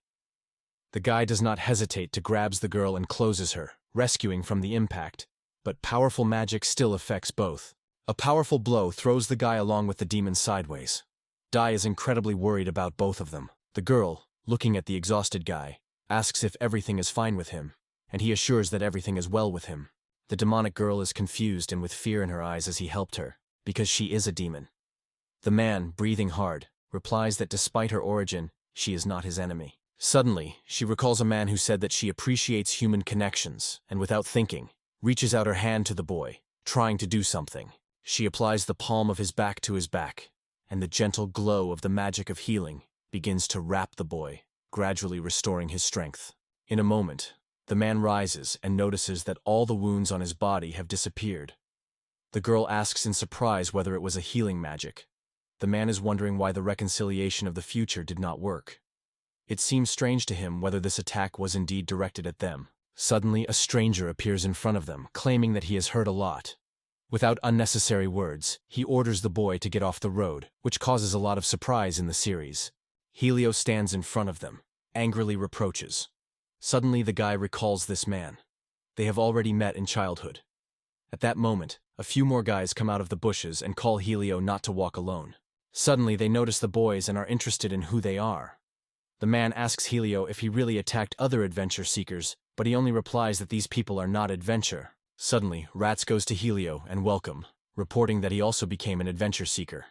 The guy does not hesitate to grabs the girl and closes her, rescuing from the impact, but powerful magic still affects both. A powerful blow throws the guy along with the demon sideways. Dai is incredibly worried about both of them. The girl, looking at the exhausted guy, asks if everything is fine with him, and he assures that everything is well with him. The demonic girl is confused and with fear in her eyes as he helped her, because she is a demon. The man, breathing hard, replies that despite her origin, she is not his enemy. Suddenly, she recalls a man who said that she appreciates human connections, and without thinking, reaches out her hand to the boy, trying to do something. She applies the palm of his back to his back, and the gentle glow of the magic of healing begins to wrap the boy, gradually restoring his strength. In a moment, the man rises and notices that all the wounds on his body have disappeared. The girl asks in surprise whether it was a healing magic. The man is wondering why the reconciliation of the future did not work. It seems strange to him whether this attack was indeed directed at them. Suddenly, a stranger appears in front of them, claiming that he has heard a lot. Without unnecessary words, he orders the boy to get off the road, which causes a lot of surprise in the series. Helio stands in front of them, angrily reproaches. Suddenly, the guy recalls this man. They have already met in childhood. At that moment, a few more guys come out of the bushes and call Helio not to walk alone. Suddenly, they notice the boys and are interested in who they are. The man asks Helio if he really attacked other adventure seekers, but he only replies that these people are not adventure. Suddenly, Rats goes to Helio and welcome, reporting that he also became an adventure seeker.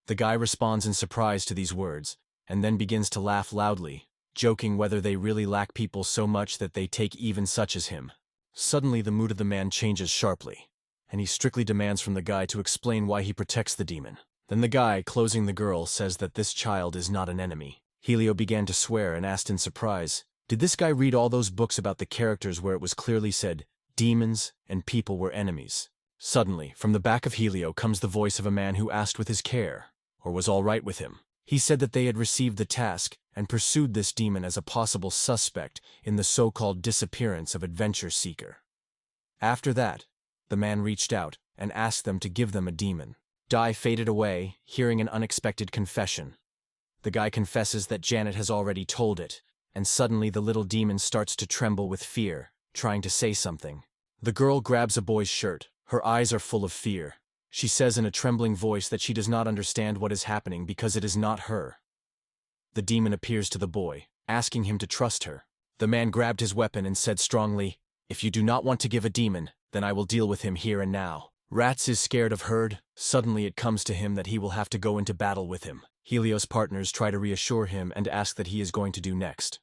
The guy responds in surprise to these words, and then begins to laugh loudly, joking whether they really lack people so much that they take even such as him. Suddenly, the mood of the man changes sharply, and he strictly demands from the guy to explain why he protects the demon. Then the guy, closing the girl, says that this child is not an enemy. Helio began to swear and asked in surprise, did this guy read all those books about the characters where it was clearly said, demons and people were enemies? Suddenly, from the back of Helio comes the voice of a man who asked with his care, or was all right with him. He said that they had received the task and pursued this demon as a possible suspect in the so-called disappearance of Adventure Seeker. After that, the man reached out and asked them to give them a demon. Dai faded away, hearing an unexpected confession. The guy confesses that Janet has already told it, and suddenly the little demon starts to tremble with fear, trying to say something. The girl grabs a boy's shirt, Her eyes are full of fear. She says in a trembling voice that she does not understand what is happening because it is not her. The demon appears to the boy, asking him to trust her. The man grabbed his weapon and said strongly, "If you do not want to give a demon, then I will deal with him here and now." Rats is scared of herd. Suddenly it comes to him that he will have to go into battle with him. Helio's partners try to reassure him and ask that he is going to do next.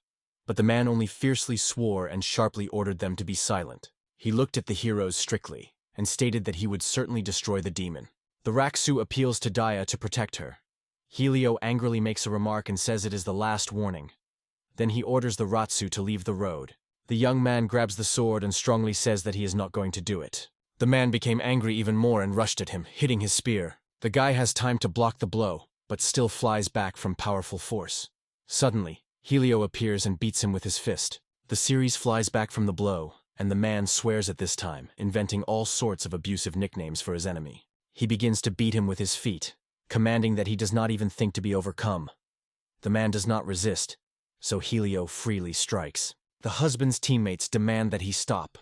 But the man only fiercely swore and sharply ordered them to be silent. He looked at the heroes strictly and stated that he would certainly destroy the demon. The Raksu appeals to Daja to protect her. Helio angrily makes a remark and says it is the last warning. Then he orders the Ratsu to leave the road. The young man grabs the sword and strongly says that he is not going to do it. The man became angry even more and rushed at him, hitting his spear. The guy has time to block the blow, but still flies back from powerful force. Suddenly, Helio appears and beats him with his fist. The series flies back from the blow, and the man swears at this time, inventing all sorts of abusive nicknames for his enemy. He begins to beat him with his feet, commanding that he does not even think to be overcome. The man does not resist, so Helio freely strikes. The husband's teammates demand that he stop,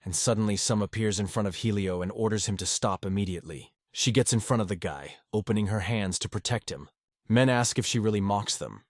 and suddenly some appears in front of Helio and orders him to stop immediately. She gets in front of the guy, opening her hands to protect him. Men ask if she really mocks them.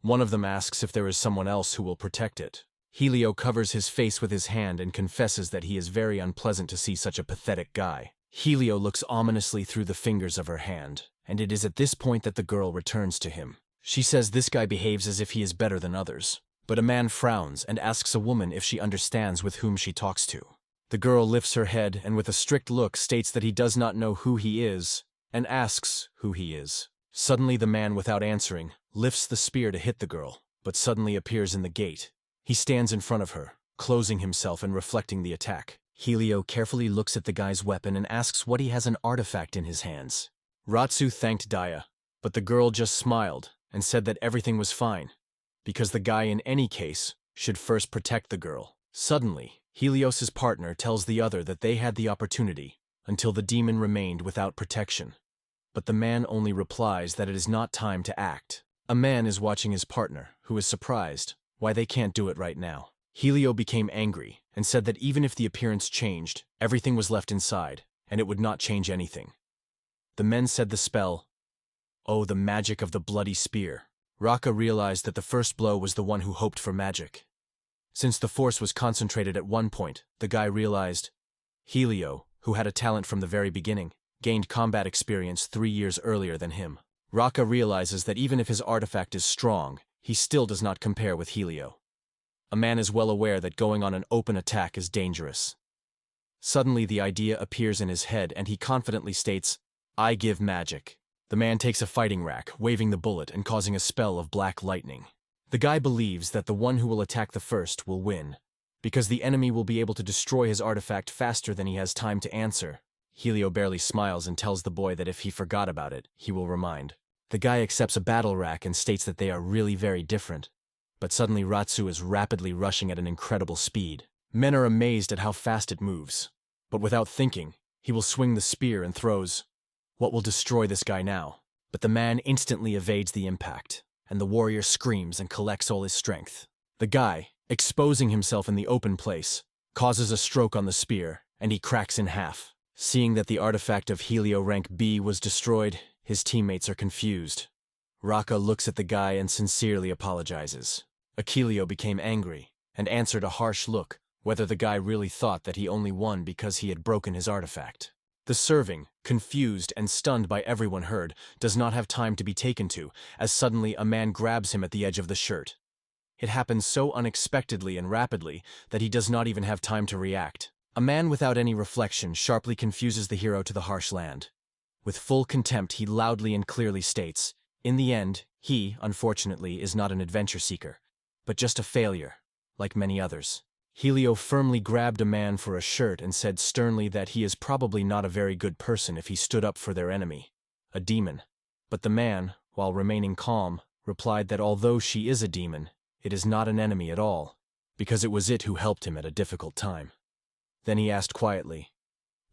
One of them asks if there is someone else who will protect it. Helio covers his face with his hand and confesses that he is very unpleasant to see such a pathetic guy. Helio looks ominously through the fingers of her hand, and it is at this point that the girl returns to him. She says this guy behaves as if he is better than others. But a man frowns and asks a woman if she understands with whom she talks to. The girl lifts her head and with a strict look states that he does not know who he is, and asks who he is. Suddenly the man, without answering, lifts the spear to hit the girl, but suddenly appears in the gate. He stands in front of her, closing himself and reflecting the attack. Helio carefully looks at the guy's weapon and asks what he has an artifact in his hands. Ratsu thanked Daja, but the girl just smiled and said that everything was fine, because the guy in any case should first protect the girl. Suddenly, Helios's partner tells the other that they had the opportunity until the demon remained without protection. But the man only replies that it is not time to act. A man is watching his partner, who is surprised why they can't do it right now. Helio became angry and said that even if the appearance changed, everything was left inside, and it would not change anything. The men said the spell, "Oh, the magic of the bloody spear." Raka realized that the first blow was the one who hoped for magic. Since the force was concentrated at one point, the guy realized Helio, who had a talent from the very beginning, gained combat experience 3 years earlier than him. Raka realizes that even if his artifact is strong, he still does not compare with Helio. A man is well aware that going on an open attack is dangerous. Suddenly the idea appears in his head and he confidently states, "I give magic." The man takes a fighting rack, waving the bullet and causing a spell of black lightning. The guy believes that the one who will attack the first will win, because the enemy will be able to destroy his artifact faster than he has time to answer. Helio barely smiles and tells the boy that if he forgot about it, he will remind. The guy accepts a battle rack and states that they are really very different. But suddenly Ratsu is rapidly rushing at an incredible speed. Men are amazed at how fast it moves. But without thinking, he will swing the spear and throws. What will destroy this guy now? But the man instantly evades the impact, and the warrior screams and collects all his strength. The guy, exposing himself in the open place, causes a stroke on the spear, and he cracks in half. Seeing that the artifact of Helio rank B was destroyed, his teammates are confused. Raka looks at the guy and sincerely apologizes. Helio became angry, and answered a harsh look, whether the guy really thought that he only won because he had broken his artifact. The serving, confused and stunned by everyone heard, does not have time to be taken to, as suddenly a man grabs him at the edge of the shirt. It happens so unexpectedly and rapidly that he does not even have time to react. A man without any reflection sharply confuses the hero to the harsh land. With full contempt he loudly and clearly states, in the end, he, unfortunately, is not an adventure seeker, but just a failure, like many others. Helio firmly grabbed a man for a shirt and said sternly that he is probably not a very good person if he stood up for their enemy, a demon. But the man, while remaining calm, replied that although she is a demon, it is not an enemy at all, because it was it who helped him at a difficult time. Then he asked quietly,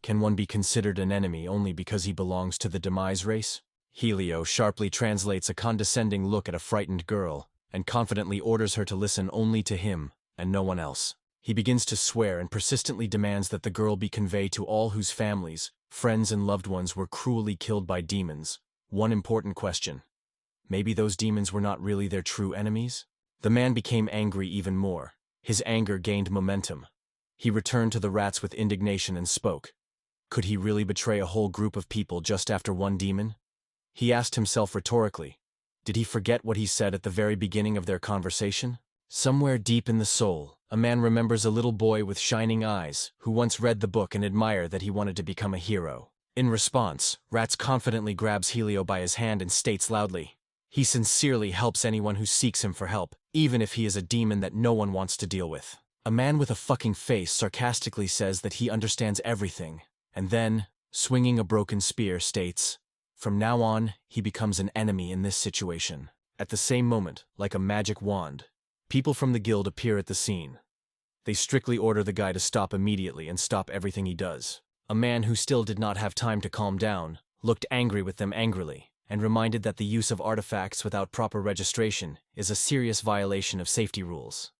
"Can one be considered an enemy only because he belongs to the demise race?" Helio sharply translates a condescending look at a frightened girl and confidently orders her to listen only to him and no one else. He begins to swear and persistently demands that the girl be conveyed to all whose families, friends and loved ones were cruelly killed by demons. One important question. Maybe those demons were not really their true enemies? The man became angry even more. His anger gained momentum. He returned to the rats with indignation and spoke. Could he really betray a whole group of people just after one demon? He asked himself rhetorically. Did he forget what he said at the very beginning of their conversation? Somewhere deep in the soul, a man remembers a little boy with shining eyes who once read the book and admired that he wanted to become a hero. In response, Rats confidently grabs Helio by his hand and states loudly, he sincerely helps anyone who seeks him for help, even if he is a demon that no one wants to deal with. A man with a fucking face sarcastically says that he understands everything, and then, swinging a broken spear, states, from now on, he becomes an enemy in this situation. At the same moment, like a magic wand, people from the guild appear at the scene. They strictly order the guy to stop immediately and stop everything he does. A man who still did not have time to calm down, looked angry with them angrily, and reminded that the use of artifacts without proper registration is a serious violation of safety rules.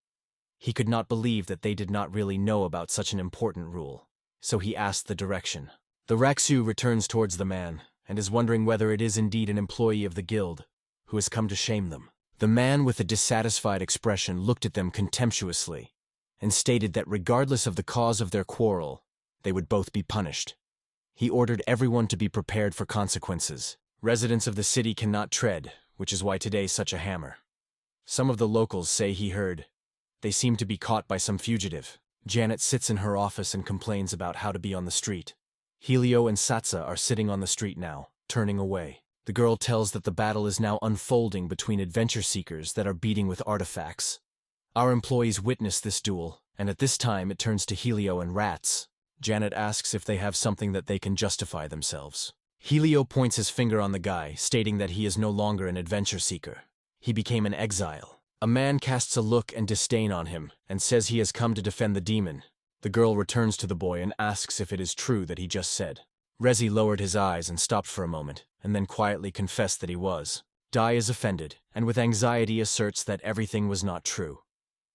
He could not believe that they did not really know about such an important rule, so he asked the direction. The Raksu returns towards the man, and is wondering whether it is indeed an employee of the guild, who has come to shame them. The man with a dissatisfied expression looked at them contemptuously, and stated that regardless of the cause of their quarrel, they would both be punished. He ordered everyone to be prepared for consequences. Residents of the city cannot tread, which is why today's such a hammer. Some of the locals say he heard. They seem to be caught by some fugitive. Janet sits in her office and complains about how to be on the street. Helio and Satsa are sitting on the street now, turning away. The girl tells that the battle is now unfolding between adventure seekers that are beating with artifacts. Our employees witness this duel, and at this time it turns to Helio and Rats. Janet asks if they have something that they can justify themselves. Helio points his finger on the guy, stating that he is no longer an adventure seeker. He became an exile. A man casts a look and disdain on him, and says he has come to defend the demon. The girl returns to the boy and asks if it is true that he just said. Rezi lowered his eyes and stopped for a moment, and then quietly confessed that he was. Dai is offended, and with anxiety asserts that everything was not true.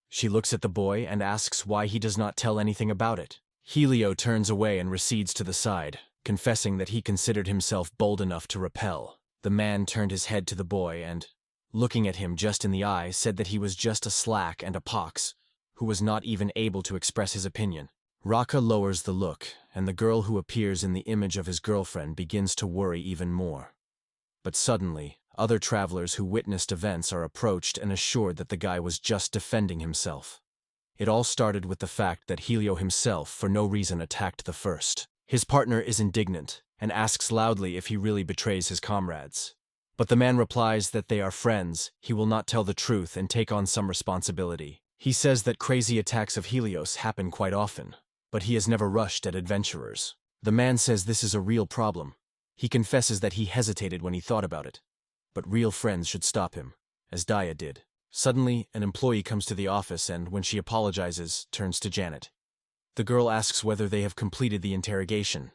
She looks at the boy and asks why he does not tell anything about it. Helio turns away and recedes to the side, confessing that he considered himself bold enough to repel. The man turned his head to the boy and, looking at him just in the eye, said that he was just a slack and a pox, who was not even able to express his opinion. Raka lowers the look, and the girl who appears in the image of his girlfriend begins to worry even more. But suddenly, other travelers who witnessed events are approached and assured that the guy was just defending himself. It all started with the fact that Helio himself for no reason attacked the first. His partner is indignant, and asks loudly if he really betrays his comrades. But the man replies that they are friends, he will not tell the truth and take on some responsibility. He says that crazy attacks of Helios happen quite often, but he has never rushed at adventurers. The man says this is a real problem. He confesses that he hesitated when he thought about it. But real friends should stop him, as Daja did. Suddenly, an employee comes to the office and, when she apologizes, turns to Janet. The girl asks whether they have completed the interrogation.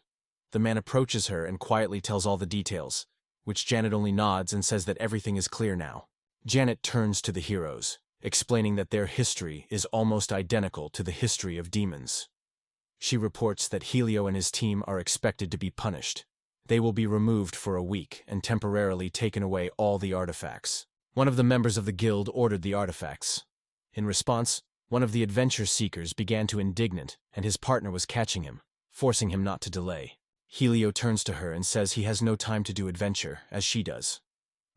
The man approaches her and quietly tells all the details, which Janet only nods and says that everything is clear now. Janet turns to the heroes, explaining that their history is almost identical to the history of demons. She reports that Helio and his team are expected to be punished. They will be removed for a week and temporarily taken away all the artifacts. One of the members of the guild ordered the artifacts. In response, one of the adventure seekers began to indignant, and his partner was catching him, forcing him not to delay. Helio turns to her and says he has no time to do adventure, as she does.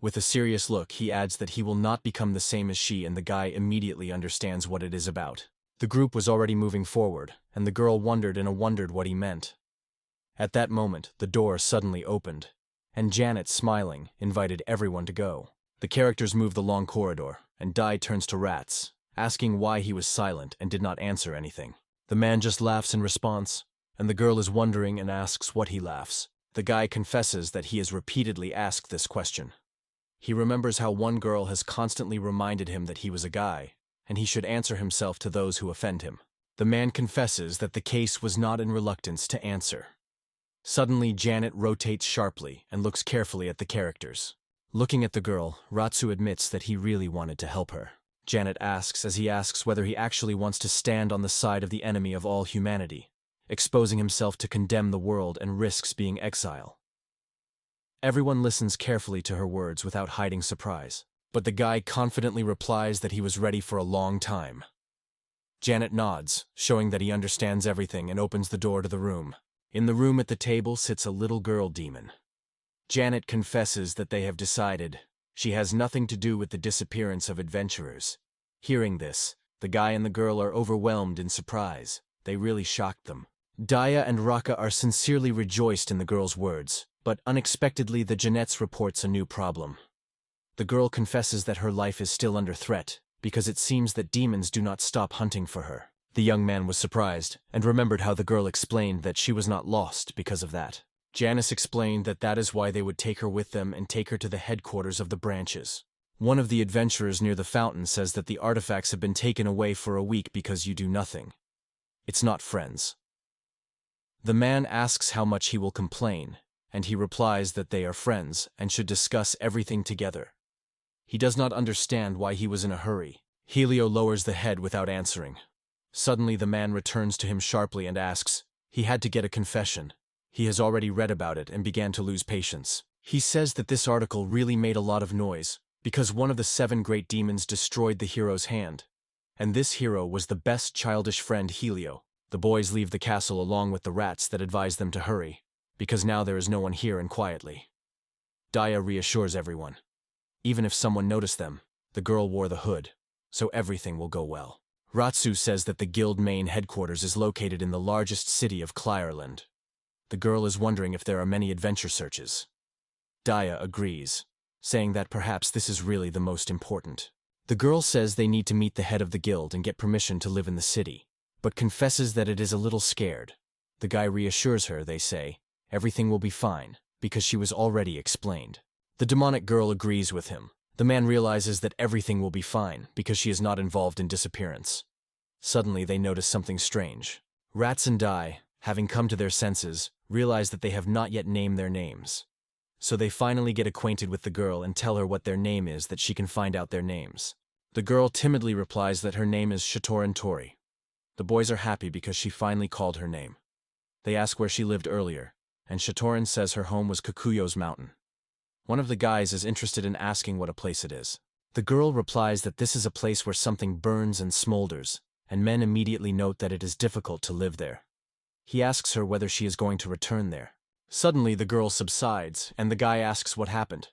With a serious look, he adds that he will not become the same as she, and the guy immediately understands what it is about. The group was already moving forward, and the girl wondered what he meant. At that moment, the door suddenly opened, and Janet, smiling, invited everyone to go. The characters move the long corridor, and Dai turns to Rats, asking why he was silent and did not answer anything. The man just laughs in response, and the girl is wondering and asks what he laughs. The guy confesses that he has repeatedly asked this question. He remembers how one girl has constantly reminded him that he was a guy, and he should answer himself to those who offend him. The man confesses that the case was not in reluctance to answer. Suddenly, Janet rotates sharply and looks carefully at the characters. Looking at the girl, Ratsu admits that he really wanted to help her. Janet asks as he asks whether he actually wants to stand on the side of the enemy of all humanity, exposing himself to condemn the world and risks being exile. Everyone listens carefully to her words without hiding surprise, but the guy confidently replies that he was ready for a long time. Janet nods, showing that he understands everything, and opens the door to the room. In the room at the table sits a little girl demon. Janet confesses that they have decided she has nothing to do with the disappearance of adventurers. Hearing this, the guy and the girl are overwhelmed in surprise. They really shocked them. Daja and Raka are sincerely rejoiced in the girl's words, but unexpectedly the Jeannettes reports a new problem. The girl confesses that her life is still under threat, because it seems that demons do not stop hunting for her. The young man was surprised, and remembered how the girl explained that she was not lost because of that. Janice explained that that is why they would take her with them and take her to the headquarters of the branches. One of the adventurers near the fountain says that the artifacts have been taken away for a week because you do nothing. It's not friends. The man asks how much he will complain, and he replies that they are friends and should discuss everything together. He does not understand why he was in a hurry. Helio lowers the head without answering. Suddenly the man returns to him sharply and asks, he had to get a confession. He has already read about it and began to lose patience. He says that this article really made a lot of noise, because one of the 7 great demons destroyed the hero's hand. And this hero was the best childish friend Helio. The boys leave the castle along with the rats that advise them to hurry, because now there is no one here, and quietly. Daja reassures everyone. Even if someone noticed them, the girl wore the hood, so everything will go well. Ratsu says that the guild main headquarters is located in the largest city of Clireland. The girl is wondering if there are many adventure searches. Daja agrees, saying that perhaps this is really the most important. The girl says they need to meet the head of the guild and get permission to live in the city, but confesses that it is a little scared. The guy reassures her, they say, everything will be fine, because she was already explained. The demonic girl agrees with him. The man realizes that everything will be fine because she is not involved in disappearance. Suddenly they notice something strange. Rats and Dai, having come to their senses, realize that they have not yet named their names. So they finally get acquainted with the girl and tell her what their name is, that she can find out their names. The girl timidly replies that her name is Shatoran Tori. The boys are happy because she finally called her name. They ask where she lived earlier, and Shatoran says her home was Kikuyo's mountain. One of the guys is interested in asking what a place it is. The girl replies that this is a place where something burns and smolders, and men immediately note that it is difficult to live there. He asks her whether she is going to return there. Suddenly the girl subsides, and the guy asks what happened.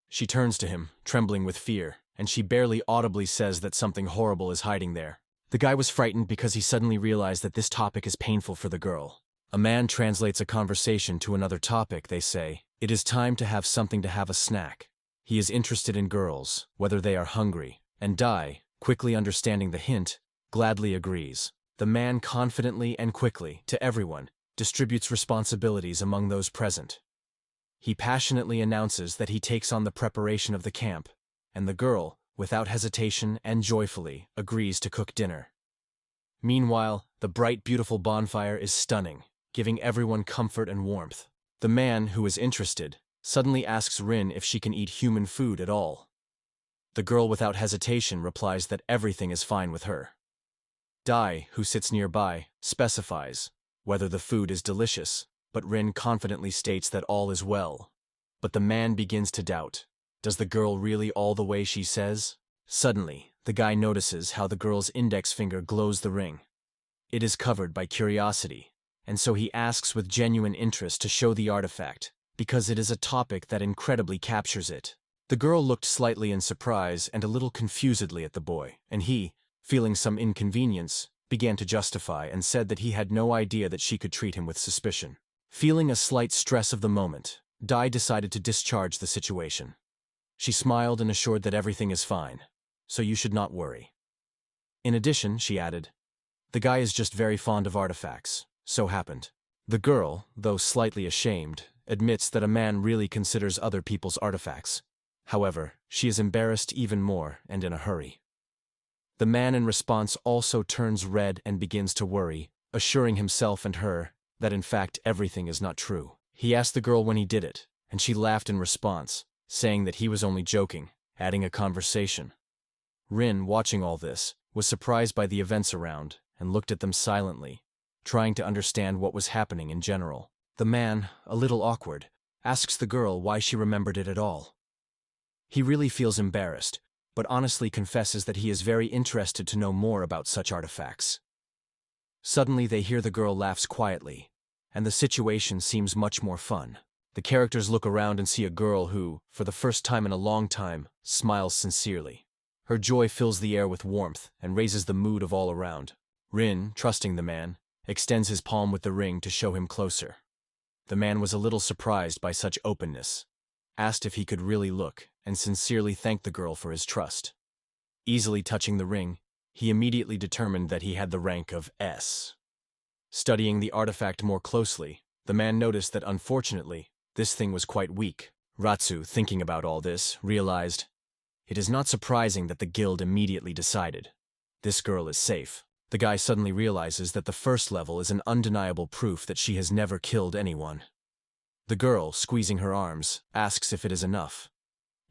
She turns to him, trembling with fear, and she barely audibly says that something horrible is hiding there. The guy was frightened because he suddenly realized that this topic is painful for the girl. A man translates a conversation to another topic. They say, it is time to have something to have a snack. He is interested in girls, whether they are hungry, and Dai, quickly understanding the hint, gladly agrees. The man confidently and quickly, to everyone, distributes responsibilities among those present. He passionately announces that he takes on the preparation of the camp, and the girl, without hesitation and joyfully, agrees to cook dinner. Meanwhile, the bright, beautiful bonfire is stunning, giving everyone comfort and warmth. The man, who is interested, suddenly asks Rin if she can eat human food at all. The girl, without hesitation, replies that everything is fine with her. Dai, who sits nearby, specifies whether the food is delicious, but Rin confidently states that all is well. But the man begins to doubt. Does the girl really all the way she says? Suddenly, the guy notices how the girl's index finger glows the ring. It is covered by curiosity, and so he asks with genuine interest to show the artifact, because it is a topic that incredibly captures it. The girl looked slightly in surprise and a little confusedly at the boy, and he, feeling some inconvenience, began to justify and said that he had no idea that she could treat him with suspicion. Feeling a slight stress of the moment, Dai decided to discharge the situation. She smiled and assured that everything is fine, so you should not worry. In addition, she added, the guy is just very fond of artifacts, so happened. The girl, though slightly ashamed, admits that a man really considers other people's artifacts. However, she is embarrassed even more and in a hurry. The man in response also turns red and begins to worry, assuring himself and her that in fact everything is not true. He asked the girl when he did it, and she laughed in response, saying that he was only joking, adding a conversation. Rin, watching all this, was surprised by the events around and looked at them silently, trying to understand what was happening in general. The man, a little awkward, asks the girl why she remembered it at all. He really feels embarrassed, but honestly confesses that he is very interested to know more about such artifacts. Suddenly they hear the girl laughs quietly, and the situation seems much more fun. The characters look around and see a girl who, for the first time in a long time, smiles sincerely. Her joy fills the air with warmth and raises the mood of all around. Rin, trusting the man, extends his palm with the ring to show him closer. The man was a little surprised by such openness, asked if he could really look, and sincerely thanked the girl for his trust. Easily touching the ring, he immediately determined that he had the rank of S. Studying the artifact more closely, the man noticed that unfortunately, this thing was quite weak. Ratsu, thinking about all this, realized, it is not surprising that the guild immediately decided, this girl is safe. The guy suddenly realizes that the first level is an undeniable proof that she has never killed anyone. The girl, squeezing her arms, asks if it is enough.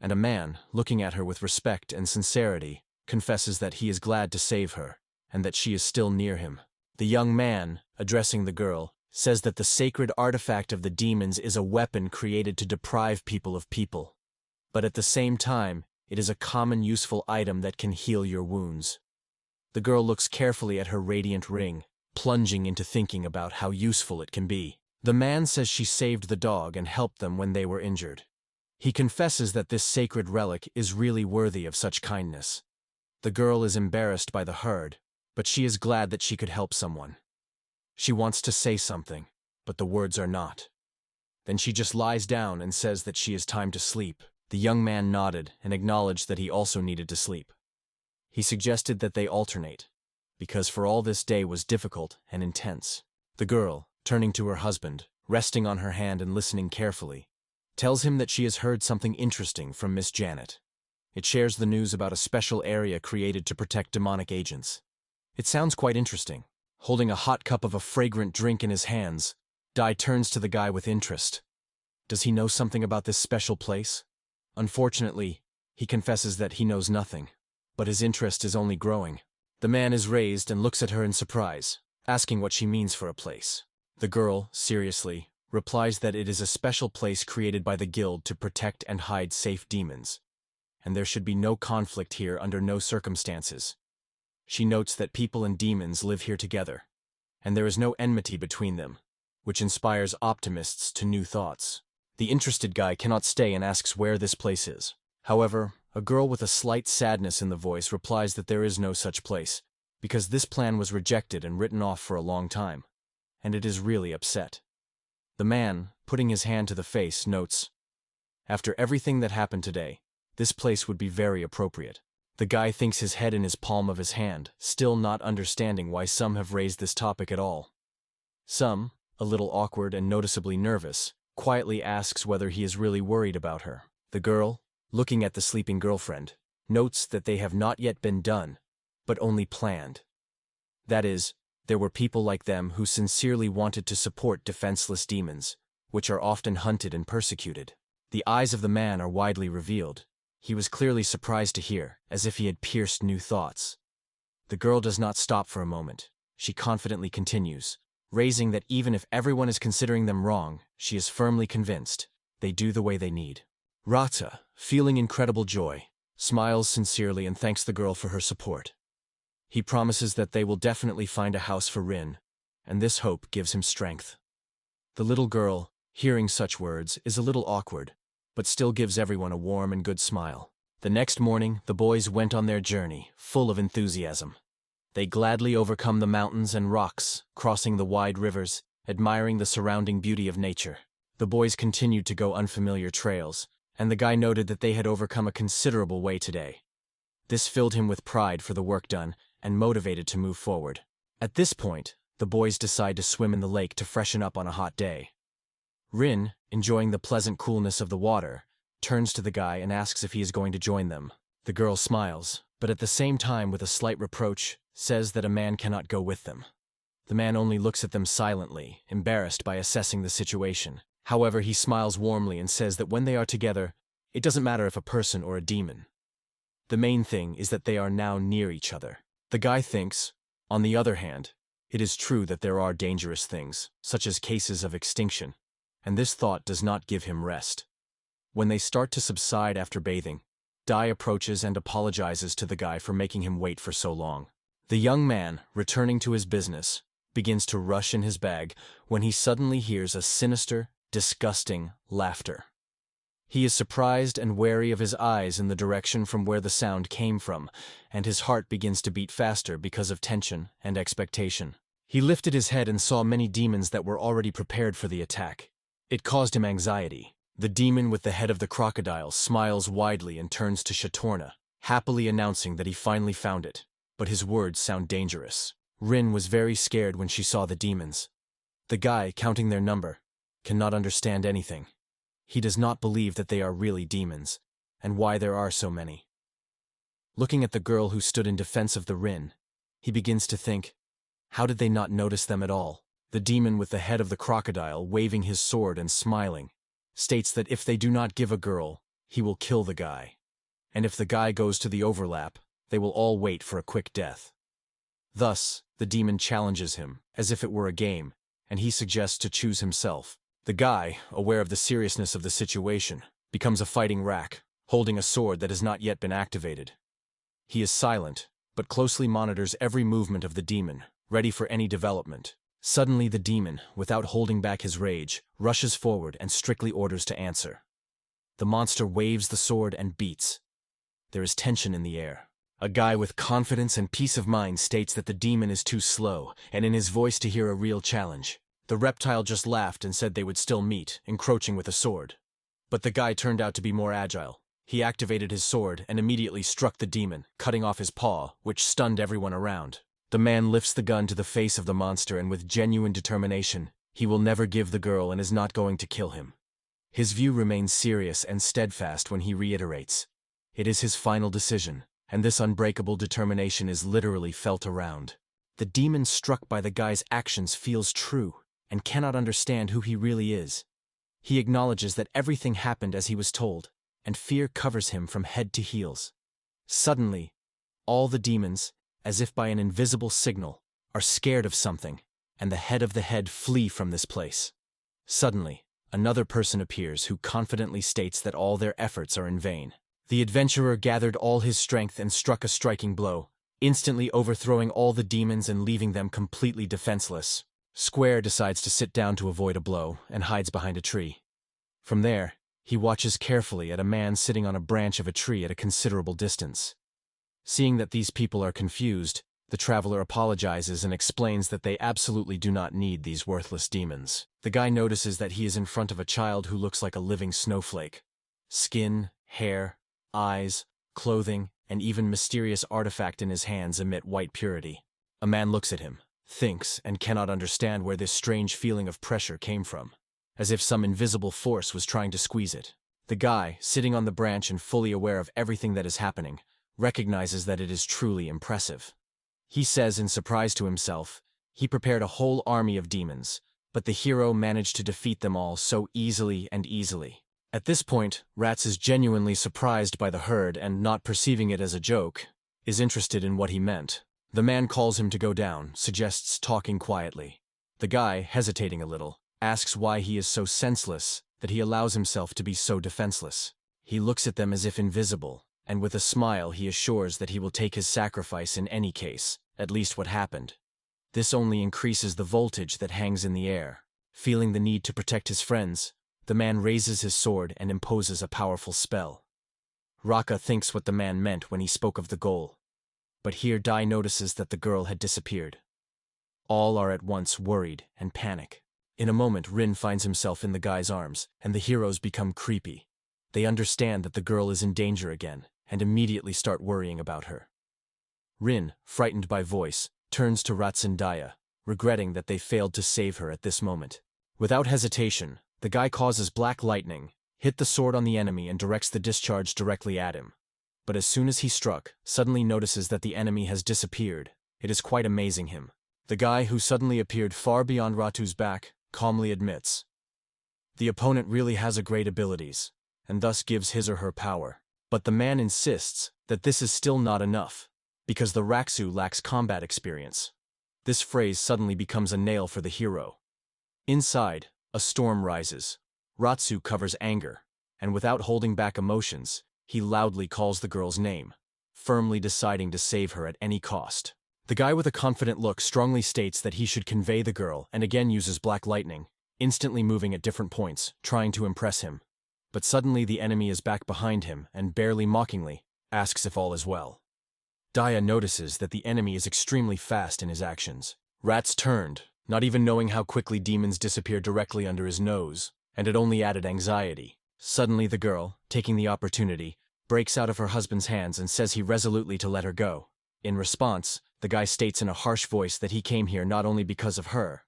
And a man, looking at her with respect and sincerity, confesses that he is glad to save her, and that she is still near him. The young man, addressing the girl, says that the sacred artifact of the demons is a weapon created to deprive people of people. But at the same time, it is a common useful item that can heal your wounds. The girl looks carefully at her radiant ring, plunging into thinking about how useful it can be. The man says she saved the dog and helped them when they were injured. He confesses that this sacred relic is really worthy of such kindness. The girl is embarrassed by the herd, but she is glad that she could help someone. She wants to say something, but the words are not. Then she just lies down and says that she is time to sleep. The young man nodded and acknowledged that he also needed to sleep. He suggested that they alternate, because for all this day was difficult and intense. The girl, turning to her husband, resting on her hand and listening carefully, tells him that she has heard something interesting from Miss Janet. It shares the news about a special area created to protect demonic agents. It sounds quite interesting. Holding a hot cup of a fragrant drink in his hands, Dai turns to the guy with interest. Does he know something about this special place? Unfortunately, he confesses that he knows nothing, but his interest is only growing. The man is raised and looks at her in surprise, asking what she means for a place. The girl, seriously, replies that it is a special place created by the guild to protect and hide safe demons, and there should be no conflict here under no circumstances. She notes that people and demons live here together, and there is no enmity between them, which inspires optimists to new thoughts. The interested guy cannot stay and asks where this place is. However, a girl with a slight sadness in the voice replies that there is no such place, because this plan was rejected and written off for a long time, and it is really upset. The man, putting his hand to the face, notes, after everything that happened today, this place would be very appropriate. The guy thinks his head in his palm of his hand, still not understanding why some have raised this topic at all. Some, a little awkward and noticeably nervous, quietly asks whether he is really worried about her. The girl, looking at the sleeping girlfriend, notes that they have not yet been done, but only planned. That is, there were people like them who sincerely wanted to support defenseless demons, which are often hunted and persecuted. The eyes of the man are widely revealed. He was clearly surprised to hear, as if he had pierced new thoughts. The girl does not stop for a moment. She confidently continues, raising that even if everyone is considering them wrong, she is firmly convinced they do the way they need. Rata, feeling incredible joy, smiles sincerely and thanks the girl for her support. He promises that they will definitely find a house for Rin, and this hope gives him strength. The little girl, hearing such words, is a little awkward, but still gives everyone a warm and good smile. The next morning, the boys went on their journey, full of enthusiasm. They gladly overcome the mountains and rocks, crossing the wide rivers, admiring the surrounding beauty of nature. The boys continued to go unfamiliar trails, and the guy noted that they had overcome a considerable way today. This filled him with pride for the work done and motivated to move forward. At this point, the boys decide to swim in the lake to freshen up on a hot day. Rin, enjoying the pleasant coolness of the water, turns to the guy and asks if he is going to join them. The girl smiles, but at the same time with a slight reproach, says that a man cannot go with them. The man only looks at them silently, embarrassed by assessing the situation. However, he smiles warmly and says that when they are together, it doesn't matter if a person or a demon. The main thing is that they are now near each other. The guy thinks, on the other hand, it is true that there are dangerous things, such as cases of extinction, and this thought does not give him rest. When they start to subside after bathing, Dai approaches and apologizes to the guy for making him wait for so long. The young man, returning to his business, begins to rush in his bag when he suddenly hears a sinister, disgusting laughter. He is surprised and wary of his eyes in the direction from where the sound came from, and his heart begins to beat faster because of tension and expectation. He lifted his head and saw many demons that were already prepared for the attack. It caused him anxiety. The demon with the head of the crocodile smiles widely and turns to Shatorna, happily announcing that he finally found it. But his words sound dangerous. Rin was very scared when she saw the demons. The guy, counting their number, cannot understand anything. He does not believe that they are really demons, and why there are so many. Looking at the girl who stood in defense of the Rin, he begins to think, how did they not notice them at all? The demon with the head of the crocodile, waving his sword and smiling, states that if they do not give a girl, he will kill the guy. And if the guy goes to the overlap, they will all wait for a quick death. Thus, the demon challenges him, as if it were a game, and he suggests to choose himself. The guy, aware of the seriousness of the situation, becomes a fighting rack, holding a sword that has not yet been activated. He is silent, but closely monitors every movement of the demon, ready for any development. Suddenly the demon, without holding back his rage, rushes forward and strictly orders to answer. The monster waves the sword and beats. There is tension in the air. A guy with confidence and peace of mind states that the demon is too slow, and in his voice to hear a real challenge. The reptile just laughed and said they would still meet, encroaching with a sword. But the guy turned out to be more agile. He activated his sword and immediately struck the demon, cutting off his paw, which stunned everyone around. The man lifts the gun to the face of the monster and with genuine determination, he will never give the girl and is not going to kill him. His view remains serious and steadfast when he reiterates. It is his final decision, and this unbreakable determination is literally felt around. The demon struck by the guy's actions feels true, and cannot understand who he really is. He acknowledges that everything happened as he was told, and fear covers him from head to heels. Suddenly, all the demons, as if by an invisible signal, are scared of something, and the head of the head flee from this place. Suddenly, another person appears who confidently states that all their efforts are in vain. The adventurer gathered all his strength and struck a striking blow, instantly overthrowing all the demons and leaving them completely defenseless. Square decides to sit down to avoid a blow and hides behind a tree. From there, he watches carefully at a man sitting on a branch of a tree at a considerable distance. Seeing that these people are confused, the traveler apologizes and explains that they absolutely do not need these worthless demons. The guy notices that he is in front of a child who looks like a living snowflake. Skin, hair, eyes, clothing, and even mysterious artifact in his hands emit white purity. A man looks at him, thinks, and cannot understand where this strange feeling of pressure came from, as if some invisible force was trying to squeeze it. The guy, sitting on the branch and fully aware of everything that is happening, recognizes that it is truly impressive. He says in surprise to himself, he prepared a whole army of demons, but the hero managed to defeat them all so easily. At this point, Rats is genuinely surprised by the herd and, not perceiving it as a joke, is interested in what he meant. The man calls him to go down, suggests talking quietly. The guy, hesitating a little, asks why he is so senseless that he allows himself to be so defenseless. He looks at them as if invisible, and with a smile he assures that he will take his sacrifice in any case, at least what happened. This only increases the voltage that hangs in the air. Feeling the need to protect his friends, the man raises his sword and imposes a powerful spell. Raka thinks what the man meant when he spoke of the goal. But here Dai notices that the girl had disappeared. All are at once worried and panic. In a moment, Rin finds himself in the guy's arms, and the heroes become creepy. They understand that the girl is in danger again, and immediately start worrying about her. Rin, frightened by voice, turns to Rats and Daja, regretting that they failed to save her at this moment. Without hesitation, the guy causes black lightning, hit the sword on the enemy and directs the discharge directly at him. But as soon as he struck, suddenly notices that the enemy has disappeared. It is quite amazing him. The guy who suddenly appeared far beyond Ratu's back calmly admits. The opponent really has a great abilities, and thus gives his or her power. But the man insists that this is still not enough, because the Raksu lacks combat experience. This phrase suddenly becomes a nail for the hero. Inside, a storm rises. Ratsu covers anger, and without holding back emotions, he loudly calls the girl's name, firmly deciding to save her at any cost. The guy with a confident look strongly states that he should convey the girl and again uses black lightning, instantly moving at different points, trying to impress him. But suddenly the enemy is back behind him and barely mockingly asks if all is well. Daja notices that the enemy is extremely fast in his actions. Rat's turned, not even knowing how quickly demons disappear directly under his nose, and it only added anxiety. Suddenly the girl, taking the opportunity, breaks out of her husband's hands and says he resolutely to let her go. In response, the guy states in a harsh voice that he came here not only because of her.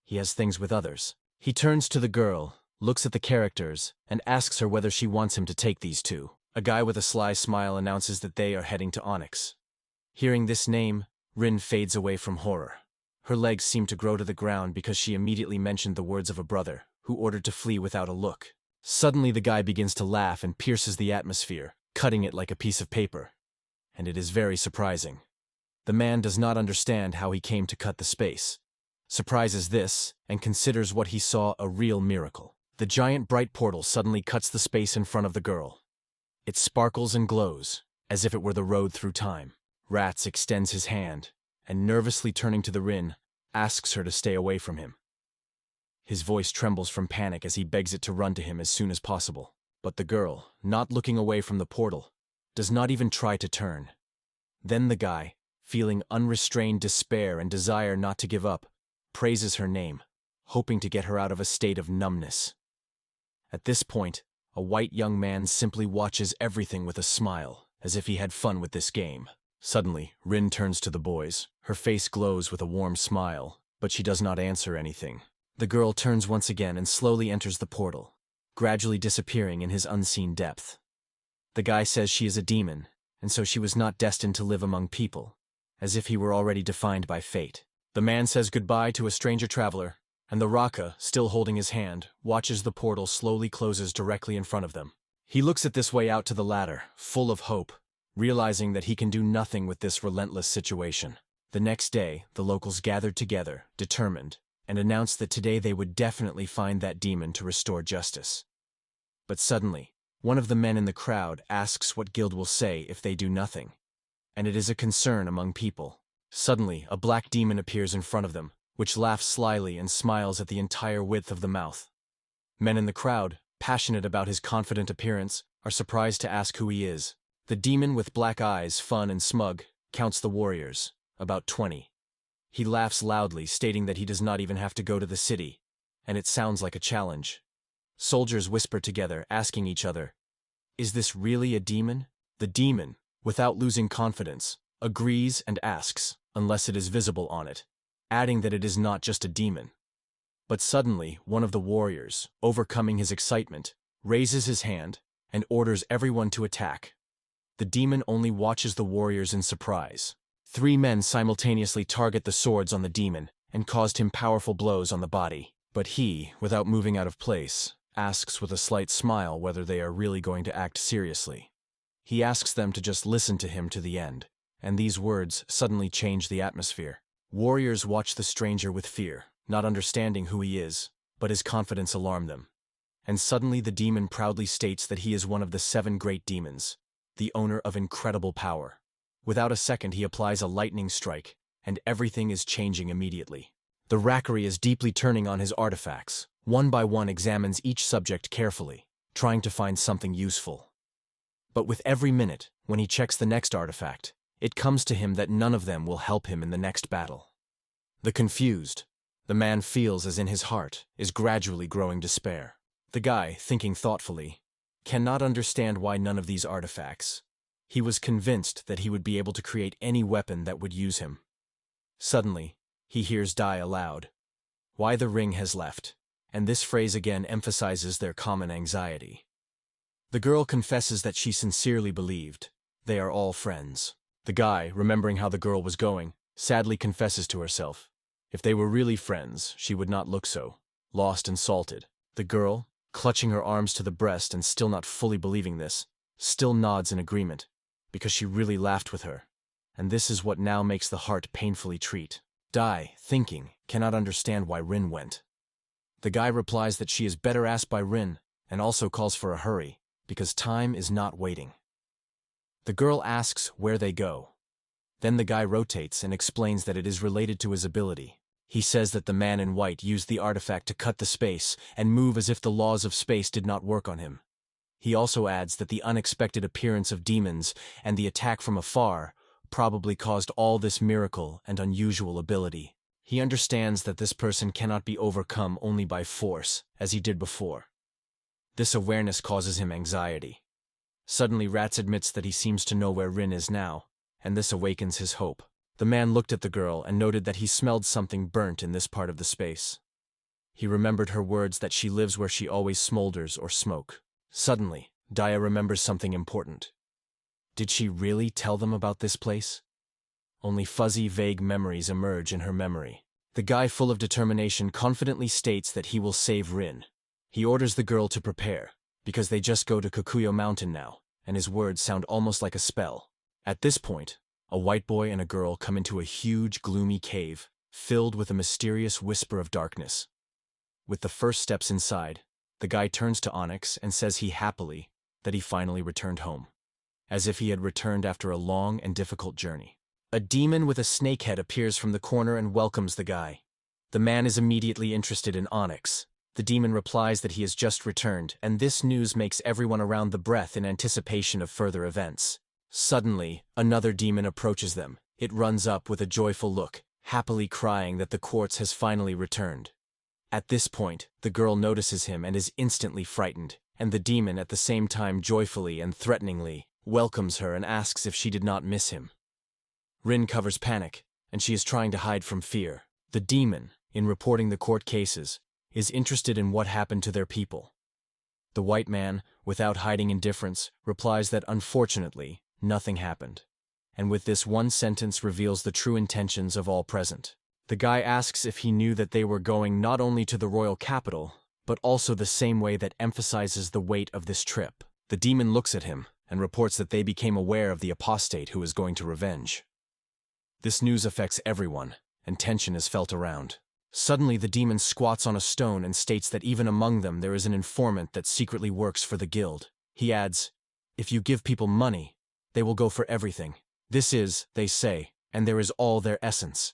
He has things with others. He turns to the girl, looks at the characters, and asks her whether she wants him to take these two. A guy with a sly smile announces that they are heading to Onyx. Hearing this name, Rin fades away from horror. Her legs seem to grow to the ground because she immediately mentioned the words of a brother, who ordered to flee without a look. Suddenly the guy begins to laugh and pierces the atmosphere, cutting it like a piece of paper. And it is very surprising. The man does not understand how he came to cut the space, surprises this, and considers what he saw a real miracle. The giant bright portal suddenly cuts the space in front of the girl. It sparkles and glows, as if it were the road through time. Rats extends his hand, and nervously turning to the Rin, asks her to stay away from him. His voice trembles from panic as he begs it to run to him as soon as possible. But the girl, not looking away from the portal, does not even try to turn. Then the guy, feeling unrestrained despair and desire not to give up, praises her name, hoping to get her out of a state of numbness. At this point, a white young man simply watches everything with a smile, as if he had fun with this game. Suddenly, Rin turns to the boys. Her face glows with a warm smile, but she does not answer anything. The girl turns once again and slowly enters the portal, gradually disappearing in his unseen depth. The guy says she is a demon, and so she was not destined to live among people, as if he were already defined by fate. The man says goodbye to a stranger traveler, and the Raka, still holding his hand, watches the portal slowly closes directly in front of them. He looks at this way out to the ladder, full of hope, realizing that he can do nothing with this relentless situation. The next day, the locals gathered together, determined, and announced that today they would definitely find that demon to restore justice. But suddenly, one of the men in the crowd asks what guild will say if they do nothing, and it is a concern among people. Suddenly, a black demon appears in front of them, which laughs slyly and smiles at the entire width of the mouth. Men in the crowd, passionate about his confident appearance, are surprised to ask who he is. The demon with black eyes, fun and smug, counts the warriors, about 20. He laughs loudly, stating that he does not even have to go to the city, and it sounds like a challenge. Soldiers whisper together, asking each other, "Is this really a demon?" The demon, without losing confidence, agrees and asks, unless it is visible on it, adding that it is not just a demon. But suddenly, one of the warriors, overcoming his excitement, raises his hand and orders everyone to attack. The demon only watches the warriors in surprise. 3 men simultaneously target the swords on the demon and caused him powerful blows on the body. But he, without moving out of place, asks with a slight smile whether they are really going to act seriously. He asks them to just listen to him to the end, and these words suddenly change the atmosphere. Warriors watch the stranger with fear, not understanding who he is, but his confidence alarmed them. And suddenly the demon proudly states that he is one of the 7 great demons, the owner of incredible power. Without a second he applies a lightning strike, and everything is changing immediately. The Rakari is deeply turning on his artifacts, one by one examines each subject carefully, trying to find something useful. But with every minute, when he checks the next artifact, it comes to him that none of them will help him in the next battle. The man feels as in his heart, is gradually growing despair. The guy, thinking thoughtfully, cannot understand why none of these artifacts. He was convinced that he would be able to create any weapon that would use him. Suddenly, he hears die aloud. Why the ring has left, and this phrase again emphasizes their common anxiety. The girl confesses that she sincerely believed they are all friends. The guy, remembering how the girl was going, sadly confesses to herself, if they were really friends, she would not look so lost and salted. The girl, clutching her arms to the breast and still not fully believing this, still nods in agreement, because she really laughed with her. And this is what now makes the heart painfully treat. Dai, thinking, cannot understand why Rin went. The guy replies that she is better asked by Rin, and also calls for a hurry, because time is not waiting. The girl asks where they go. Then the guy rotates and explains that it is related to his ability. He says that the man in white used the artifact to cut the space and move as if the laws of space did not work on him. He also adds that the unexpected appearance of demons and the attack from afar probably caused all this miracle and unusual ability. He understands that this person cannot be overcome only by force, as he did before. This awareness causes him anxiety. Suddenly Rats admits that he seems to know where Rin is now, and this awakens his hope. The man looked at the girl and noted that he smelled something burnt in this part of the space. He remembered her words that she lives where she always smolders or smoke. Suddenly, Daja remembers something important. Did she really tell them about this place? Only fuzzy, vague memories emerge in her memory. The guy, full of determination, confidently states that he will save Rin. He orders the girl to prepare, because they just go to Kikuyo Mountain now, and his words sound almost like a spell. At this point, a white boy and a girl come into a huge, gloomy cave, filled with a mysterious whisper of darkness. With the first steps inside, the guy turns to Onyx and says that he finally returned home, as if he had returned after a long and difficult journey. A demon with a snake head appears from the corner and welcomes the guy. The man is immediately interested in Onyx. The demon replies that he has just returned, and this news makes everyone around the breath in anticipation of further events. Suddenly, another demon approaches them. It runs up with a joyful look, happily crying that the quartz has finally returned. At this point, the girl notices him and is instantly frightened, and the demon at the same time joyfully and threateningly welcomes her and asks if she did not miss him. Rin covers panic, and she is trying to hide from fear. The demon, in reporting the court cases, is interested in what happened to their people. The white man, without hiding indifference, replies that unfortunately, nothing happened, and with this one sentence reveals the true intentions of all present. The guy asks if he knew that they were going not only to the royal capital, but also the same way that emphasizes the weight of this trip. The demon looks at him and reports that they became aware of the apostate who is going to revenge. This news affects everyone, and tension is felt around. Suddenly the demon squats on a stone and states that even among them there is an informant that secretly works for the guild. He adds, "If you give people money, they will go for everything. This is, they say, and there is all their essence."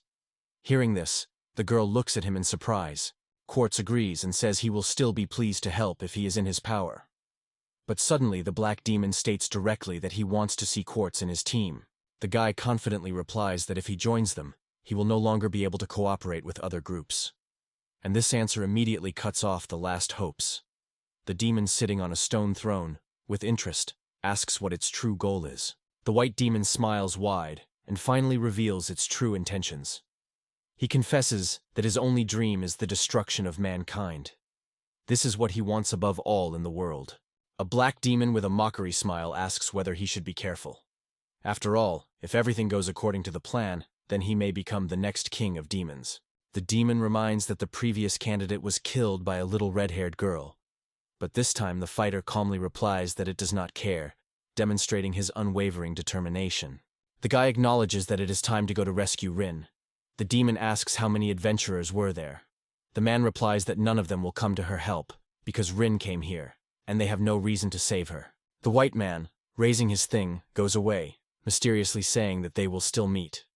Hearing this, the girl looks at him in surprise. Quartz agrees and says he will still be pleased to help if he is in his power. But suddenly the black demon states directly that he wants to see Quartz in his team. The guy confidently replies that if he joins them, he will no longer be able to cooperate with other groups. And this answer immediately cuts off the last hopes. The demon sitting on a stone throne, with interest, asks what its true goal is. The white demon smiles wide and finally reveals its true intentions. He confesses that his only dream is the destruction of mankind. This is what he wants above all in the world. A black demon with a mockery smile asks whether he should be careful. After all, if everything goes according to the plan, then he may become the next king of demons. The demon reminds that the previous candidate was killed by a little red-haired girl. But this time the fighter calmly replies that it does not care, demonstrating his unwavering determination. The guy acknowledges that it is time to go to rescue Rin. The demon asks how many adventurers were there. The man replies that none of them will come to her help, because Rin came here, and they have no reason to save her. The white man, raising his thing, goes away, mysteriously saying that they will still meet.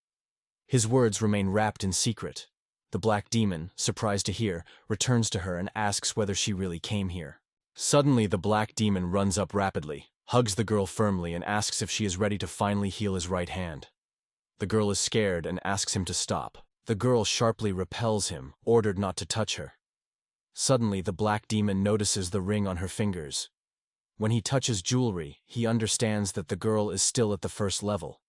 His words remain wrapped in secret. The black demon, surprised to hear, returns to her and asks whether she really came here. Suddenly the black demon runs up rapidly, hugs the girl firmly and asks if she is ready to finally heal his right hand. The girl is scared and asks him to stop. The girl sharply repels him, ordered not to touch her. Suddenly the black demon notices the ring on her fingers. When he touches jewelry, he understands that the girl is still at the first level.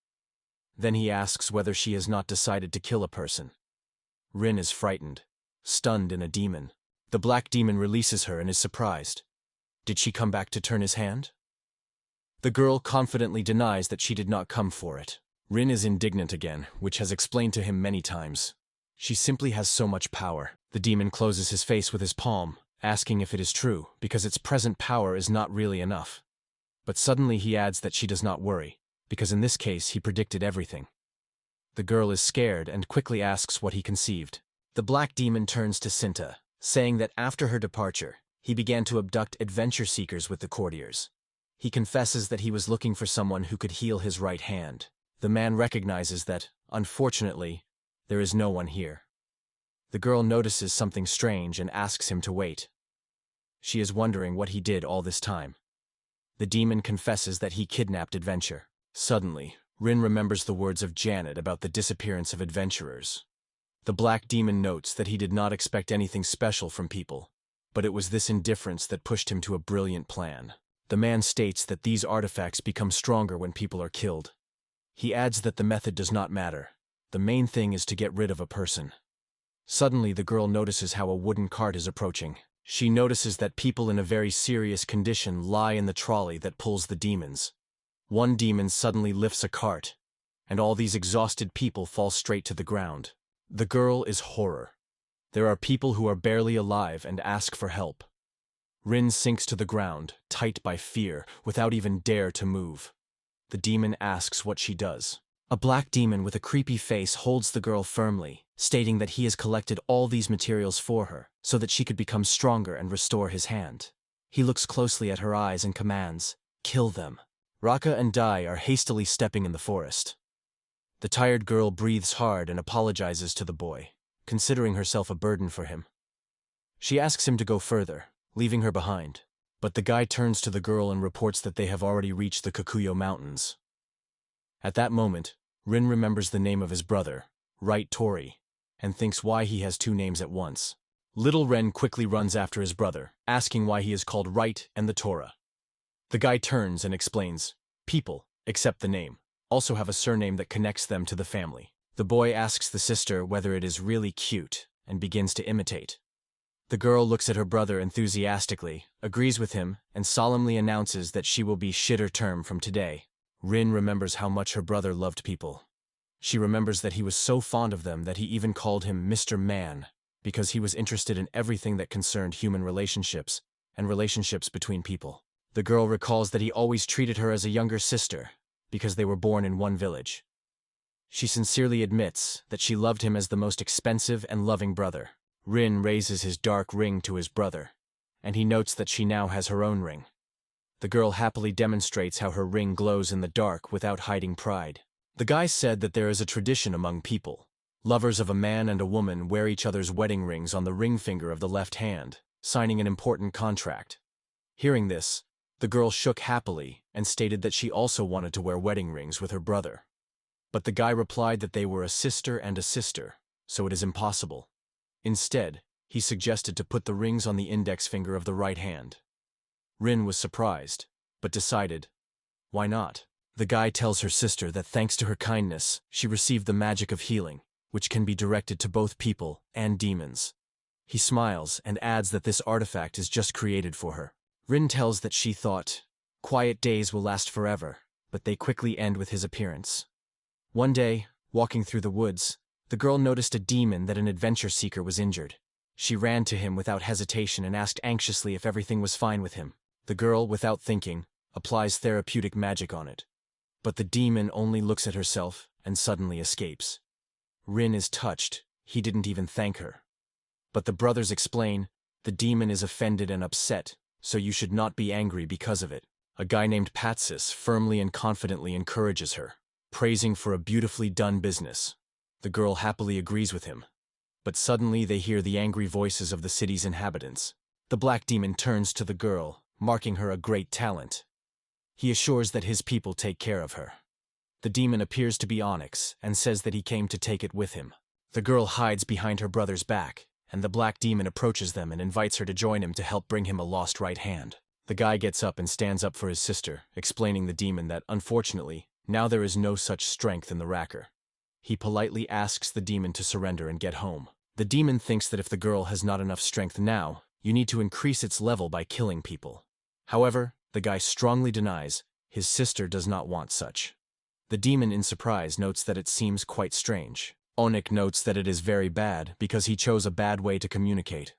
Then he asks whether she has not decided to kill a person. Rin is frightened, stunned in a demon. The black demon releases her and is surprised. Did she come back to turn his hand? The girl confidently denies that she did not come for it. Rin is indignant again, which has explained to him many times. She simply has so much power. The demon closes his face with his palm, asking if it is true, because its present power is not really enough. But suddenly he adds that she does not worry, because in this case he predicted everything. The girl is scared and quickly asks what he conceived. The black demon turns to Cinta, saying that after her departure, he began to abduct adventure seekers with the courtiers. He confesses that he was looking for someone who could heal his right hand. The man recognizes that, unfortunately, there is no one here. The girl notices something strange and asks him to wait. She is wondering what he did all this time. The demon confesses that he kidnapped Adventure. Suddenly, Rin remembers the words of Janet about the disappearance of adventurers. The black demon notes that he did not expect anything special from people, but it was this indifference that pushed him to a brilliant plan. The man states that these artifacts become stronger when people are killed. He adds that the method does not matter. The main thing is to get rid of a person. Suddenly, the girl notices how a wooden cart is approaching. She notices that people in a very serious condition lie in the trolley that pulls the demons. One demon suddenly lifts a cart, and all these exhausted people fall straight to the ground. The girl is horror. There are people who are barely alive and ask for help. Rin sinks to the ground, tight by fear, without even dare to move. The demon asks what she does. A black demon with a creepy face holds the girl firmly, stating that he has collected all these materials for her, so that she could become stronger and restore his hand. He looks closely at her eyes and commands, "Kill them." Raka and Dai are hastily stepping in the forest. The tired girl breathes hard and apologizes to the boy, considering herself a burden for him. She asks him to go further, leaving her behind, but the guy turns to the girl and reports that they have already reached the Kikuyo Mountains. At that moment, Rin remembers the name of his brother, Right Tori, and thinks why he has two names at once. Little Ren quickly runs after his brother, asking why he is called Right and the Torah. The guy turns and explains, people, except the name, also have a surname that connects them to the family. The boy asks the sister whether it is really cute, and begins to imitate. The girl looks at her brother enthusiastically, agrees with him, and solemnly announces that she will be shitter term from today. Rin remembers how much her brother loved people. She remembers that he was so fond of them that he even called him Mr. Man, because he was interested in everything that concerned human relationships and relationships between people. The girl recalls that he always treated her as a younger sister, because they were born in one village. She sincerely admits that she loved him as the most expensive and loving brother. Rin raises his dark ring to his brother, and he notes that she now has her own ring. The girl happily demonstrates how her ring glows in the dark without hiding pride. The guy said that there is a tradition among people. Lovers of a man and a woman wear each other's wedding rings on the ring finger of the left hand, signing an important contract. Hearing this, the girl shook happily and stated that she also wanted to wear wedding rings with her brother. But the guy replied that they were a sister and a sister, so it is impossible. Instead, he suggested to put the rings on the index finger of the right hand. Rin was surprised, but decided, why not? The guy tells her sister that thanks to her kindness, she received the magic of healing, which can be directed to both people and demons. He smiles and adds that this artifact is just created for her. Rin tells that she thought, quiet days will last forever, but they quickly end with his appearance. One day, walking through the woods, the girl noticed a demon that an adventure seeker was injured. She ran to him without hesitation and asked anxiously if everything was fine with him. The girl, without thinking, applies therapeutic magic on it. But the demon only looks at herself and suddenly escapes. Rin is touched. He didn't even thank her. But the brothers explain, the demon is offended and upset, so you should not be angry because of it. A guy named Patsis firmly and confidently encourages her, praising for a beautifully done business. The girl happily agrees with him. But suddenly they hear the angry voices of the city's inhabitants. The black demon turns to the girl, marking her a great talent. He assures that his people take care of her. The demon appears to be Onyx and says that he came to take it with him. The girl hides behind her brother's back, and the black demon approaches them and invites her to join him to help bring him a lost right hand. The guy gets up and stands up for his sister, explaining the demon that, unfortunately, now there is no such strength in the racker. He politely asks the demon to surrender and get home. The demon thinks that if the girl has not enough strength now, you need to increase its level by killing people. However, the guy strongly denies, his sister does not want such. The demon in surprise notes that it seems quite strange. Onik notes that it is very bad because he chose a bad way to communicate.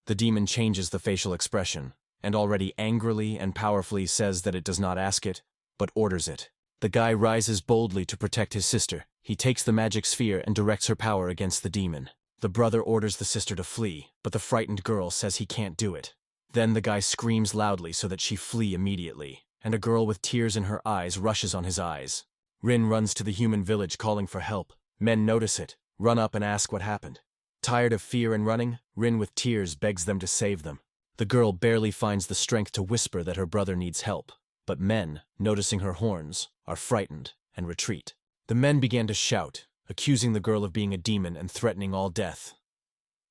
The demon changes the facial expression, and already angrily and powerfully says that it does not ask it, but orders it. The guy rises boldly to protect his sister. He takes the magic sphere and directs her power against the demon. The brother orders the sister to flee, but the frightened girl says he can't do it. Then the guy screams loudly so that she flee immediately, and a girl with tears in her eyes rushes on his eyes. Rin runs to the human village calling for help. Men notice it, run up and ask what happened. Tired of fear and running, Rin with tears begs them to save them. The girl barely finds the strength to whisper that her brother needs help, but men, noticing her horns, are frightened and retreat. The men began to shout, accusing the girl of being a demon and threatening all death.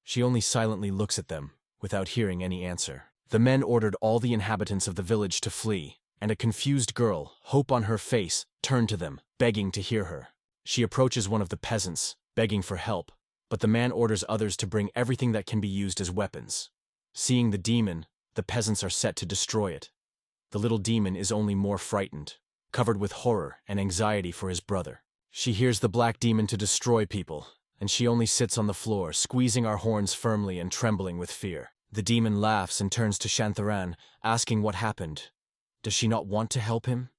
She only silently looks at them, without hearing any answer. The men ordered all the inhabitants of the village to flee, and a confused girl, hope on her face, turned to them, begging to hear her. She approaches one of the peasants, begging for help, but the man orders others to bring everything that can be used as weapons. Seeing the demon, the peasants are set to destroy it. The little demon is only more frightened, covered with horror and anxiety for his brother. She hears the black demon to destroy people, and she only sits on the floor, squeezing our horns firmly and trembling with fear. The demon laughs and turns to Shantharan, asking what happened. Does she not want to help him?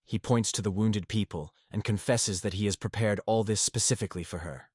He points to the wounded people and confesses that he has prepared all this specifically for her.